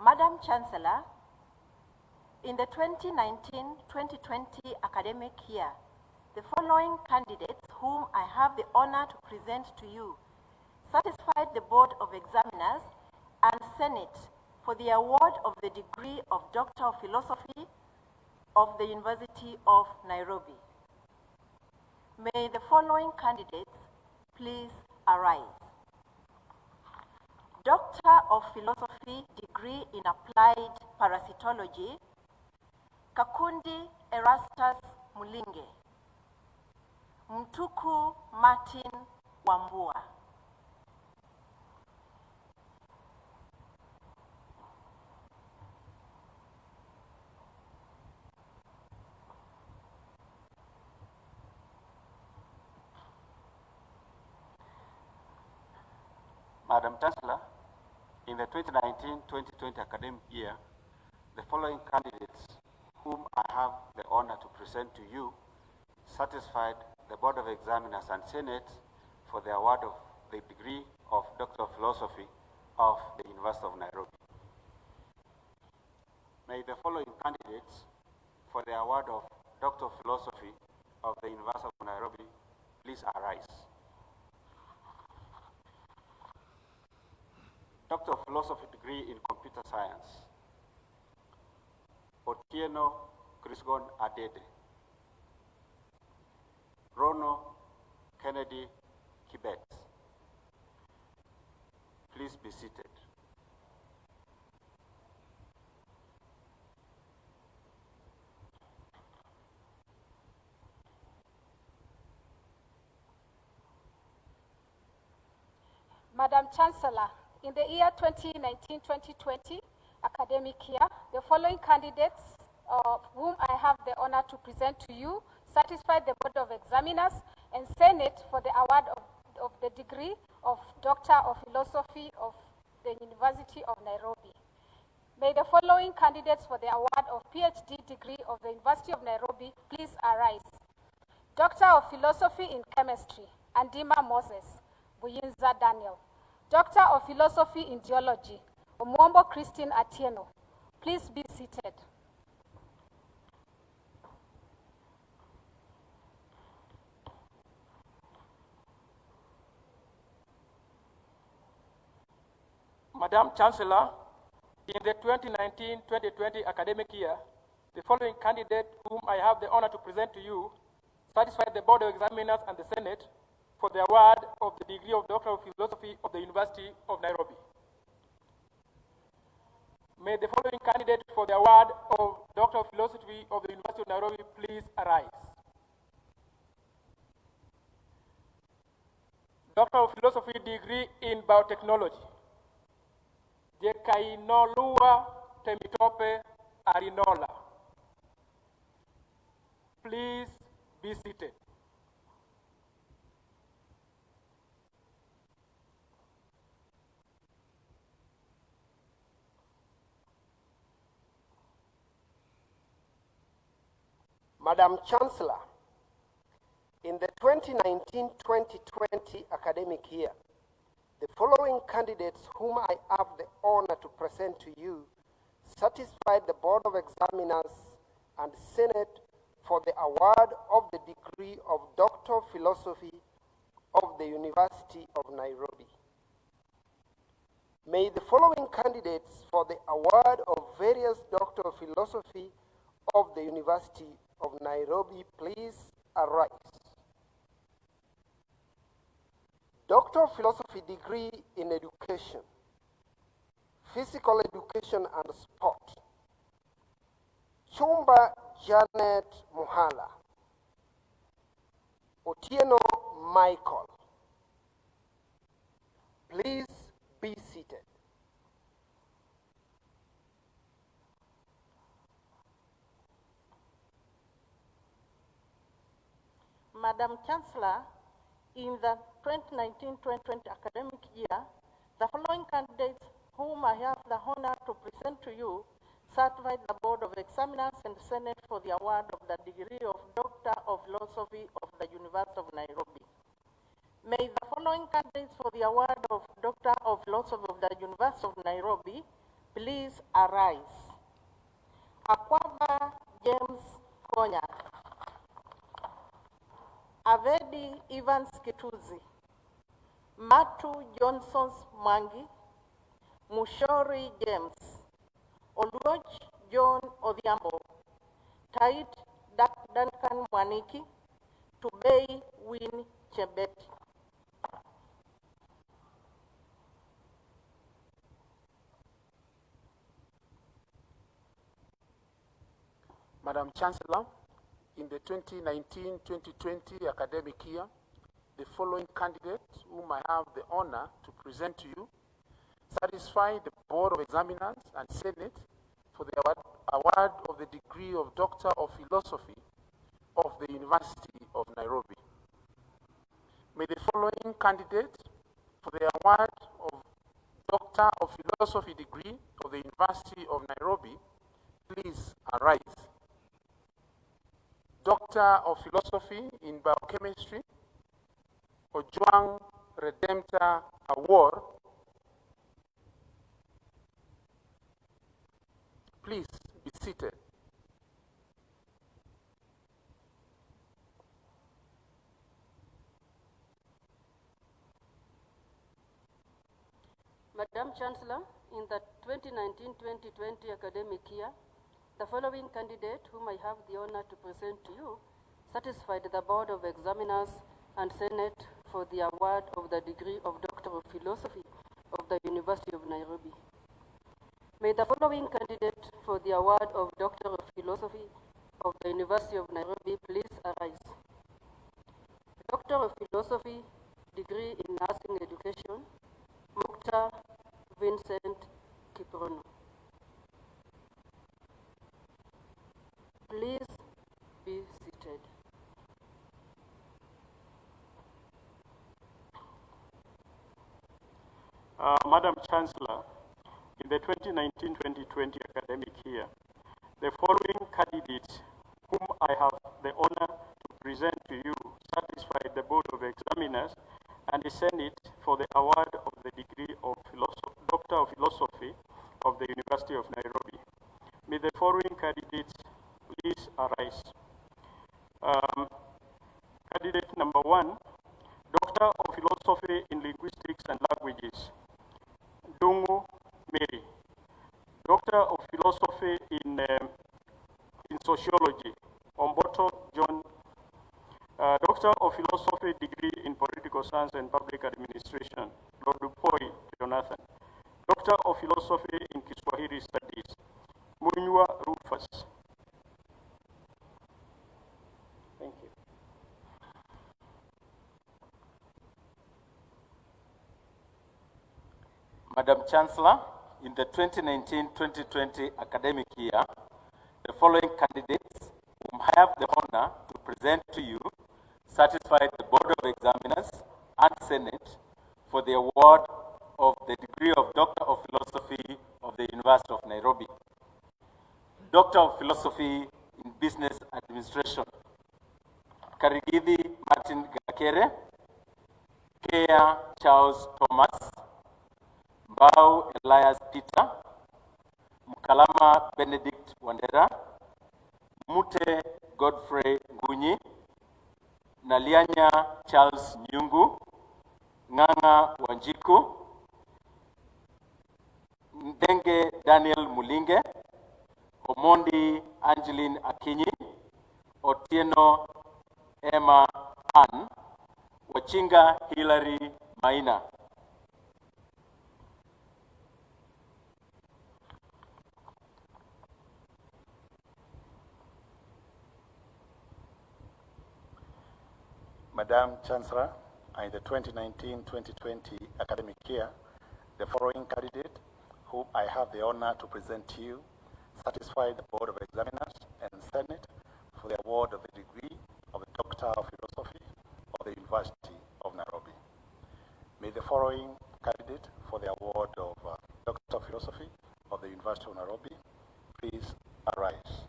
Madam Chancellor, in the 2019-2020 academic year, the following candidates whom I have the honor to present to you satisfied the Board of Examiners and Senate for the award of the degree of Doctor of Philosophy of the University of Nairobi. May the following candidates please arise. Doctor of Philosophy degree in Applied Parasitology, Kakundi Erastus Mulinge. Mtuku Martin Wambua. Madam Chancellor, in the 2019-2020 academic year, the following candidates whom I have the honor to present to you satisfied the Board of Examiners and Senate for the award of the degree of Doctor of Philosophy of the University of Nairobi. May the following candidates for the award of Doctor of Philosophy of the University of Nairobi please arise. Doctor of Philosophy degree in Computer Science, Otieno 𝙒𝙗𝙗𝙗𝙗. Rono Kennedy Kibet. Please be seated. Madam Chancellor, in the year 2019-2020 academic year, the following candidates of whom I have the honor to present to you satisfied the Board of Examiners and Senate for the award of the degree of Doctor of Philosophy of the University of Nairobi. May the following candidates for the award of PhD degree of the University of Nairobi please arise. Doctor of Philosophy in Chemistry, Andima Moses, Buyinza Daniel. Doctor of Philosophy in Geology, Omwombo Christine Atieno. Please be seated. Madam Chancellor, in the 2019-2020 academic year, the following candidate whom I have the honor to present to you satisfied the Board of Examiners and the Senate for the award of the degree of Doctor of Philosophy of the University of Nairobi. May the following candidate for the award of Doctor of Philosophy of the University of Nairobi please arise. Doctor of Philosophy degree in Biotechnology, Jekainolua Temitope Arinola. Please be seated. Madam Chancellor, in the 2019-2020 academic year, the following candidates whom I have the honor to present to you satisfied the Board of Examiners and Senate for the award of the degree of Doctor of Philosophy of the University of Nairobi. May the following candidates for the award of various Doctor of Philosophy of the University of Nairobi please arise. Doctor of Philosophy degree in Education, Physical Education and Sport, Chumba Janet Muhala. Otieno Michael. Please be seated. Madam Chancellor, in the 2019-2020 academic year, the following candidates whom I have the honor to present to you certified the Board of Examiners and Senate for the award of the degree of Doctor of Philosophy of the University of Nairobi. May the following candidates for the award of Doctor of Philosophy of the University of Nairobi please arise. Akwaba James Konya, Avedi Evans Kituzi, Matu Johnson Mwangi, Mushori James, Oluoch John Odhiambo, Tait Duncan Mwaniki, Tubei Win Chebet. Madam Chancellor, in the 2019-2020 academic year, the following candidates whom I have the honor to present to you satisfy the Board of Examiners and Senate for the award of the degree of Doctor of Philosophy of the University of Nairobi. May the following candidates for the award of Doctor of Philosophy degree of the University of Nairobi please arise. Doctor of Philosophy in Biochemistry, Ojwang Redemptor Award. Please be seated. Madam Chancellor, in the 2019-2020 academic year, the following candidate whom I have the honor to present to you satisfied the Board of Examiners and Senate for the award of the degree of Doctor of Philosophy of the University of Nairobi. May the following candidate for the award of Doctor of Philosophy of the University of Nairobi please arise. Doctor of Philosophy degree in Nursing Education, Mukta Vincent Kiprono. Please be seated. Madam Chancellor, in the 2019-2020 academic year, the following candidates whom I have the honor to present to you satisfied the Board of Examiners and the Senate for the award of the degree of Doctor of Philosophy of the University of Nairobi. May the following candidates please arise. Candidate number 1, Doctor of Philosophy in Linguistics and Languages, Dungu Mary. Doctor of Philosophy in Sociology, Omboto John. Doctor of Philosophy degree in Political Science and Public Administration, Lodupoi Jonathan. Doctor of Philosophy in Kiswahili Studies, Munywa Rufus. Thank you. Madam Chancellor, in the 2019-2020 academic year, the following candidates whom I have the honor to present to you satisfied the Board of Examiners and Senate for the award of the degree of Doctor of Philosophy of the University of Nairobi. Doctor of Philosophy in Business Administration, Karigidi Martin Gakere, Kea Charles Thomas, Bau Elias Peter, Mukalama Benedict Wandera, Mute Godfrey Ngunyi, Nalianya Charles Nyungu, Nganga Wanjiku, Ndenge Daniel Mulinge, Omondi Angeline Akinyi, Otieno Emma Ann, Wachinga Hilary Maina. Madam Chancellor, in the 2019-2020 academic year, the following candidate whom I have the honor to present to you satisfy the Board of Examiners and Senate for the award of the degree of Doctor of Philosophy of the University of Nairobi. May the following candidate for the award of Doctor of Philosophy of the University of Nairobi please arise.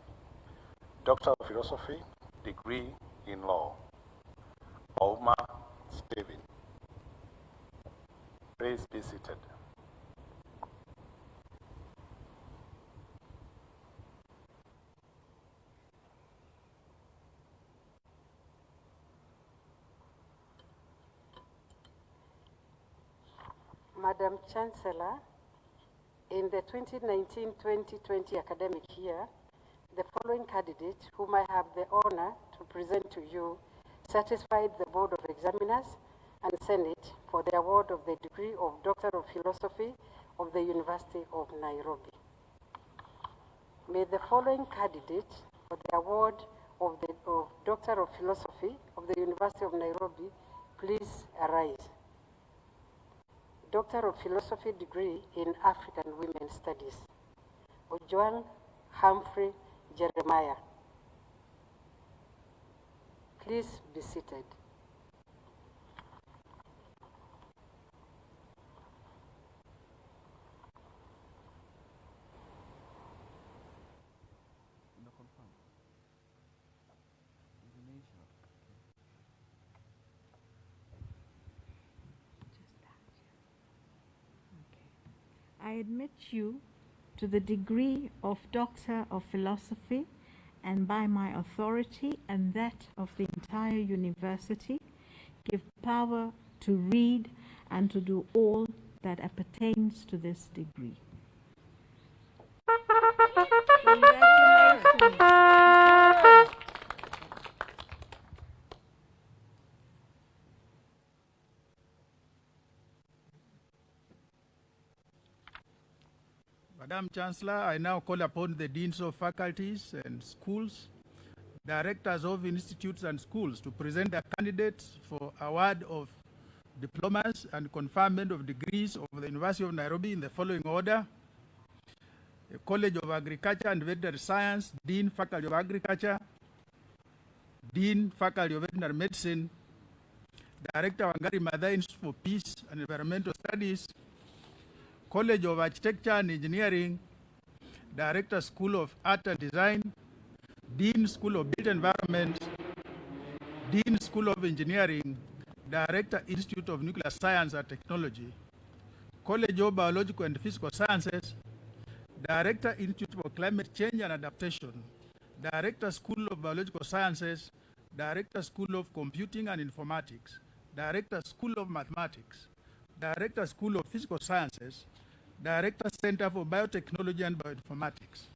Doctor of Philosophy, degree in Law, Ouma Stephen. Please be seated. Madam Chancellor, in the 2019-2020 academic year, the following candidates whom I have the honor to present to you satisfied the Board of Examiners and Senate for the award of the degree of Doctor of Philosophy of the University of Nairobi. May the following candidates for the award of Doctor of Philosophy of the University of Nairobi please arise. Doctor of Philosophy degree in African Women's Studies, 𝙒𝙏𝙗𝙗𝙗𝙗 Please be seated. I admit you to the degree of Doctor of Philosophy, and by my authority and that of the entire university, give power to read and to do all that appertains to this degree. Congratulations. Madam Chancellor, I now call upon the deans of faculties and schools, directors of institutes and schools to present their candidates for award of diplomas and conferment of degrees of the University of Nairobi in the following order: the College of Agriculture and Veterinary Science, Dean, Faculty of Agriculture; Dean, Faculty of Veterinary Medicine; Director Wangari Maathai Institute for Peace and Environmental Studies; College of Architecture and Engineering, Director School of Art and Design; Dean School of Built Environment; Dean School of Engineering, Director Institute of Nuclear Science and Technology; College of Biological and Physical Sciences, Director Institute for Climate Change and Adaptation; Director School of Biological Sciences, Director School of Computing and Informatics, Director School of Mathematics, Director School of Physical Sciences, Director Center for Biotechnology and Bioinformatics;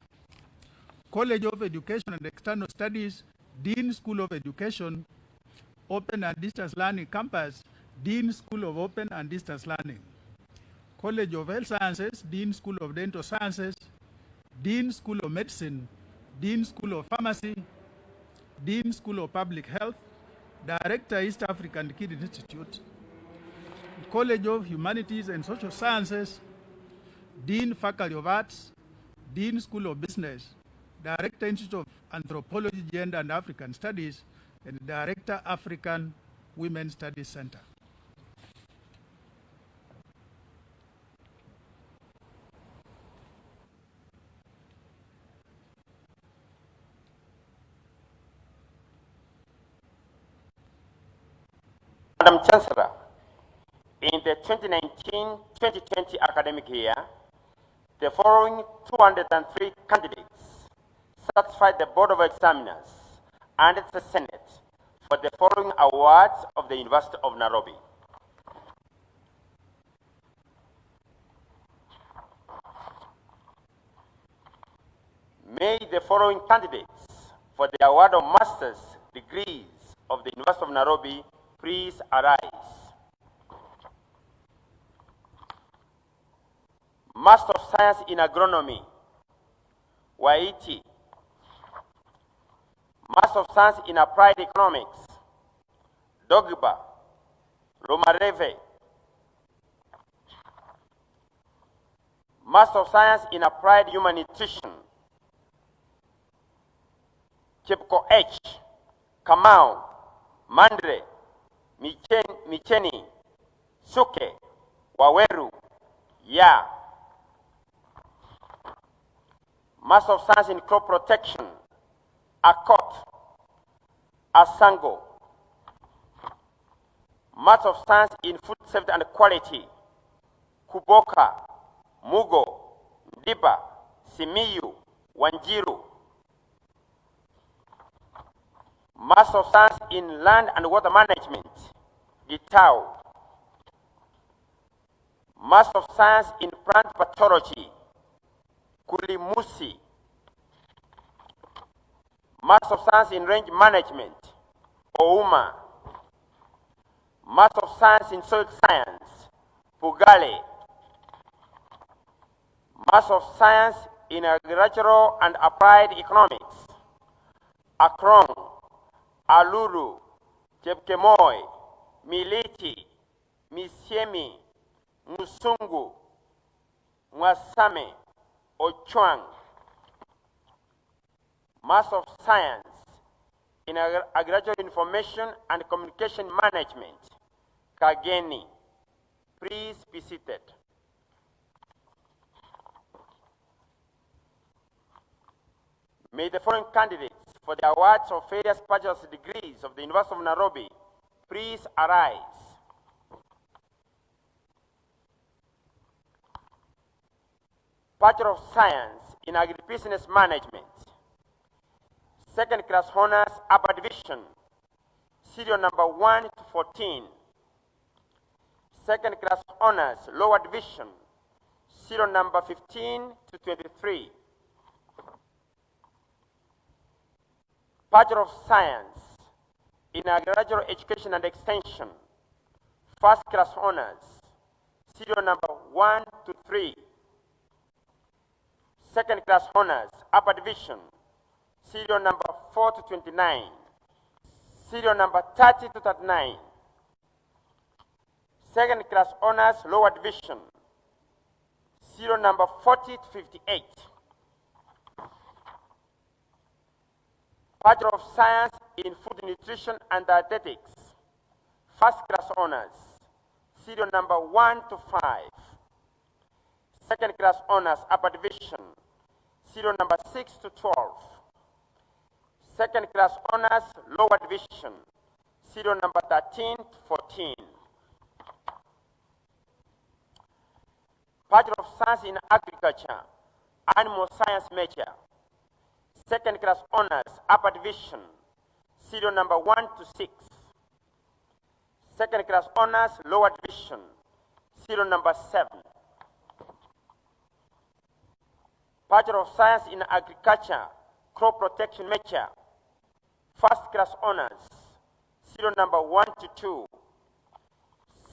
College of Education and External Studies, Dean School of Education, Open and Distance Learning Campus, Dean School of Open and Distance Learning; College of Health Sciences, Dean School of Dental Sciences, Dean School of Medicine, Dean School of Pharmacy, Dean School of Public Health, Director East African Kidney Institute; College of Humanities and Social Sciences, Dean Faculty of Arts, Dean School of Business, Director Institute of Anthropology, Gender and African Studies, and Director African Women's Studies Center. Madam Chancellor, in the 2019-2020 academic year, the following 203 candidates satisfied the Board of Examiners and the Senate for the following awards of the University of Nairobi. May the following candidates for the award of master's degrees of the University of Nairobi please arise. Master of Science in Agronomy, Waiti. Master of Science in Applied Economics, Dogba, Romareve. Master of Science in Applied Human Nutrition, Kipko H, Kamau, Mandre, Micheni, Suke, Waweru, Ya. Master of Science in Crop Protection, Akot, Asango. Master of Science in Food Safety and Quality, Kuboka, Mugo, Ndiba, Simiyu, Wanjiru. Master of Science in Land and Water Management, Gitau. Master of Science in Plant Pathology, Kulimusi. Master of Science in Range Management, Ouma. Master of Science in Soil Science, Pugale. Master of Science in Agricultural and Applied Economics, Akron, Aluru, Jebkemoy, Militi, Misiemi, Musungu, Mwasame, Ochwang. Master of Science in Agricultural Information and Communication Management, Kageni. Please be seated. May the following candidates for the awards of various bachelor's degrees of the University of Nairobi please arise. Bachelor of Science in Agribusiness Management, second class honors, upper division, serial number 1 to 14. Second class honors, lower division, serial number 15 to 23. Bachelor of Science in Agricultural Education and Extension, first class honors, serial number 1 to 3. Second class honors, upper division, serial number 4 to 29. Serial number 30 to 39. Second class honors, lower division, serial number 40 to 58. Bachelor of Science in Food Nutrition and Dietetics, first class honors, serial number 1 to 5. Second class honors, upper division, serial number 6 to 12. Second class honors, lower division, serial number 13 to 14. Bachelor of Science in Agriculture, Animal Science major, second class honors, upper division, serial number 1 to 6. Second class honors, lower division, serial number 7. Bachelor of Science in Agriculture, Crop Protection major, first class honors, serial number 1 to 2.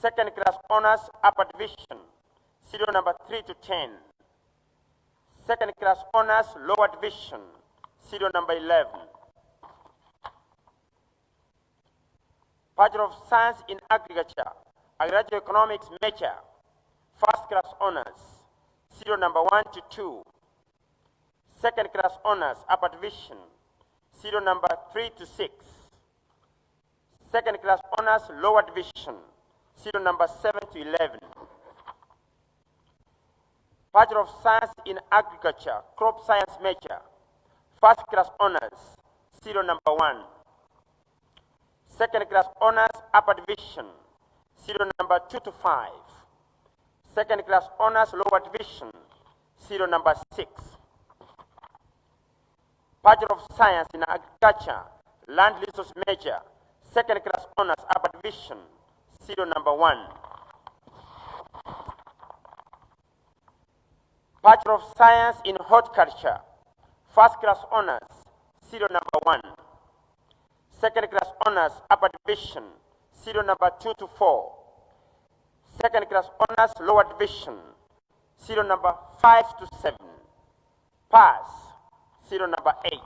Second class honors, upper division, serial number 3 to 10. Second class honors, lower division, serial number 11. Bachelor of Science in Agriculture, Agricultural Economics major, first class honors, serial number 1 to 2. Second class honors, upper division, serial number 3 to 6. Second class honors, lower division, serial number 7 to 11. Bachelor of Science in Agriculture, Crop Science major, first class honors, serial number 1. Second class honors, upper division, serial number 2 to 5. Second class honors, lower division, serial number 6. Bachelor of Science in Agriculture, Land Resource major, second class honors, upper division, serial number 1. Bachelor of Science in Horticulture, first class honors, serial number 1. Second class honors, upper division, serial number 2 to 4. Second class honors, lower division, serial number 5 to 7. Pass, serial number 8.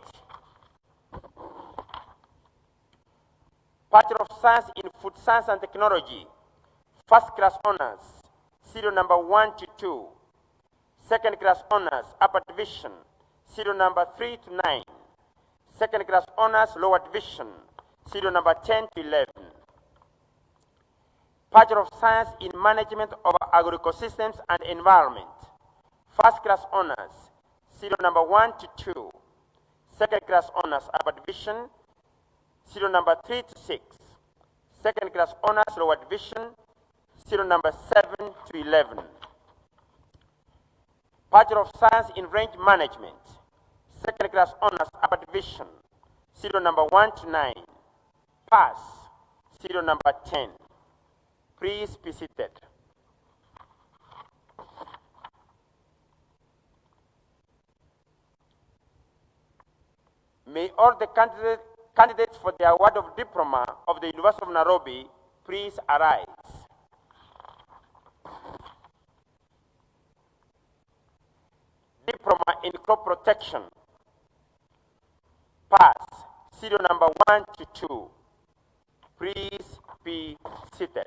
Bachelor of Science in Food Science and Technology, first class honors, serial number 1 to 2. Second class honors, upper division, serial number 3 to 9. Second class honors, lower division, serial number 10 to 11. Bachelor of Science in Management of Agroecosystems and Environment. First class honors, serial number 1 to 2. Second class honors, upper division, serial number 3 to 6. Second class honors, lower division, serial number 7 to 11. Bachelor of Science in Range Management. Second class honors, upper division, serial number 1 to 9. Pass, serial number 10. Please be seated. May all the candidates for the award of diploma of the University of Nairobi please arise. Diploma in crop protection. Pass, serial number 1 to 2. Please be seated.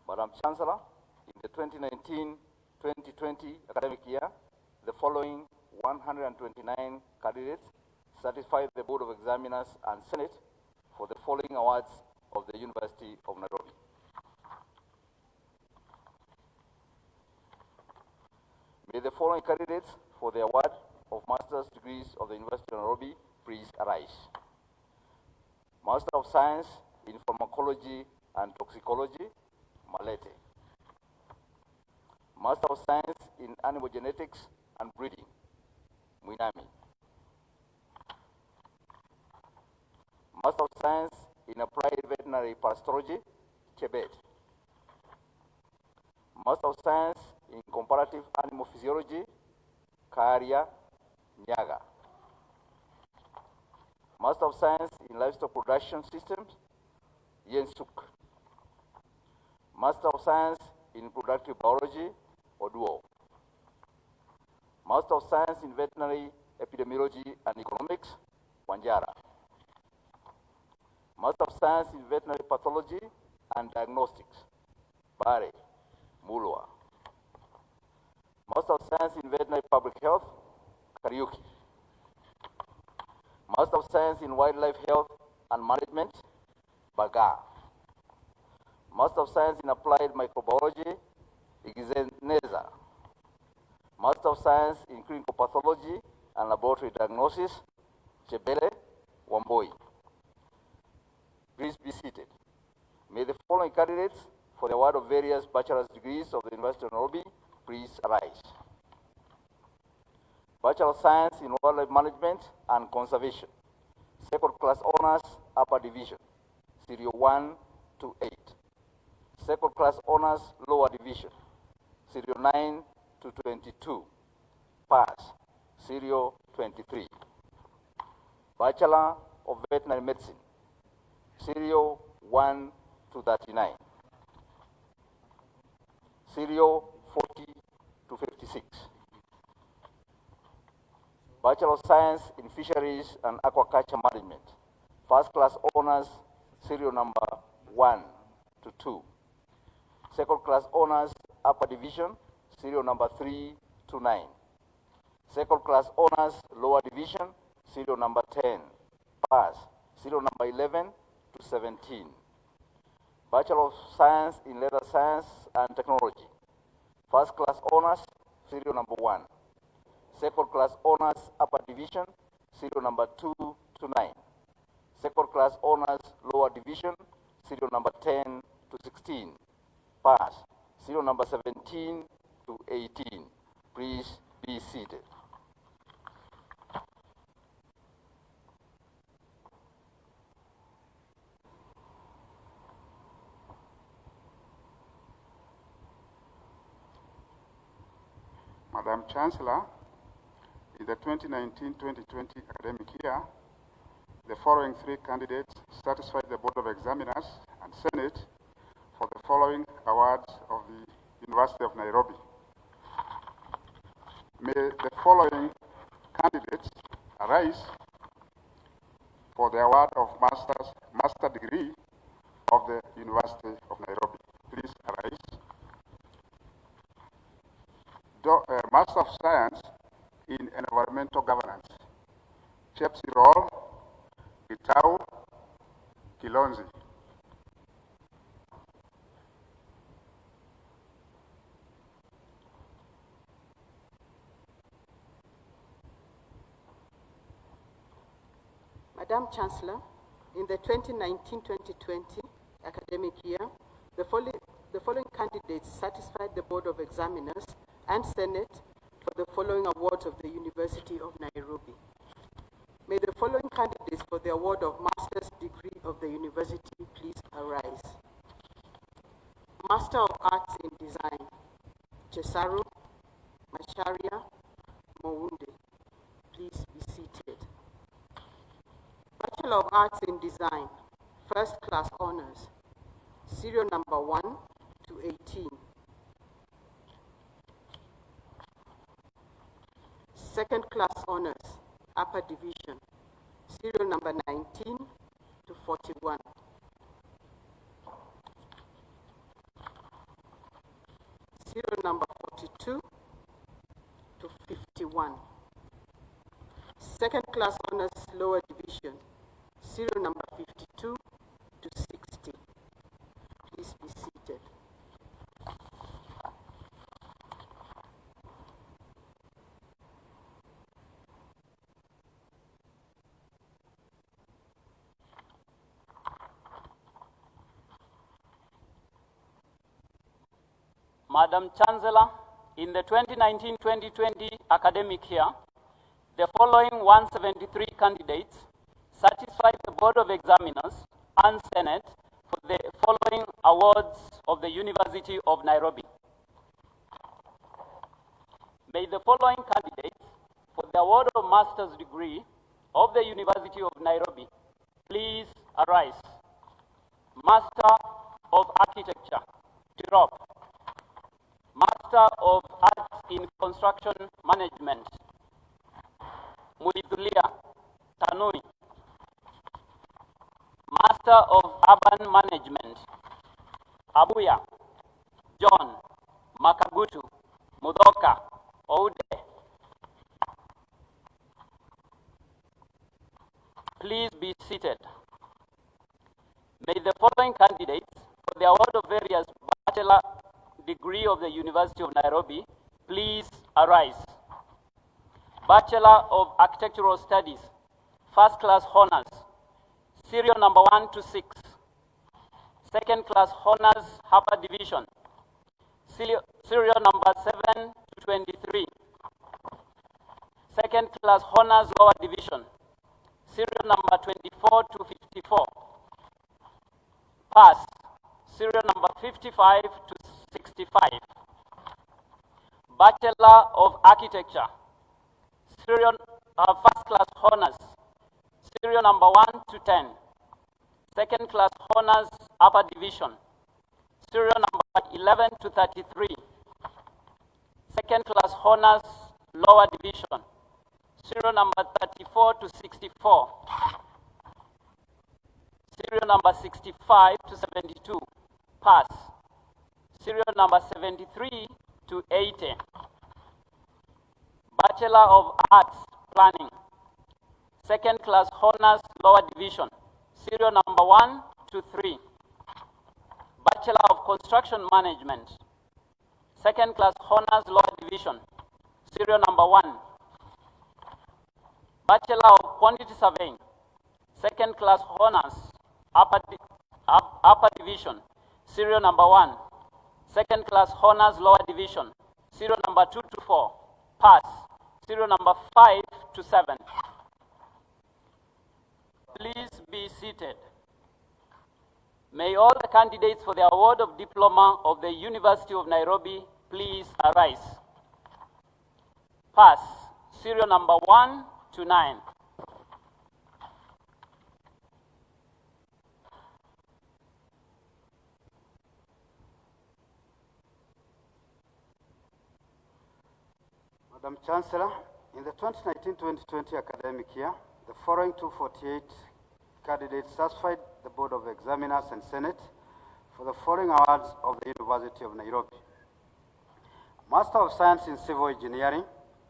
Madam Chancellor, in the 2019-2020 academic year, the following 129 candidates satisfied the Board of Examiners and Senate for the following awards of the University of Nairobi. May the following candidates for the award of Master's degrees of the University of Nairobi please arise. Master of Science in Pharmacology and Toxicology, Malete. Master of Science in Animal Genetics and Breeding, Mwinami. Master of Science in Applied Veterinary Parasitology, Chebet. Master of Science in Comparative Animal Physiology, Karia Nyaga. Master of Science in Livestock Production Systems, Yensuk. Master of Science in Reproductive Biology, Oduo. Master of Science in Veterinary Epidemiology and Economics, Wanjara. Master of Science in Veterinary Pathology and Diagnostics, Bare, Mulwa. Master of Science in Veterinary Public Health, Kariuki. Master of Science in Wildlife Health and Management, Baga. Master of Science in Applied Microbiology, Igizeneza. Master of Science in Clinical Pathology and Laboratory Diagnosis, Chebele Wamboi. Please be seated. May the following candidates for the award of various bachelor's degrees of the University of Nairobi please arise. Bachelor of Science in Wildlife Management and Conservation. Second class honors, upper division, serial 1 to 8. Second class honors, lower division, serial 9 to 22. Pass, serial 23. Bachelor of Veterinary Medicine, serial 1 to 39. Serial 40 to 56. Bachelor of Science in Fisheries and Aquaculture Management. First class honors, serial number 1 to 2. Second class honors, upper division, serial number 3 to 9. Second class honors, lower division, serial number 10. Pass, serial number 11 to 17. Bachelor of Science in Leather Science and Technology. First class honors, serial number 1. Second class honors, upper division, serial number 2 to 9. Second class honors, lower division, serial number 10 to 16. Pass, serial number 17 to 18. Please be seated. Madam Chancellor, in the 2019-2020 academic year, the following 3 candidates satisfied the Board of Examiners and Senate for the following awards of the University of Nairobi. May the following candidates arise for the award of master degree of the University of Nairobi. Please arise. Master of Science in Environmental Governance, Chepsirol Gitau Kilonzi. Madam Chancellor, in the 2019-2020 academic year, the following candidates satisfied the Board of Examiners and Senate for the following awards of the University of Nairobi. May the following candidates for the award of Master's degree of the University please arise. Master of Arts in Design, Chesaru Macharia Mounde. Please be seated. Bachelor of Arts in Design, First Class Honors, serial number 1 to 18. Second Class Honors, Upper Division, serial number 19 to 41. Serial number 42 to 51. Second Class Honors, Lower Division, serial number 52 to 60. Please be seated. Madam Chancellor, in the 2019-2020 academic year, the following 173 candidates satisfied the Board of Examiners and Senate for the following awards of the University of Nairobi. May the following candidates for the award of Master's degree of the University of Nairobi please arise. Master of Architecture, Tirop. Master of Arts in Construction Management, Muidhulia Tanui. Master of Urban Management, Abuya John Makagutu Mudoka Oude. Please be seated. May the following candidates for the award of various bachelor degree of the University of Nairobi please arise. Bachelor of Architectural Studies, First Class Honors, serial number 1 to 6. Second Class Honors, Upper Division, serial number 7 to 23. Second Class Honors, Lower Division, serial number 24 to 54. Pass, serial number 55 to 65. Bachelor of Architecture, First Class Honors, serial number 1 to 10. Second Class Honors, Upper Division, serial number 11 to 33. Second Class Honors, Lower Division, serial number 34 to 64. Serial number 65 to 72. Pass. Serial number 73 to 80. Bachelor of Arts, Planning, Second Class Honors, Lower Division, serial number 1 to 3. Bachelor of Construction Management, Second Class Honors, Lower Division, serial number 1. Bachelor of Quantity Surveying, Second Class Honors, Upper Division, serial number 1. Second Class Honors, Lower Division, serial number 2 to 4. Pass, serial number 5 to 7. Please be seated. May all the candidates for the award of diploma of the University of Nairobi please arise. Pass, serial number 1 to 9. Madam Chancellor, in the 2019-2020 academic year, the following 248 candidates satisfied the Board of Examiners and Senate for the following awards of the University of Nairobi. Master of Science in Civil Engineering,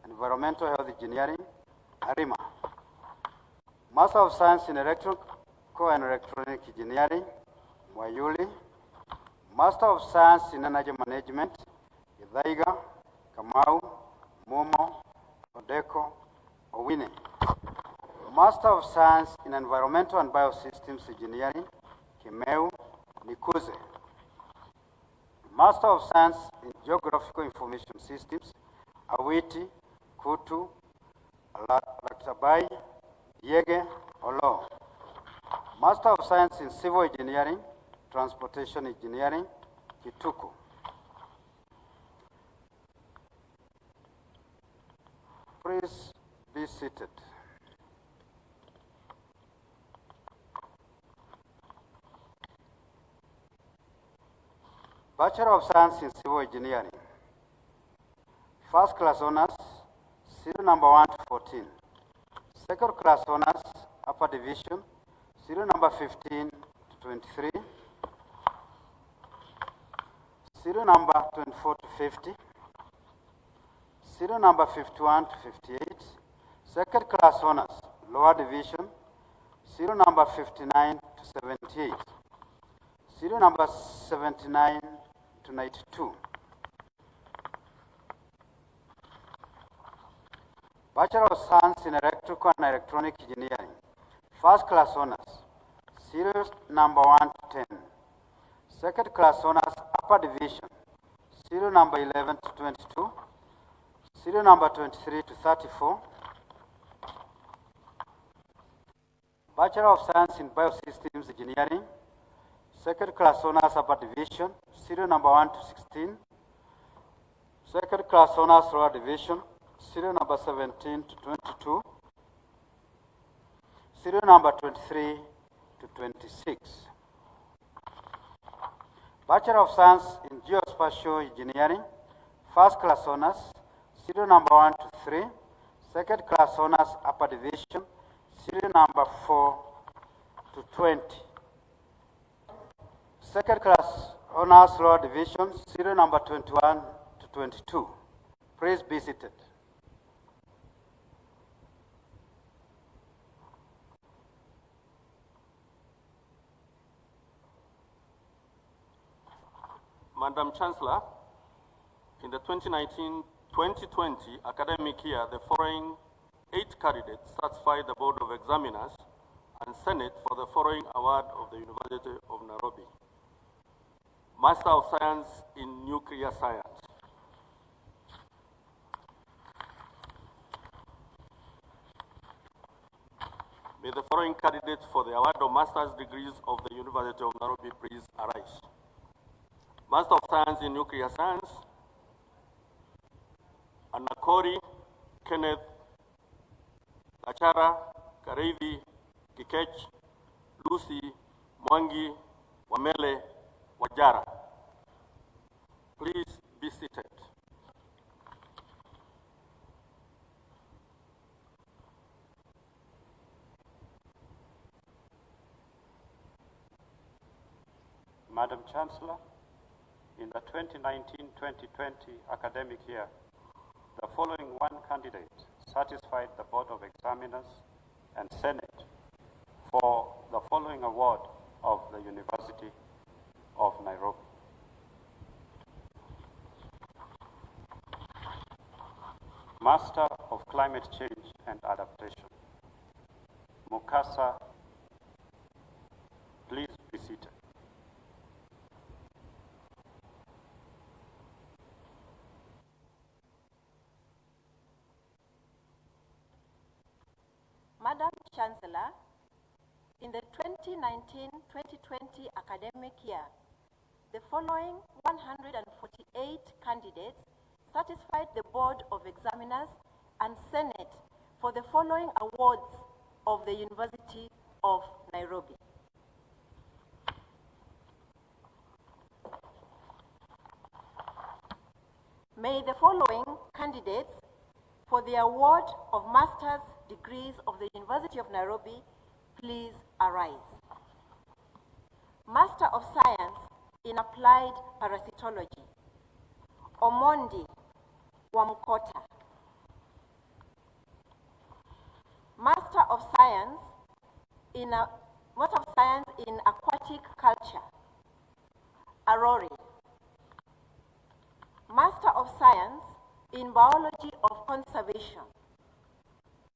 Environmental Health Engineering, Arima. Master of Science in Electrical and Electronic Engineering, Mwayuli. Master of Science in Energy Management, 𝙒𝙗𝙗𝙝, Kamau, Momo, Odeko, Owine. Master of Science in Environmental and Biosystems Engineering, Kimeu, Nikuze. Master of Science in Geographical Information Systems, Awiti, Kutu, Laksabai, Yege, Olo. Master of Science in Civil Engineering, Transportation Engineering, Kituku. Please be seated. Bachelor of Science in Civil Engineering. First class honors, serial number 1 to 14. Second class honors, upper division, serial number 15 to 23. Serial number 24 to 50. Serial number 51 to 58. Second class honors, lower division, serial number 59 to 78. Serial number 79 to 92. Bachelor of Science in Electrical and Electronic Engineering. First class honors, serial number 1 to 10. Second class honors, upper division, serial number 11 to 22. Serial number 23 to 34. Bachelor of Science in Biosystems Engineering. Second class honors, upper division, serial number 1 to 16. Second class honors, lower division, serial number 17 to 22. Serial number 23 to 26. Bachelor of Science in Geospatial Engineering. First class honors, serial number 1 to 3. Second class honors, upper division, serial number 4 to 20. Second class honors, lower division, serial number 21 to 22. Please be seated. Madam Chancellor, in the 2019-2020 academic year, the following 8 candidates satisfied the Board of Examiners and Senate for the following award of the University of Nairobi. Master of Science in Nuclear Science. May the following candidates for the award of master's degrees of the University of Nairobi please arise. Master of Science in Nuclear Science, Anakori Kenneth Achara Karevi Kikech Lucy Mwangi Wamele Wajara. Please be seated. Madam Chancellor, in the 2019-2020 academic year, the following 1 candidate satisfied the Board of Examiners and Senate for the following award of the University of Nairobi. Master of Climate Change and Adaptation, Mukasa. Please be seated. Madam Chancellor, in the 2019-2020 academic year, the following 148 candidates satisfied the Board of Examiners and Senate for the following awards of the University of Nairobi. May the following candidates for the award of master's degrees of the University of Nairobi please arise. Master of Science in Applied Parasitology, Omondi Wamkota. Master of Science in Aquatic Culture, Arori. Master of Science in Biology of Conservation,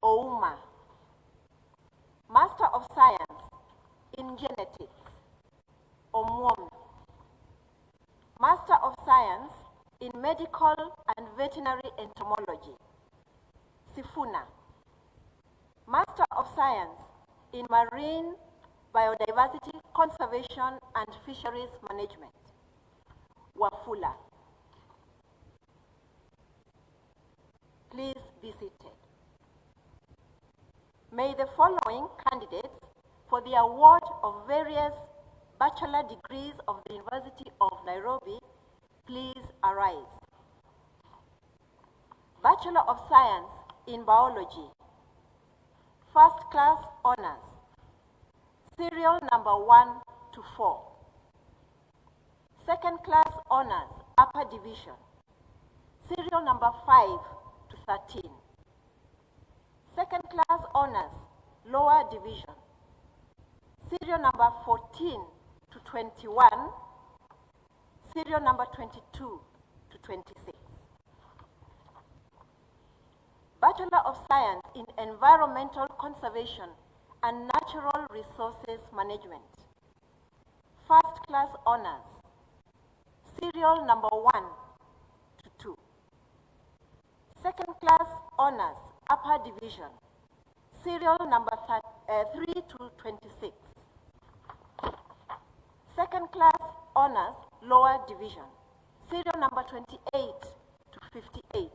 Ouma. Master of Science in Genetics, Omwom. Master of Science in Medical and Veterinary Entomology, Sifuna. Master of Science in Marine Biodiversity Conservation and Fisheries Management, Wafula. Please be seated. May the following candidates for the award of various bachelor degrees of the University of Nairobi please arise. Bachelor of Science in Biology, first class honors, serial number 1 to 4. Second class honors, upper division, serial number 5 to 13. Second class honors, lower division, serial number 14 to 21, serial number 22 to 26. Bachelor of Science in Environmental Conservation and Natural Resources Management, first class honors, serial number 1 to 2. Second class honors, upper division, serial number 3 to 26. Second class honors, lower division, serial number 28 to 58.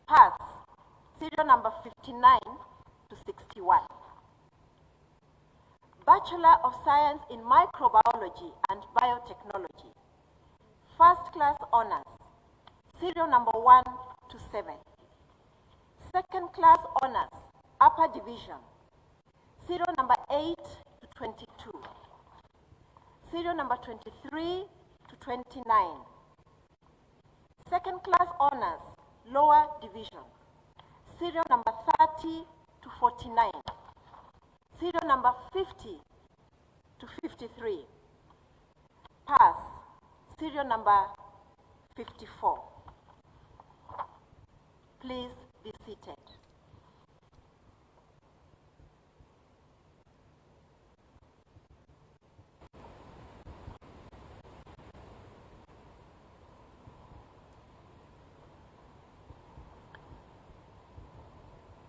Pass, serial number 59 to 61. Bachelor of Science in Microbiology and Biotechnology, first class honors, serial number 1 to 7. Second class honors, upper division, serial number 8 to 22. Serial number 23 to 29. Second class honors, lower division, serial number 30 to 49. Serial number 50 to 53. Pass, serial number 54. Please be seated.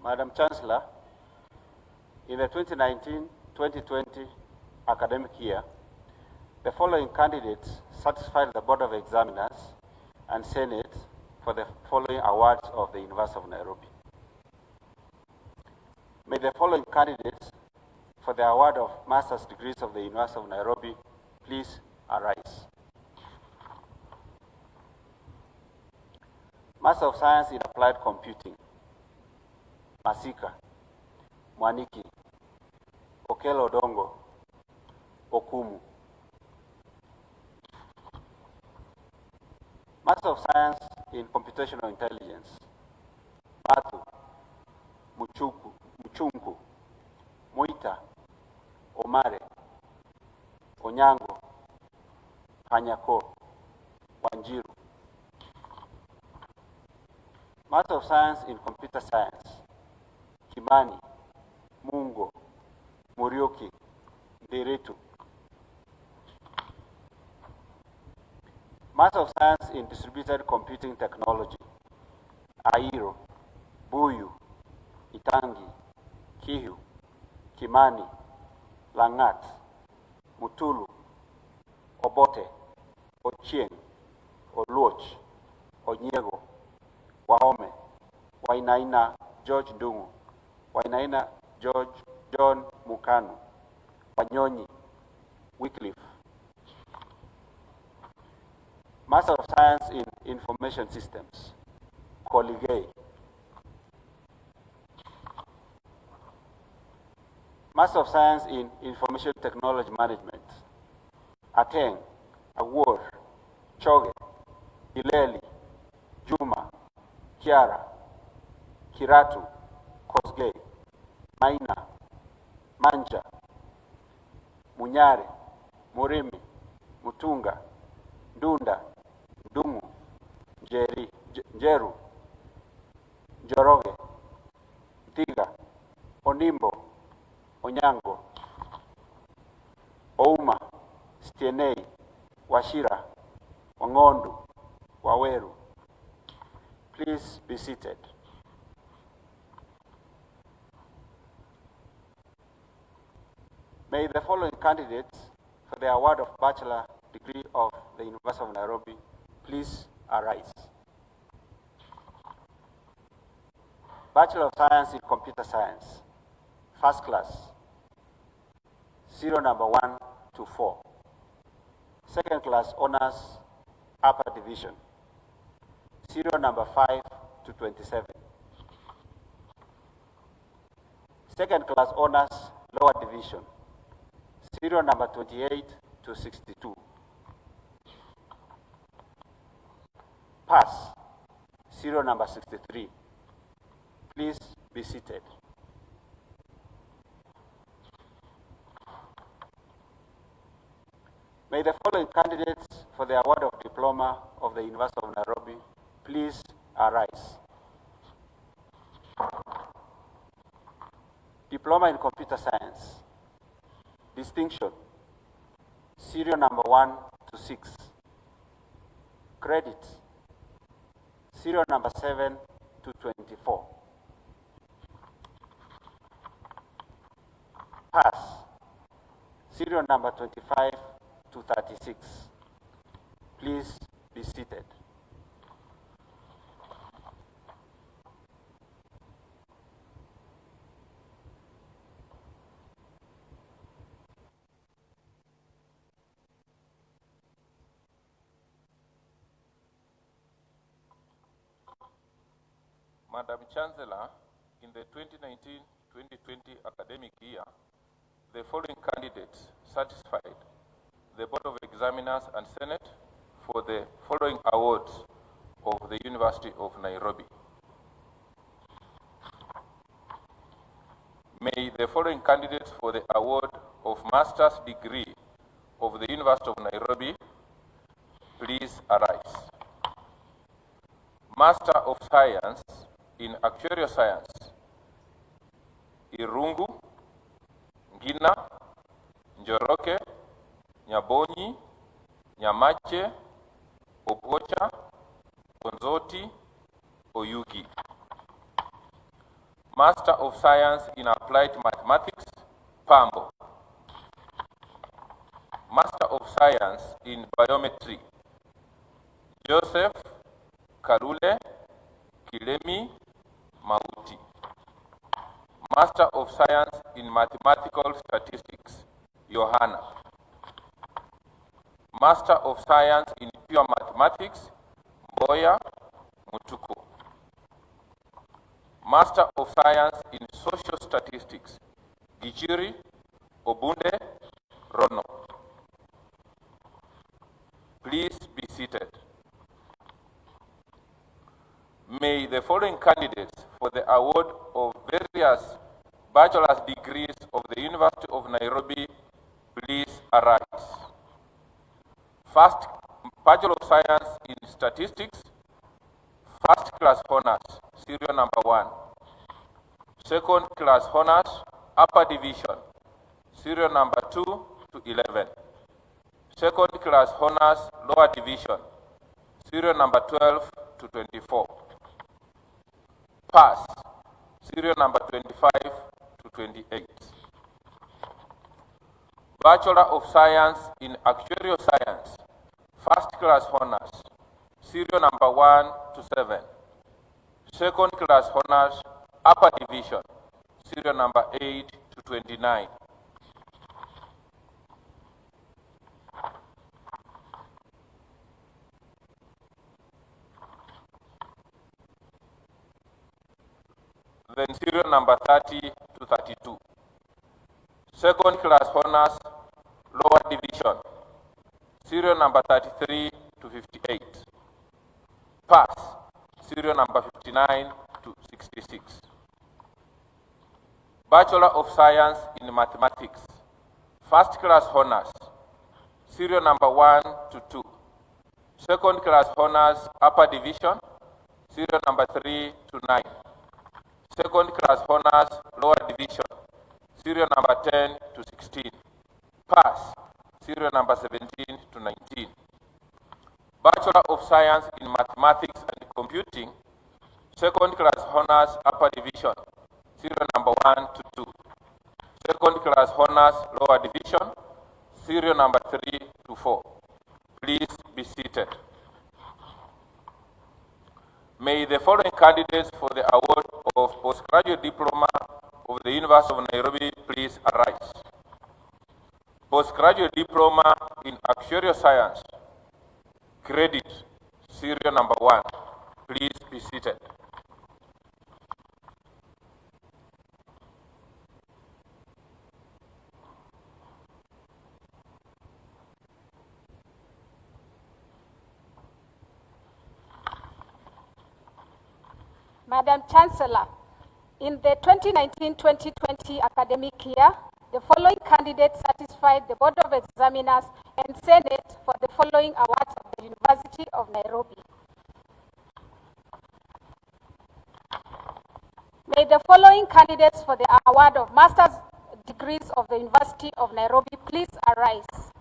Madam Chancellor, in the 2019-2020 academic year, the following candidates satisfied the Board of Examiners and Senate for the following awards of the University of Nairobi. May the following candidates for the award of master's degrees of the University of Nairobi please arise. Master of Science in Applied Computing, Masika, Mwaniki, Okelo Odongo, Okumu. Master of Science in Computational Intelligence, Matu, Muchunku, Muita, Omare, Onyango, Hanyako, Wanjiru. Master of Science in Computer Science, Kimani, Mungo, Murioki, Deretu. Master of Science in Distributed Computing Technology, Airo, Buyu, Itangi, Kihu, Kimani, Langat, Mutulu, Obote, Ochieng, Oluoch, Onyego, Wahome, Wainaina George Dungu, Wainaina George John Mukanu, Wanyonyi, Wycliffe. Master of Science in Information Systems, Koligei. Master of Science in Information Technology Management, Ateng, Awor, Choge, Hileli, Juma, Kiara, Kiratu, Kosgei, Maina, Manja, Munyare, Murimi, Mutunga, Ndunda, Ndumu, Njeru, Njoroge, Tiga, Onimbo, Onyango, Ouma, Stienei, Washira, Wangondu, Waweru. Please be seated. May the following candidates for the award of Bachelor degree of the University of Nairobi please arise. Bachelor of Science in Computer Science, first class, serial number 1 to 4. Second class honors, upper division, serial number 5 to 27. Second class honors, lower division, serial number 28 to 62. Pass, serial number 63. Please be seated. May the following candidates for the award of diploma of the University of Nairobi please arise. Diploma in Computer Science, distinction, serial number 1 to 6. Credit, serial number 7 to 24. Pass, serial number 25 to 36. Please be seated. Madam Chancellor, in the 2019-2020 academic year, the following candidates satisfied the Board of Examiners and Senate for the following awards of the University of Nairobi. May the following candidates for the award of Master's degree of the University of Nairobi please arise. Master of Science in Actuarial Science, Irungu, Ngina, Njoroke, Nyabonyi, Nyamache, Obocha, Konzoti, Oyugi. Master of Science in Applied Mathematics, Pambo. Master of Science in Biometry, Joseph, Karule, Kilemi, Mauti. Master of Science in Mathematical Statistics, Yohana. Master of Science in Pure Mathematics, Boya, Mutuku. Master of Science in Social Statistics, Gichiri, Obunde, Rono. Please be seated. May the following candidates for the award of various bachelor's degrees of the University of Nairobi please arise. First, Bachelor of Science in Statistics, first class honors, serial number 1. Second class honors, upper division, serial number 2 to 11. Second class honors, lower division, serial number 12 to 24. Pass, serial number 25 to 28. Bachelor of Science in Actuarial Science, first class honors, serial number 1 to 7. Second class honors, upper division, serial number 8 to 29. Then serial number 30 to 32. Second class honors, lower division, serial number 33 to 58. Pass, serial number 59 to 66. Bachelor of Science in Mathematics, first class honors, serial number 1 to 2. Second class honors, upper division, serial number 3 to 9. Second class honors, lower division, serial number 10 to 16. Pass, serial number 17 to 19. Bachelor of Science in Mathematics and Computing, second class honors, upper division, serial number 1 to 2. Second class honors, lower division, serial number 3 to 4. Please be seated. May the following candidates for the award of postgraduate diploma of the University of Nairobi please arise. Postgraduate diploma in actuarial science, credit, serial number 1. Please be seated. Madam Chancellor, in the 2019-2020 academic year, the following candidates satisfied the Board of Examiners and Senate for the following awards of the University of Nairobi. May the following candidates for the award of master's degrees of the University of Nairobi please arise.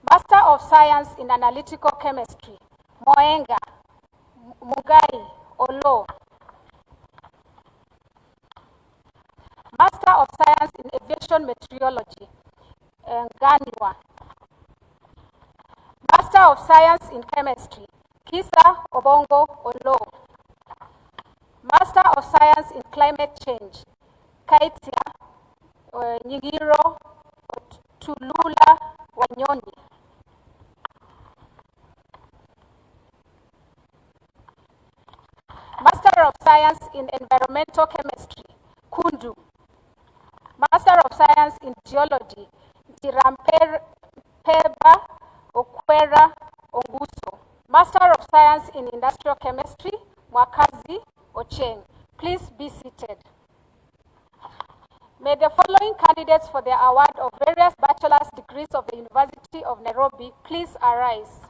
Master of Science in Analytical Chemistry, Moenga Mugai Olo. Master of Science in Aviation Meteorology, Nganiwa. Master of Science in Chemistry, Kisa Obongo Olo. Master of Science in Climate Change, Kaitia Nyigiro Tulula Wanyoni. Master of Science in Environmental Chemistry, Kundu. Master of Science in Geology, Tirampeba Okwera Onguso. Master of Science in Industrial Chemistry, Mwakazi Ocheng. Please be seated. May the following candidates for the award of various bachelor's degrees of the University of Nairobi please arise.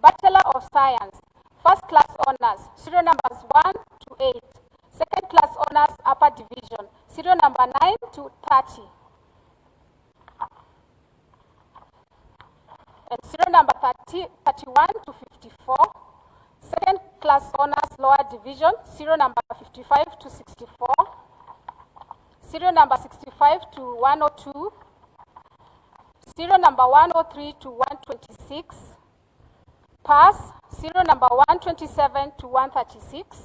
Bachelor of Science, first class honors, serial numbers 1 to 8. Second class honors, upper division, serial number 9 to 30. And serial number 31 to 54. Second class honors, lower division, serial number 55 to 64. Serial number 65 to 102. Serial number 103 to 126. Pass, serial number 127 to 136.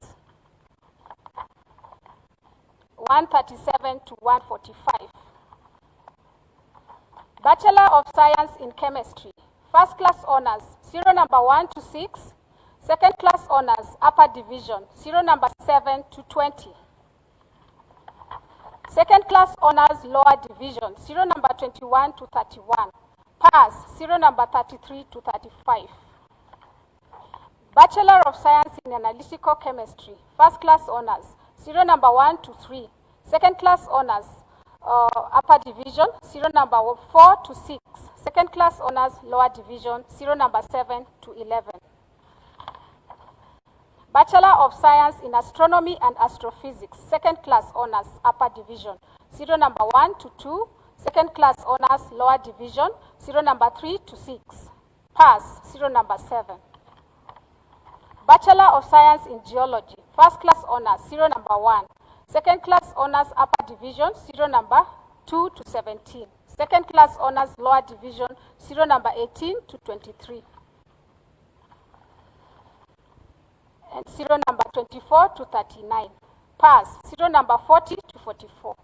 137 to 145. Bachelor of Science in Chemistry, first class honors, serial number 1 to 6. Second class honors, upper division, serial number 7 to 20. Second class honors, lower division, serial number 21 to 31. Pass, serial number 33 to 35. Bachelor of Science in Analytical Chemistry, first class honors, serial number 1 to 3. Second class honors, upper division, serial number 4 to 6. Second class honors, lower division, serial number 7 to 11. Bachelor of Science in Astronomy and Astrophysics, second class honors, upper division, serial number 1 to 2. Second class honors, lower division, serial number 3 to 6. Pass, serial number 7. Bachelor of Science in Geology, first class honors, serial number 1. Second class honors, upper division, serial number 2 to 17. Second class honors, lower division, serial number 18 to 23. And serial number 24 to 39. Pass, serial number 40 to 44.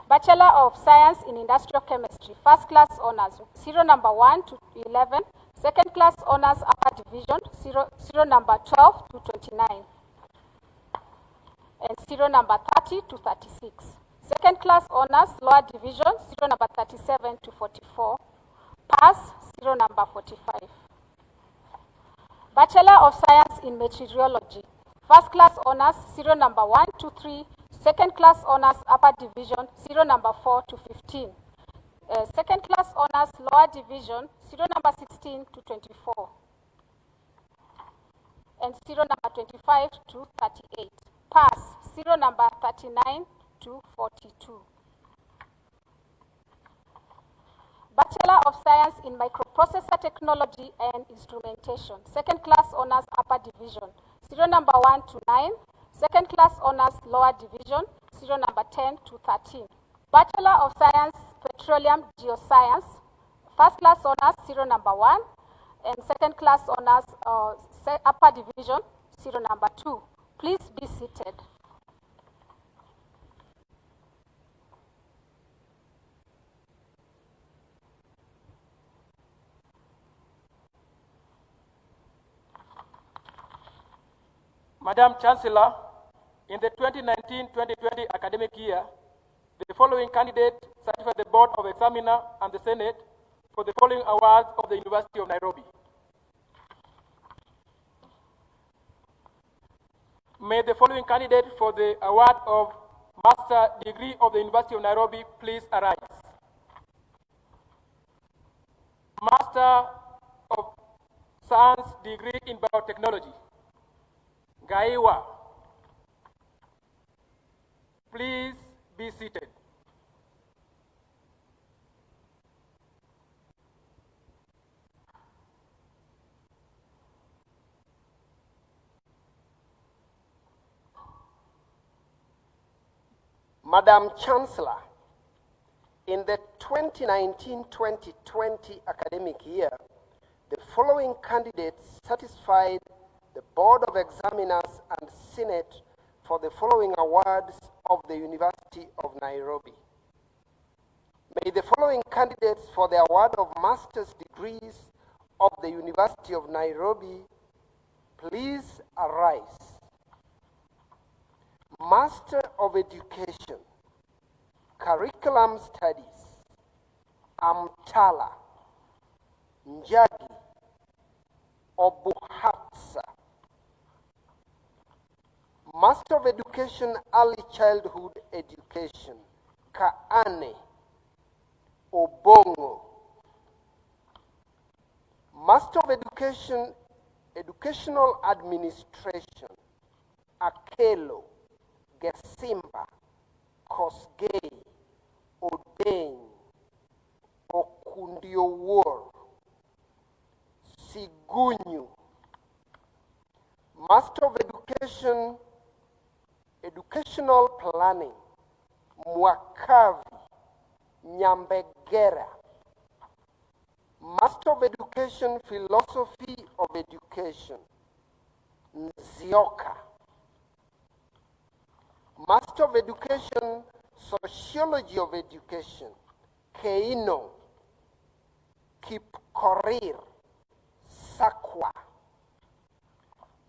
Bachelor of Science in Industrial Chemistry, first class honors, serial number 1 to 11. Second class honors, upper division, serial number 12 to 29. And serial number 30 to 36. Second class honors, lower division, serial number 37 to 44. Pass, serial number 45. Bachelor of Science in Meteorology. First class honors, serial number 1 to 3. Second class honors, upper division, serial number 4 to 15. Second class honors, lower division, serial number 16 to 24. And serial number 25 to 38. Pass, serial number 39 to 42. Bachelor of Science in Microprocessor Technology and Instrumentation. Second class honors, upper division, serial number 1 to 9. Second class honors, lower division, serial number 10 to 13. Bachelor of Science Petroleum Geoscience. First class honors, serial number 1. And second class honors, upper division, serial number 2. Please be seated. Madam Chancellor, in the 2019-2020 academic year, the following candidates certified the Board of Examiner and the Senate for the following awards of the University of Nairobi. May the following candidate for the award of Master Degree of the University of Nairobi please arise. Master of Science Degree in Biotechnology, 𝙒𝙗𝙗𝙗𝙗. Please be seated. Madam Chancellor, in the 2019-2020 academic year, the following candidates satisfied the Board of Examiners and Senate for the following awards of the University of Nairobi. May the following candidates for the award of master's degrees of the University of Nairobi please arise. Master of Education, Curriculum Studies, Amtala, Njagi, Obuhatsa. Master of Education, Early Childhood Education, Kaane, Obongo. Master of Education, Educational Administration, Akelo, Gesimba, Kosgei, Odeng, Okundiowor, Sigunyu. Master of Education, Educational Planning, Mwakavi, Nyambegera. Master of Education, Philosophy of Education, Nzioka. Master of Education, Sociology of Education, Keino, Kipkorir, Sakwa.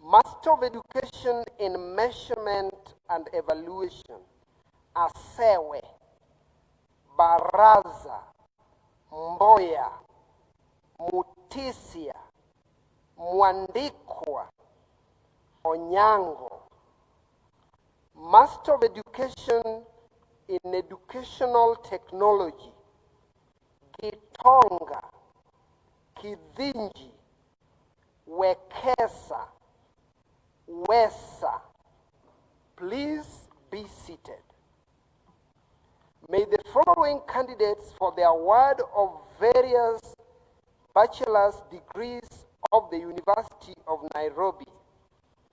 Master of Education in Measurement and Evaluation, Asewe, Baraza, Mboya, Mutisia, Mwandikwa, Onyango. Master of Education in Educational Technology, Gitonga, Kidhinji, Wekesa, Wesa. Please be seated. May the following candidates for the award of various bachelor's degrees of the University of Nairobi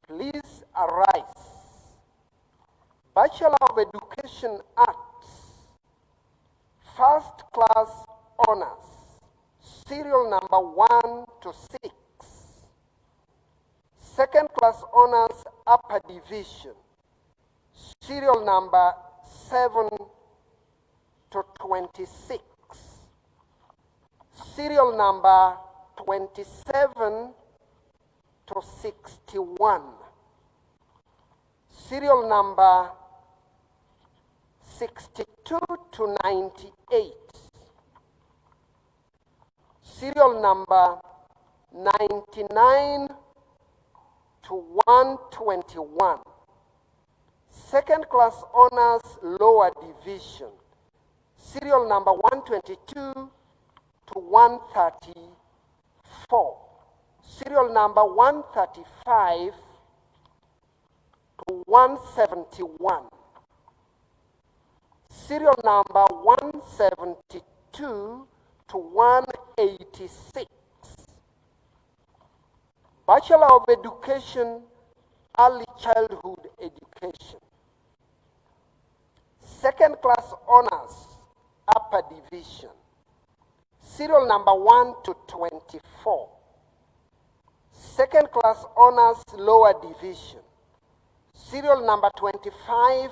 please arise. Bachelor of Education Arts, first class honors, serial number 1 to 6. Second class honors, upper division, serial number 7 to 26. Serial number 27 to 61. Serial number 62 to 98. Serial number 99 to 121. Second class honors lower division, serial number 122 to 134. Serial number 135 to 171. Serial number 172 to 186. Bachelor of Education, Early Childhood Education. Second class honors, upper division. Serial number 1 to 24. Second class honors, lower division. Serial number 25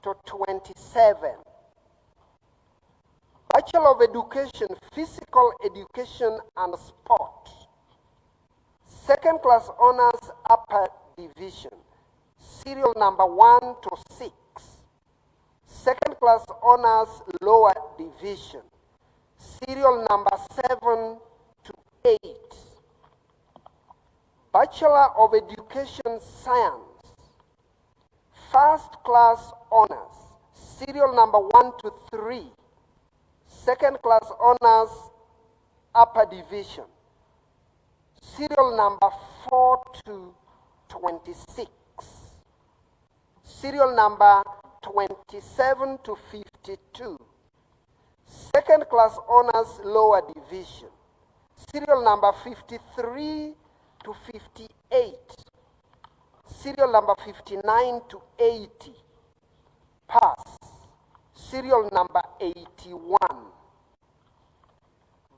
to 27. Bachelor of Education, Physical Education and Sport. Second class honors, upper division. Serial number 1 to 6. Second class honors, lower division. Serial number 7 to 8. Bachelor of Education, Science. First class honors. Serial number 1 to 3. Second class honors, upper division. Serial number 4 to 26. Serial number 27 to 52. Second class honors, lower division. Serial number 53 to 58. Serial number 59 to 80. Pass. Serial number 81.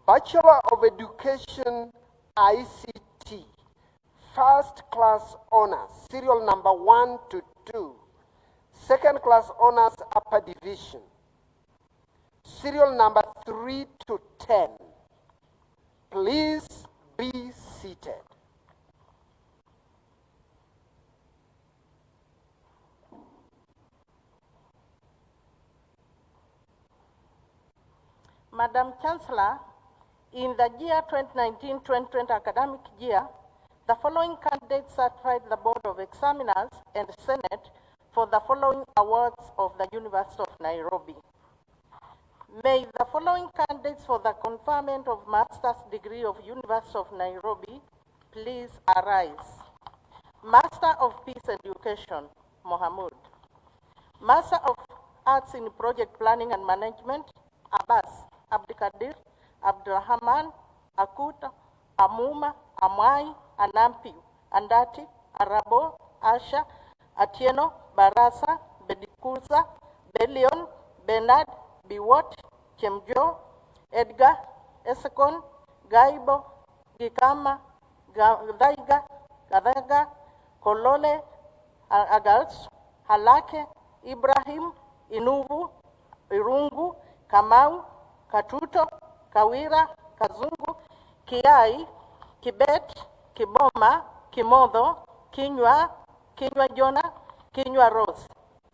Bachelor of Education, ICT. First class honors, serial number 1 to 2. Second class honors, upper division. Serial number 3 to 10. Please be seated. Madam Chancellor, in the year 2019-2020 academic year, the following candidates certified the Board of Examiners and Senate for the following awards of the University of Nairobi. May the following candidates for the conferment of master's degree of University of Nairobi please arise. Master of Peace Education, Mohamud. Master of Arts in Project Planning and Management, Abbas, Abdikadir, Abdurrahman, Akuta, Amuma, Amwai, Anampi, Andati, Arabo, Asha, Atieno, Barasa, Bedikuza, Belion, Bernard, Biwot, Chemjo, Edgar, Esekon, Gaibo, Gikama, Daiga, Gadaga, Kolole, Agals, Halake, Ibrahim, Inuvu, Irungu, Kamau, Katuto, Kawira, Kazungu, Kiai, Kibet, Kiboma, Kimodo, Kinywa, Kinywa Jona, Kinywa Rose,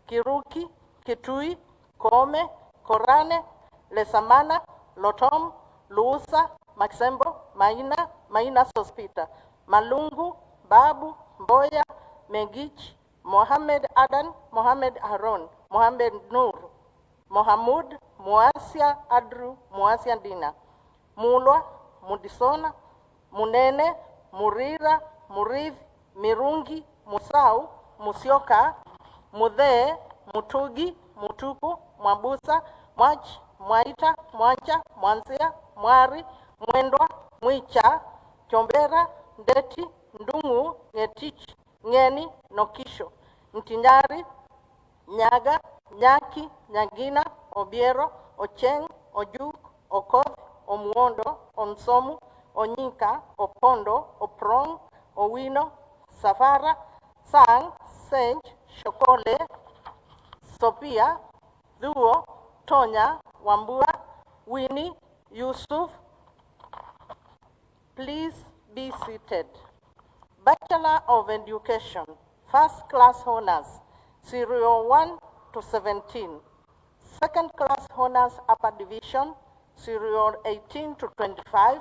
Kiruki, Kitui, Kome, Korane, Lesamana, Lotom, Luusa, Maxembo, Maina, Maina Sospita, Malungu, Babu, Mboya, Megich, Mohamed Adan, Mohamed Haron, Mohamed Nur, Mohamud, Muasia Adru, Muasia Dina, Mulwa, Mudisona, Munene, Murira, Muriv, Mirungi, Musau, Musioka, Mudhe, Mutugi, Mutuku, Mwabusa, Mwach, Mwaita, Mwacha, Mwanzia, Mwari, Mwendwa, Mwicha, Chombera, Ndeti, Ndungu, Ngetich, Ngeni, Nokisho, Mtinyari, Nyaga, Nyaki, Nyagina, Obiero, Ocheng, Ojuk, Okoth, Omuondo, Onsomu, Onyinka, Opondo, Oprong, Owino, Safara, Sang, Senj, Shokole, Sophia, Duo, Tonya, Wambua, Winnie, Yusuf. Please be seated. Bachelor of Education, First Class Honors, Serial 1 to 17. Second Class Honors, Upper Division, Serial 18 to 25.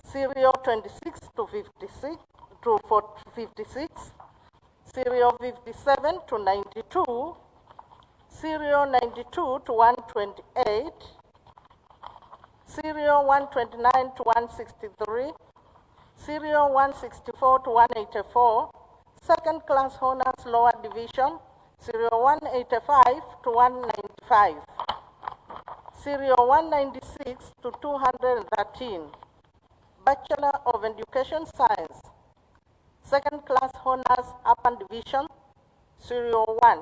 Serial 26 to to 56, serial 57 to 92, serial 92 to 128, serial 129 to 163, serial 164 to 184, second class honors lower division, serial 185 to 195, serial 196 to 213, Bachelor of Education Science, second class honors upper division, serial 1,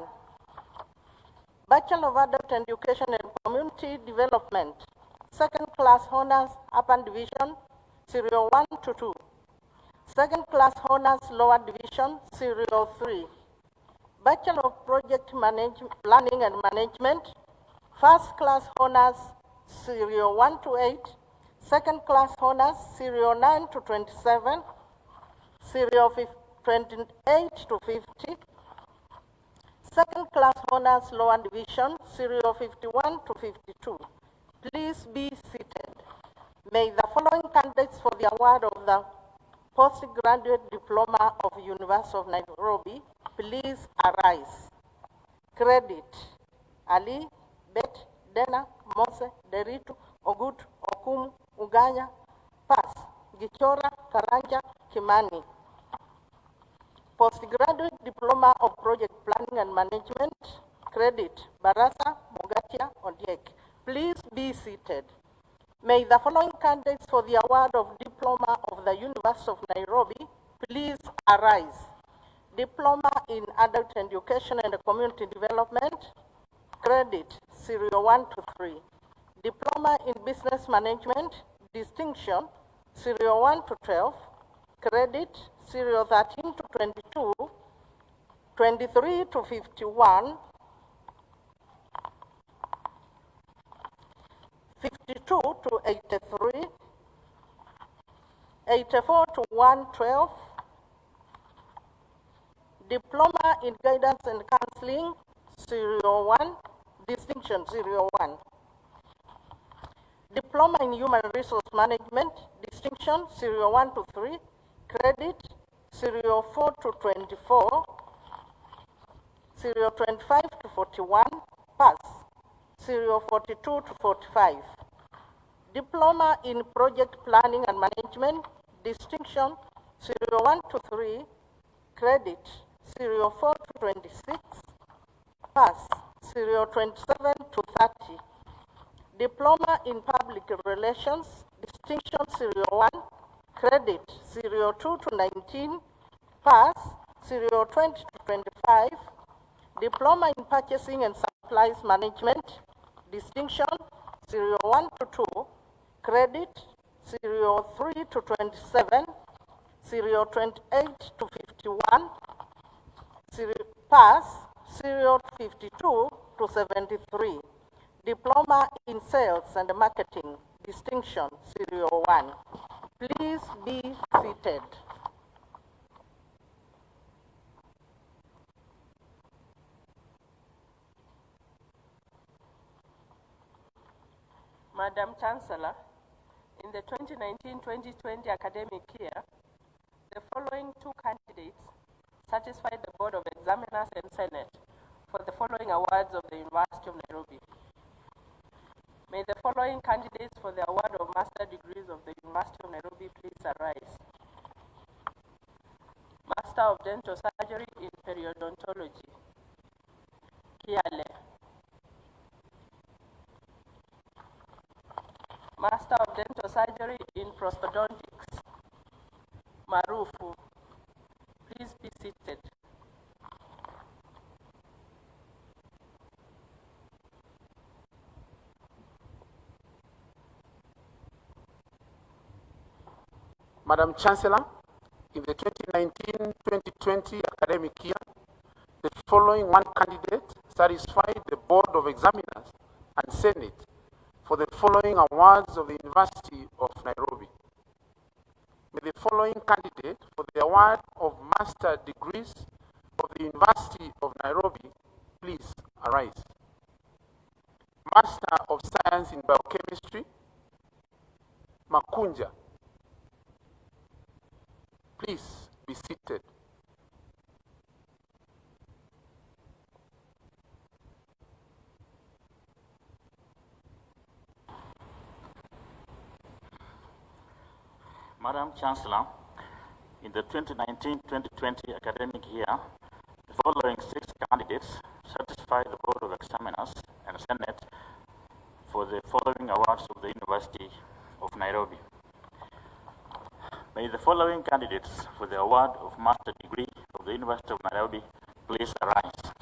Bachelor of Adult Education and Community Development, second class honors upper division, serial 1 to 2, second class honors lower division, serial 3, Bachelor of Project Planning and Management, first class honors, serial 1 to 8, second class honors, serial 9 to 27, serial 28 to 50, second class honors lower division, serial 51 to 52. Please be seated. May the following candidates for the award of the Postgraduate Diploma of University of Nairobi please arise. Credit: Ali, Bet, Dena, Mose, Deritu, Ogut, Okumu, Uganya, Pass, Gichora, Karanja, Kimani. Postgraduate Diploma of Project Planning and Management, credit: Barasa, Mugatia, Odiek. Please be seated. May the following candidates for the award of Diploma of the University of Nairobi please arise. Diploma in Adult Education and Community Development, credit: serial 1 to 3. Diploma in Business Management, distinction, serial 1 to 12. Credit: serial 13 to 22, 23 to 51, 52 to 83, 84 to 112, Diploma in Guidance and Counseling, serial 1, distinction, serial 1. Diploma in Human Resource Management, distinction, serial 1 to 3, credit, serial 4 to 24, serial 25 to 41, pass, serial 42 to 45. Diploma in Project Planning and Management, distinction, serial 1 to 3, credit, serial 4 to 26, pass, serial 27 to 30. Diploma in Public Relations, distinction, serial 1, credit, serial 2 to 19, pass, serial 20 to 25. Diploma in Purchasing and Supplies Management, distinction, serial 1 to 2, credit, serial 3 to 27, serial 28 to 51, pass, serial 52 to 73. Diploma in Sales and Marketing, distinction, serial 1. Please be seated. Madam Chancellor, in the 2019-2020 academic year, the following two candidates satisfied the Board of Examiners and Senate for the following awards of the University of Nairobi. May the following candidates for the award of master degrees of the University of Nairobi please arise. Master of Dental Surgery in Periodontology, Kiale. Master of Dental Surgery in Prosthodontics, Marufu. Please be seated. Madam Chancellor, in the 2019-2020 academic year, the following one candidate satisfied the Board of Examiners and Senate for the following awards of the University of Nairobi. May the following candidate for the award of master degrees of the University of Nairobi please arise. Master of Science in Biochemistry, Makunja. Please be seated. Madam Chancellor, in the 2019-2020 academic year, the following 6 candidates satisfy the Board of Examiners and Senate for the following awards of the University of Nairobi. May the following candidates for the award of Master Degree of the University of Nairobi please arise.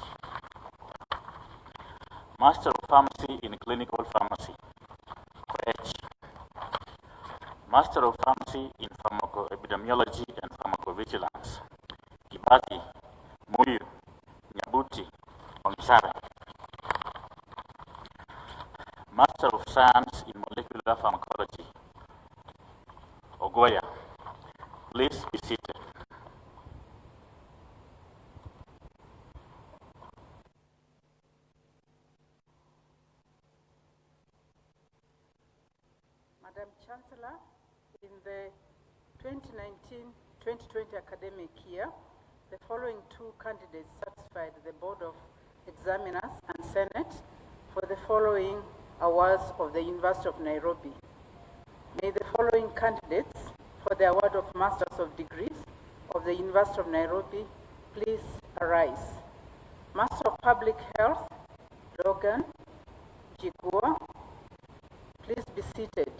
Master of Pharmacy in Clinical Pharmacy, H. Master of Pharmacy in Pharmacoepidemiology and Pharmacovigilance, Kibaki, Muyu, Nyabuti, Onsara. Master of Science in Molecular Pharmacology, Ogoya. Please be seated. Madam Chancellor, in the 2019-2020 academic year, the following 2 candidates satisfied the Board of Examiners and Senate for the following awards of the University of Nairobi. May the following candidates for the award of Masters of Degrees of the University of Nairobi please arise. Master of Public Health, Logan Jigua. Please be seated.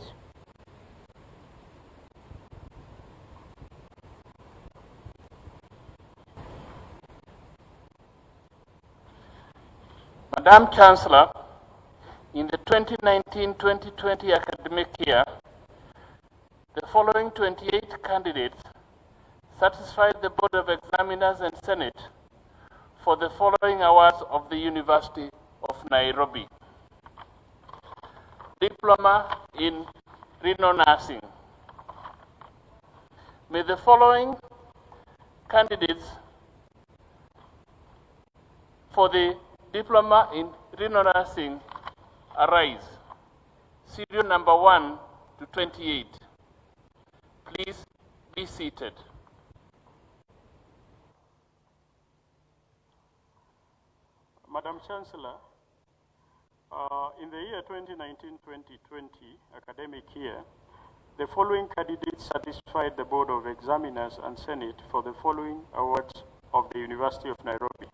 Madam Chancellor, in the 2019-2020 academic year, the following 28 candidates satisfied the Board of Examiners and Senate for the following awards of the University of Nairobi. Diploma in Renal Nursing. May the following candidates for the Diploma in Renal Nursing arise. Serial number 1 to 28. Please be seated. Madam Chancellor, in the year 2019-2020 academic year, the following candidates satisfied the Board of Examiners and Senate for the following awards of the University of Nairobi.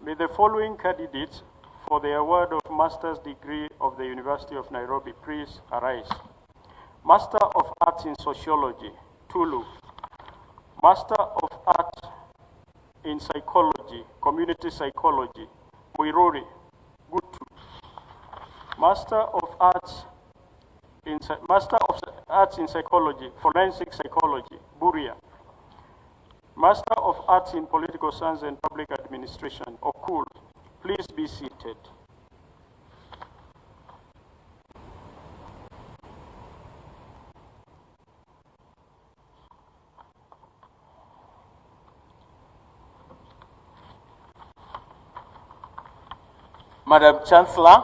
May the following candidates for the award of Master's Degree of the University of Nairobi please arise. Master of Arts in Sociology, Tulu. Master of Arts in Psychology, Community Psychology, Muiruri, Gutu. Master of Arts in Psychology, Forensic Psychology, Buria. Master of Arts in Political Science and Public Administration, Okul. Please be seated. Madam Chancellor,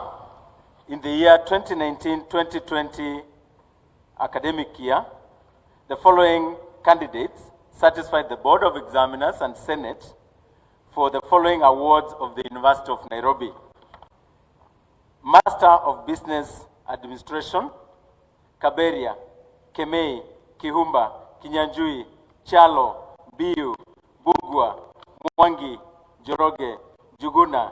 in the year 2019-2020 academic year, the following candidates satisfied the Board of Examiners and Senate for the following awards of the University of Nairobi. Master of Business Administration, Kaberia, Kemei, Kihumba, Kinyanjui, Chalo, Biu, Bugwa, Mwangi, Joroge, Juguna,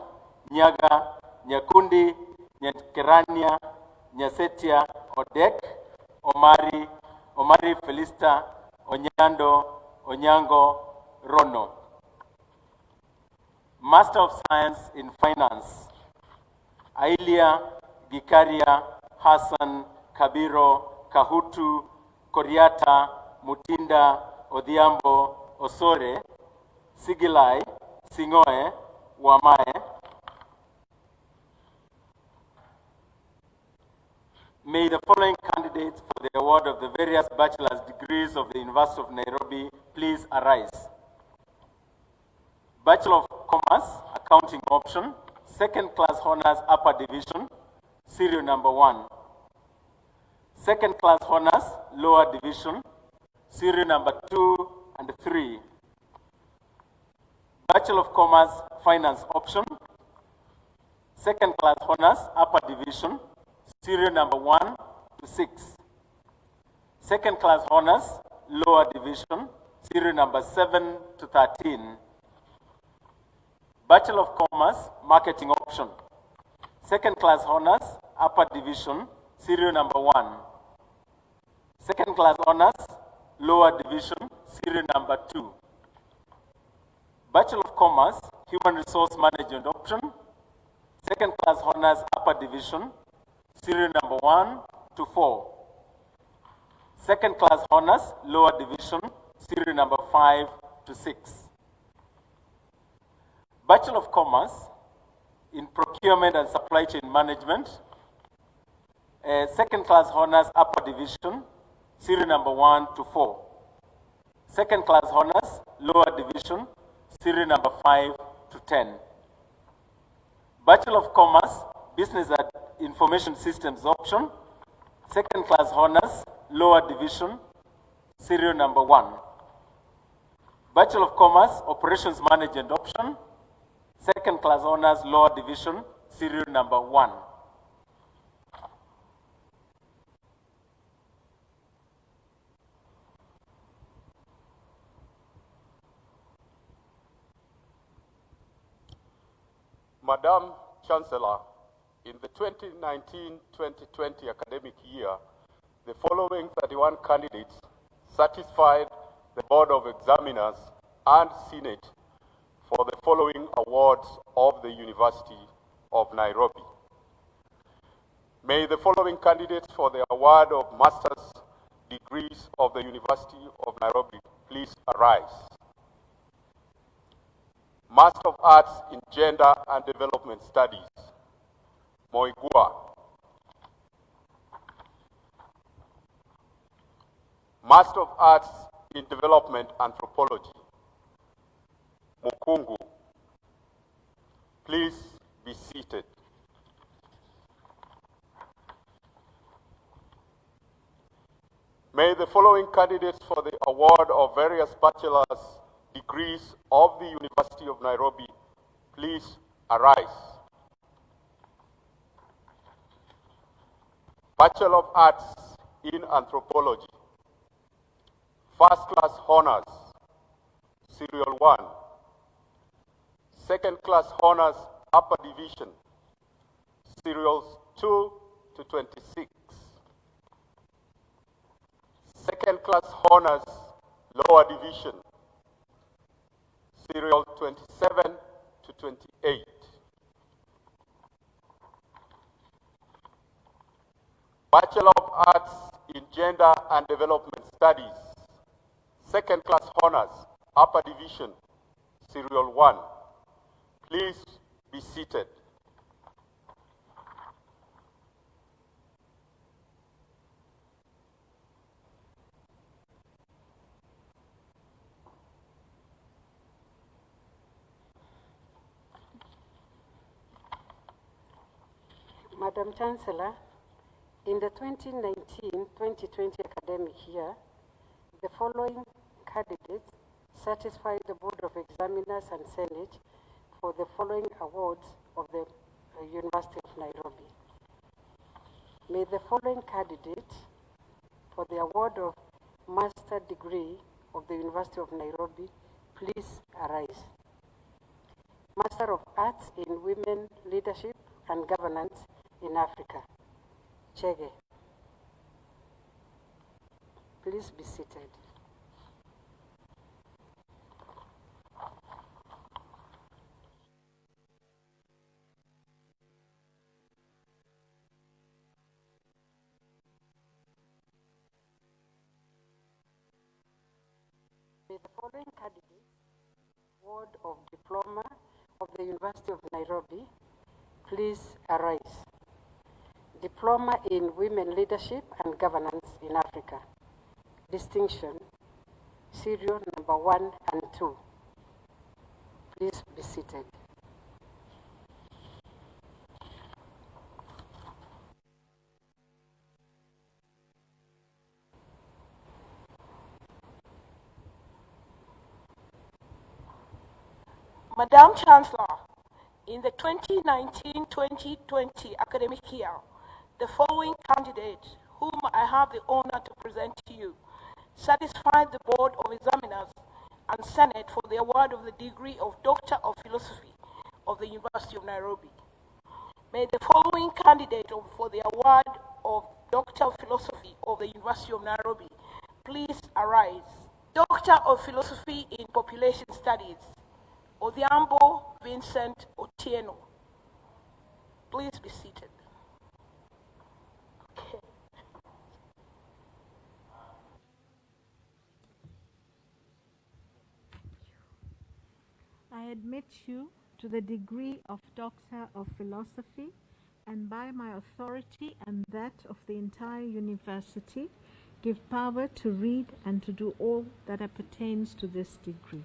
Nyaga, Nyakundi, Nyakerania, Nyasetia, Odek, Omari Felista, Onyando, Onyango, Rono. Master of Science in Finance, Ailia, Gikaria, Hassan, Kabiro, Kahutu, Koriata, Mutinda, Odhiambo, Osore, Sigilai, Singoe, Wamae. May the following candidates for the award of the various bachelor's degrees of the University of Nairobi please arise. Bachelor of Commerce, Accounting Option, Second Class Honors Upper Division, Serial number 1. Second Class Honors Lower Division, Serial number 2 and 3. Bachelor of Commerce Finance option, second class honors, upper division, serial number 1 to 6. Second class honors, lower division, serial number 7 to 13. Bachelor of Commerce Marketing option, second class honors, upper division, serial number 1. Second class honors, lower division, serial number 2. Bachelor of Commerce Human Resource Management option, second class honors, upper division, serial number 1 to 4. Second class honors, lower division, serial number 5 to 6. Bachelor of Commerce in Procurement and Supply Chain Management, second class honors, upper division, serial number 1 to 4. Second class honors, lower division, serial number 5 to 10. Bachelor of Commerce Business and Information Systems option, second class honors, lower division, serial number 1. Bachelor of Commerce Operations Management option, second class honors, lower division, serial number 1. Madam Chancellor, in the 2019-2020 academic year, the following 31 candidates satisfied the Board of Examiners and Senate for the following awards of the University of Nairobi. May the following candidates for the award of master's degrees of the University of Nairobi please arise. Master of Arts in Gender and Development Studies, Moigua. Master of Arts in Development Anthropology, Mukungu. Please be seated. May the following candidates for the award of various bachelor's degrees of the University of Nairobi please arise. Bachelor of Arts in Anthropology, first class honors, serial 1. Second class honors, upper division, serials 2 to 26. Second class honors, lower division, serial 27 to 28. Bachelor of Arts in Gender and Development Studies, second class honors, upper division, serial 1. Please be seated. Madam Chancellor, in the 2019-2020 academic year, the following candidates satisfied the Board of Examiners and Senate for the following awards of the University of Nairobi. May the following candidate for the award of master degree of the University of Nairobi please arise. Master of Arts in Women Leadership and Governance in Africa, Chege. Please be seated. May the following candidates, award of diploma of the University of Nairobi, please arise. Diploma in Women Leadership and Governance in Africa, distinction, serial number 1 and 2. Please be seated. Madam Chancellor, in the 2019-2020 academic year, the following candidates, whom I have the honor to present to you, satisfied the Board of Examiners and Senate for the award of the degree of Doctor of Philosophy of the University of Nairobi. May the following candidate for the award of Doctor of Philosophy of the University of Nairobi please arise. Doctor of Philosophy in Population Studies, Odhiambo Vincent Otieno. Please be seated. Okay. I admit you to the degree of Doctor of Philosophy, and by my authority and that of the entire university, give power to read and to do all that pertains to this degree.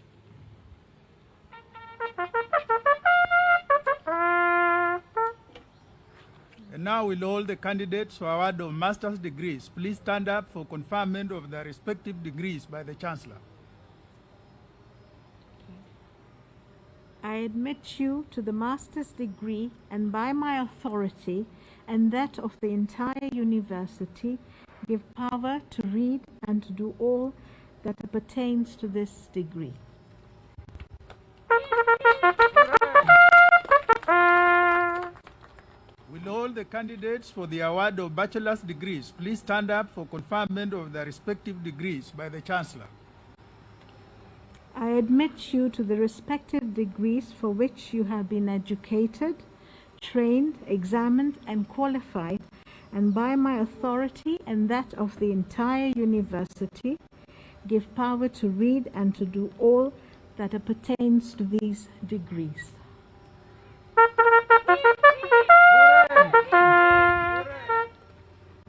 And now will all the candidates for award of master's degrees please stand up for conferment of their respective degrees by the Chancellor. I admit you to the master's degree, and by my authority and that of the entire university, give power to read and to do all that pertains to this degree. Will all the candidates for the award of bachelor's degrees please stand up for conferment of their respective degrees by the Chancellor. I admit you to the respective degrees for which you have been educated, trained, examined, and qualified, and by my authority and that of the entire university, give power to read and to do all that pertains to these degrees.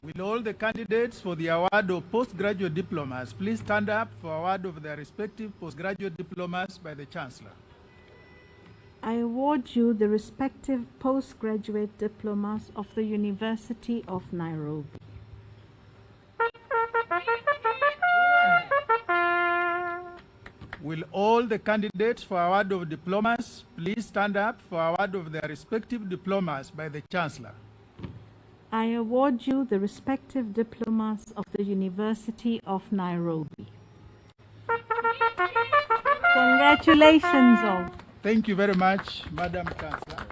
Will all the candidates for the award of postgraduate diplomas please stand up for award of their respective postgraduate diplomas by the Chancellor. I award you the respective postgraduate diplomas of the University of Nairobi. Will all the candidates for award of diplomas please stand up for award of their respective diplomas by the Chancellor. I award you the respective diplomas of the University of Nairobi. Congratulations all. Thank you very much, Madam Chancellor.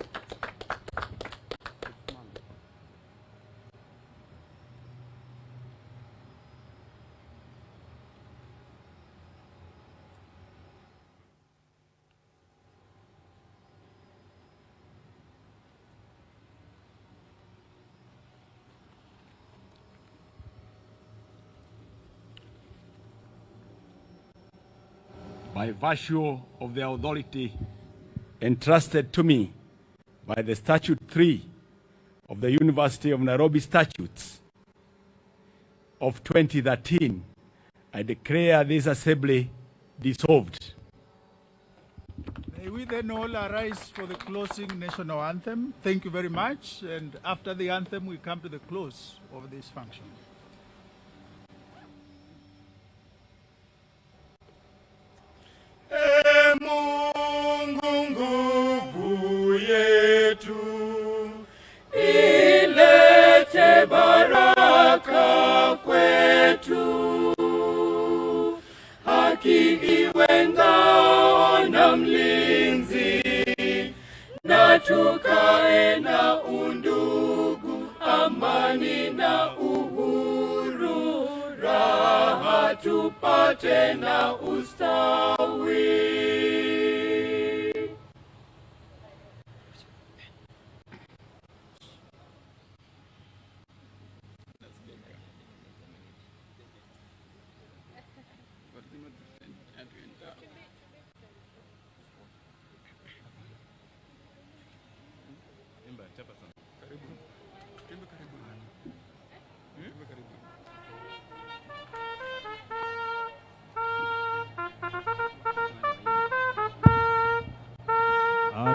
By virtue of the authority entrusted to me by the Statute 3 of the University of Nairobi Statutes of 2013, I declare this assembly dissolved. May we then all arise for the closing national anthem. Thank you very much. And after the anthem, we come to the close of this function. Mungu nguvu yetu, ilete baraka kwetu, haki iwe ngao na mlinzi, na tukae na undugu, amani na uhuru, raha tupate na ustawi.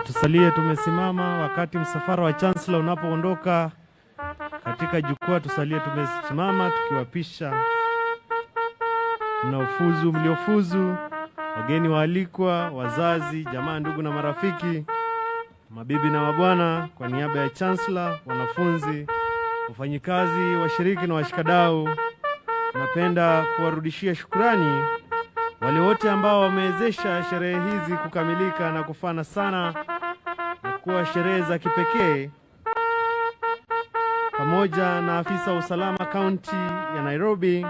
Tusalie tumesimama wakati msafara wa Chancellor unapoondoka katika jukwaa. Tusalie tumesimama tukiwapisha mliofuzu wageni waalikwa, wazazi, jamaa, ndugu na marafiki, mabibi na mabwana, kwa niaba ya Chancellor, wanafunzi, wafanyikazi, washiriki na washikadau, napenda kuwarudishia shukrani wale wote ambao wamewezesha sherehe hizi kukamilika na kufana sana na kuwa sherehe za kipekee, pamoja na afisa wa usalama kaunti ya Nairobi,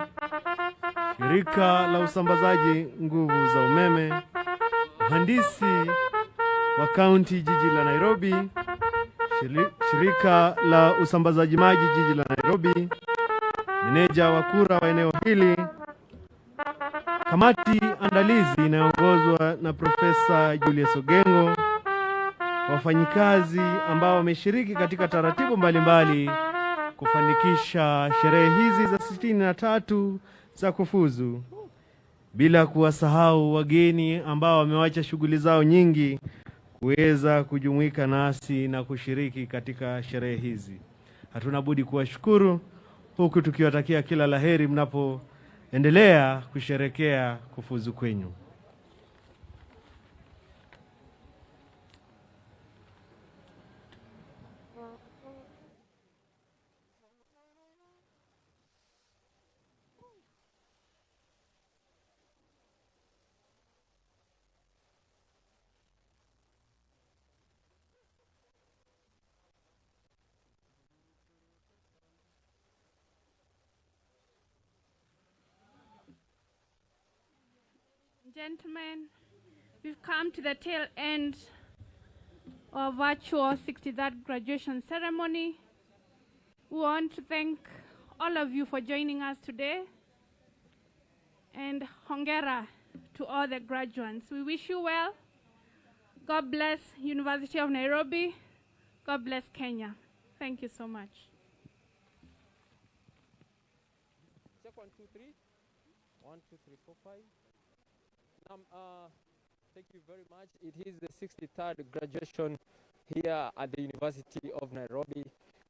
shirika la usambazaji nguvu za umeme, mhandisi wa kaunti jiji la Nairobi, shirika la usambazaji maji jiji la Nairobi, meneja wa kura wa eneo hili, kamati andalizi inayoongozwa na Profesa Julius Ogengo, wafanyikazi ambao wameshiriki katika taratibu mbalimbali kufanikisha sherehe hizi za 63 za kufuzu, bila kuwasahau wageni ambao wamewacha shughuli zao nyingi kuweza kujumuika nasi na kushiriki katika sherehe hizi. Hatuna budi kuwashukuru, huku tukiwatakia kila laheri mnapoendelea kusherekea kufuzu kwenyu. Gentlemen, we've come to the tail end of virtual 63rd graduation ceremony. We want to thank all of you for joining us today, and hongera to all the graduates. We wish you well. God bless University of Nairobi. God bless Kenya. Thank you so much. Check 1, 2, 3. 1, 2, 3, 4, 5. Thank you very much. It is the 63rd graduation here at the University of Nairobi,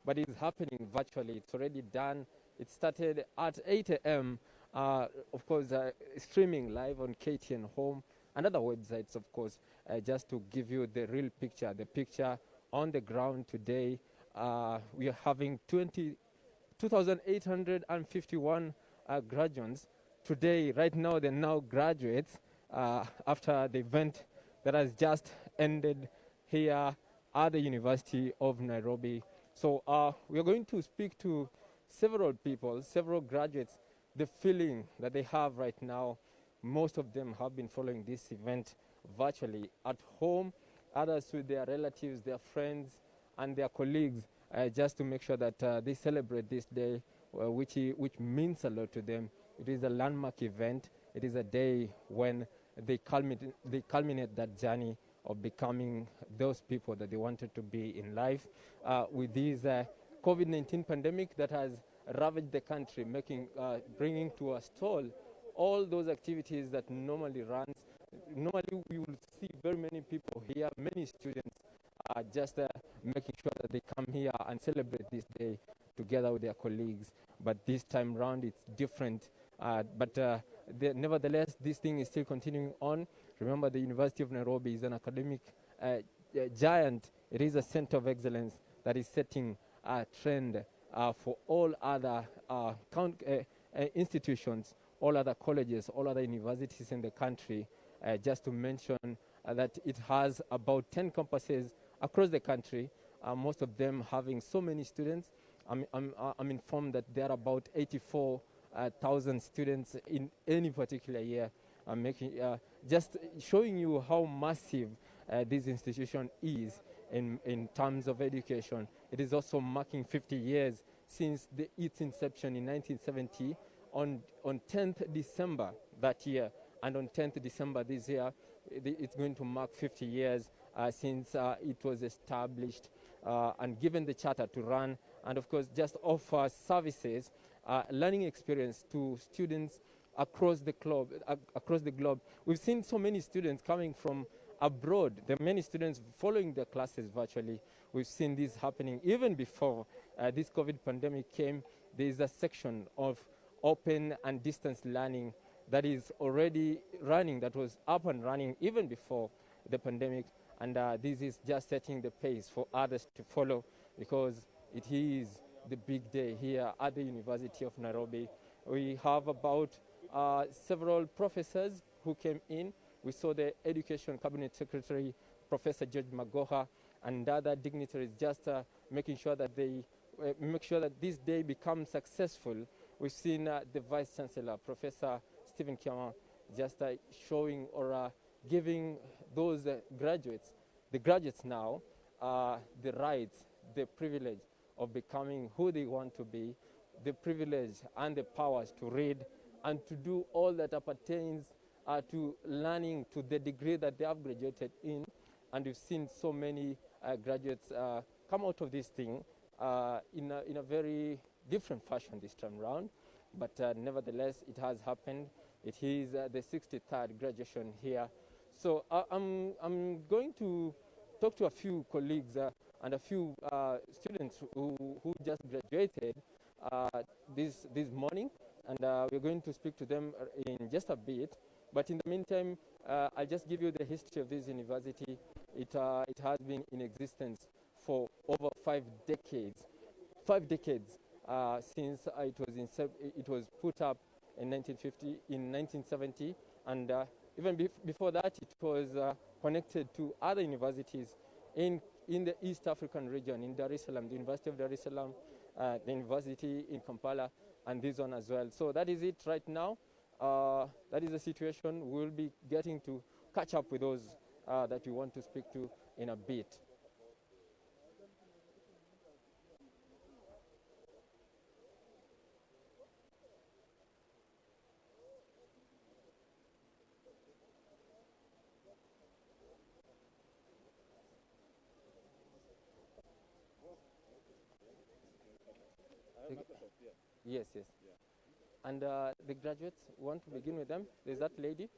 but it's happening virtually. It's already done. It started at 8 a.m. Of course, streaming live on KTN Home and other websites, of course, just to give you the real picture, the picture on the ground today. We are having 2,851 graduates. Today, right now, they're now graduates. After the event that has just ended here at the University of Nairobi. So we are going to speak to several people, several graduates, the feeling that they have right now. Most of them have been following this event virtually at home, others with their relatives, their friends, and their colleagues, just to make sure that they celebrate this day, which means a lot to them. It is a landmark event. It is a day when they culminate that journey of becoming those people that they wanted to be in life. With this COVID-19 pandemic that has ravaged the country, bringing to a stall all those activities that normally runs. Normally we will see very many people here, many students just making sure that they come here and celebrate this day together with their colleagues. But this time round it's different. Nevertheless, this thing is still continuing on. Remember, the University of Nairobi is an academic giant. It is a center of excellence that is setting a trend for all other institutions, all other colleges, all other universities in the country. Just to mention that it has about 10 campuses across the country, most of them having so many students. I'm informed that there are about 84,000 students in any particular year, just showing you how massive this institution is in terms of education. It is also marking 50 years since its inception in 1970 on 10th December that year, and on 10th December this year it's going to mark 50 years since it was established and given the charter to run and of course just offer services, learning experience to students across the globe. We've seen so many students coming from abroad. There are many students following their classes virtually. We've seen this happening even before this COVID pandemic came. There is a section of open and distance learning that is already running, that was up and running even before the pandemic. And this is just setting the pace for others to follow, because it is the big day here at the University of Nairobi. We have about several professors who came in. We saw the Education Cabinet Secretary, Professor 𝙏𝙝𝙖𝙣𝙠, and other dignitaries just making sure that they make sure that this day becomes successful. We've seen the Vice Chancellor, Professor Stephen Kiama, just showing or giving those graduates, the graduates now, the rights, the privilege of becoming who they want to be, the privilege and the powers to read and to do all that appertains to learning to the degree that they have graduated in. And we've seen so many graduates come out of this thing in a very different fashion this time around. But nevertheless, it has happened. It is the 63rd graduation here. So I'm going to talk to a few colleagues and a few students who just graduated this morning, and we're going to speak to them in just a bit. But in the meantime, I'll just give you the history of this university. It has been in existence for over 5 decades. 5 decades since it was put up in 1970, and even before that, it was connected to other universities in the East African region, in Dar es Salaam, the University of Dar es Salaam, the university in Kampala, and this one as well. So that is it right now. That is the situation. We'll be getting to catch up with those that we want to speak to in a bit. Yes, yes. And the graduates, want to begin with them? There's that lady.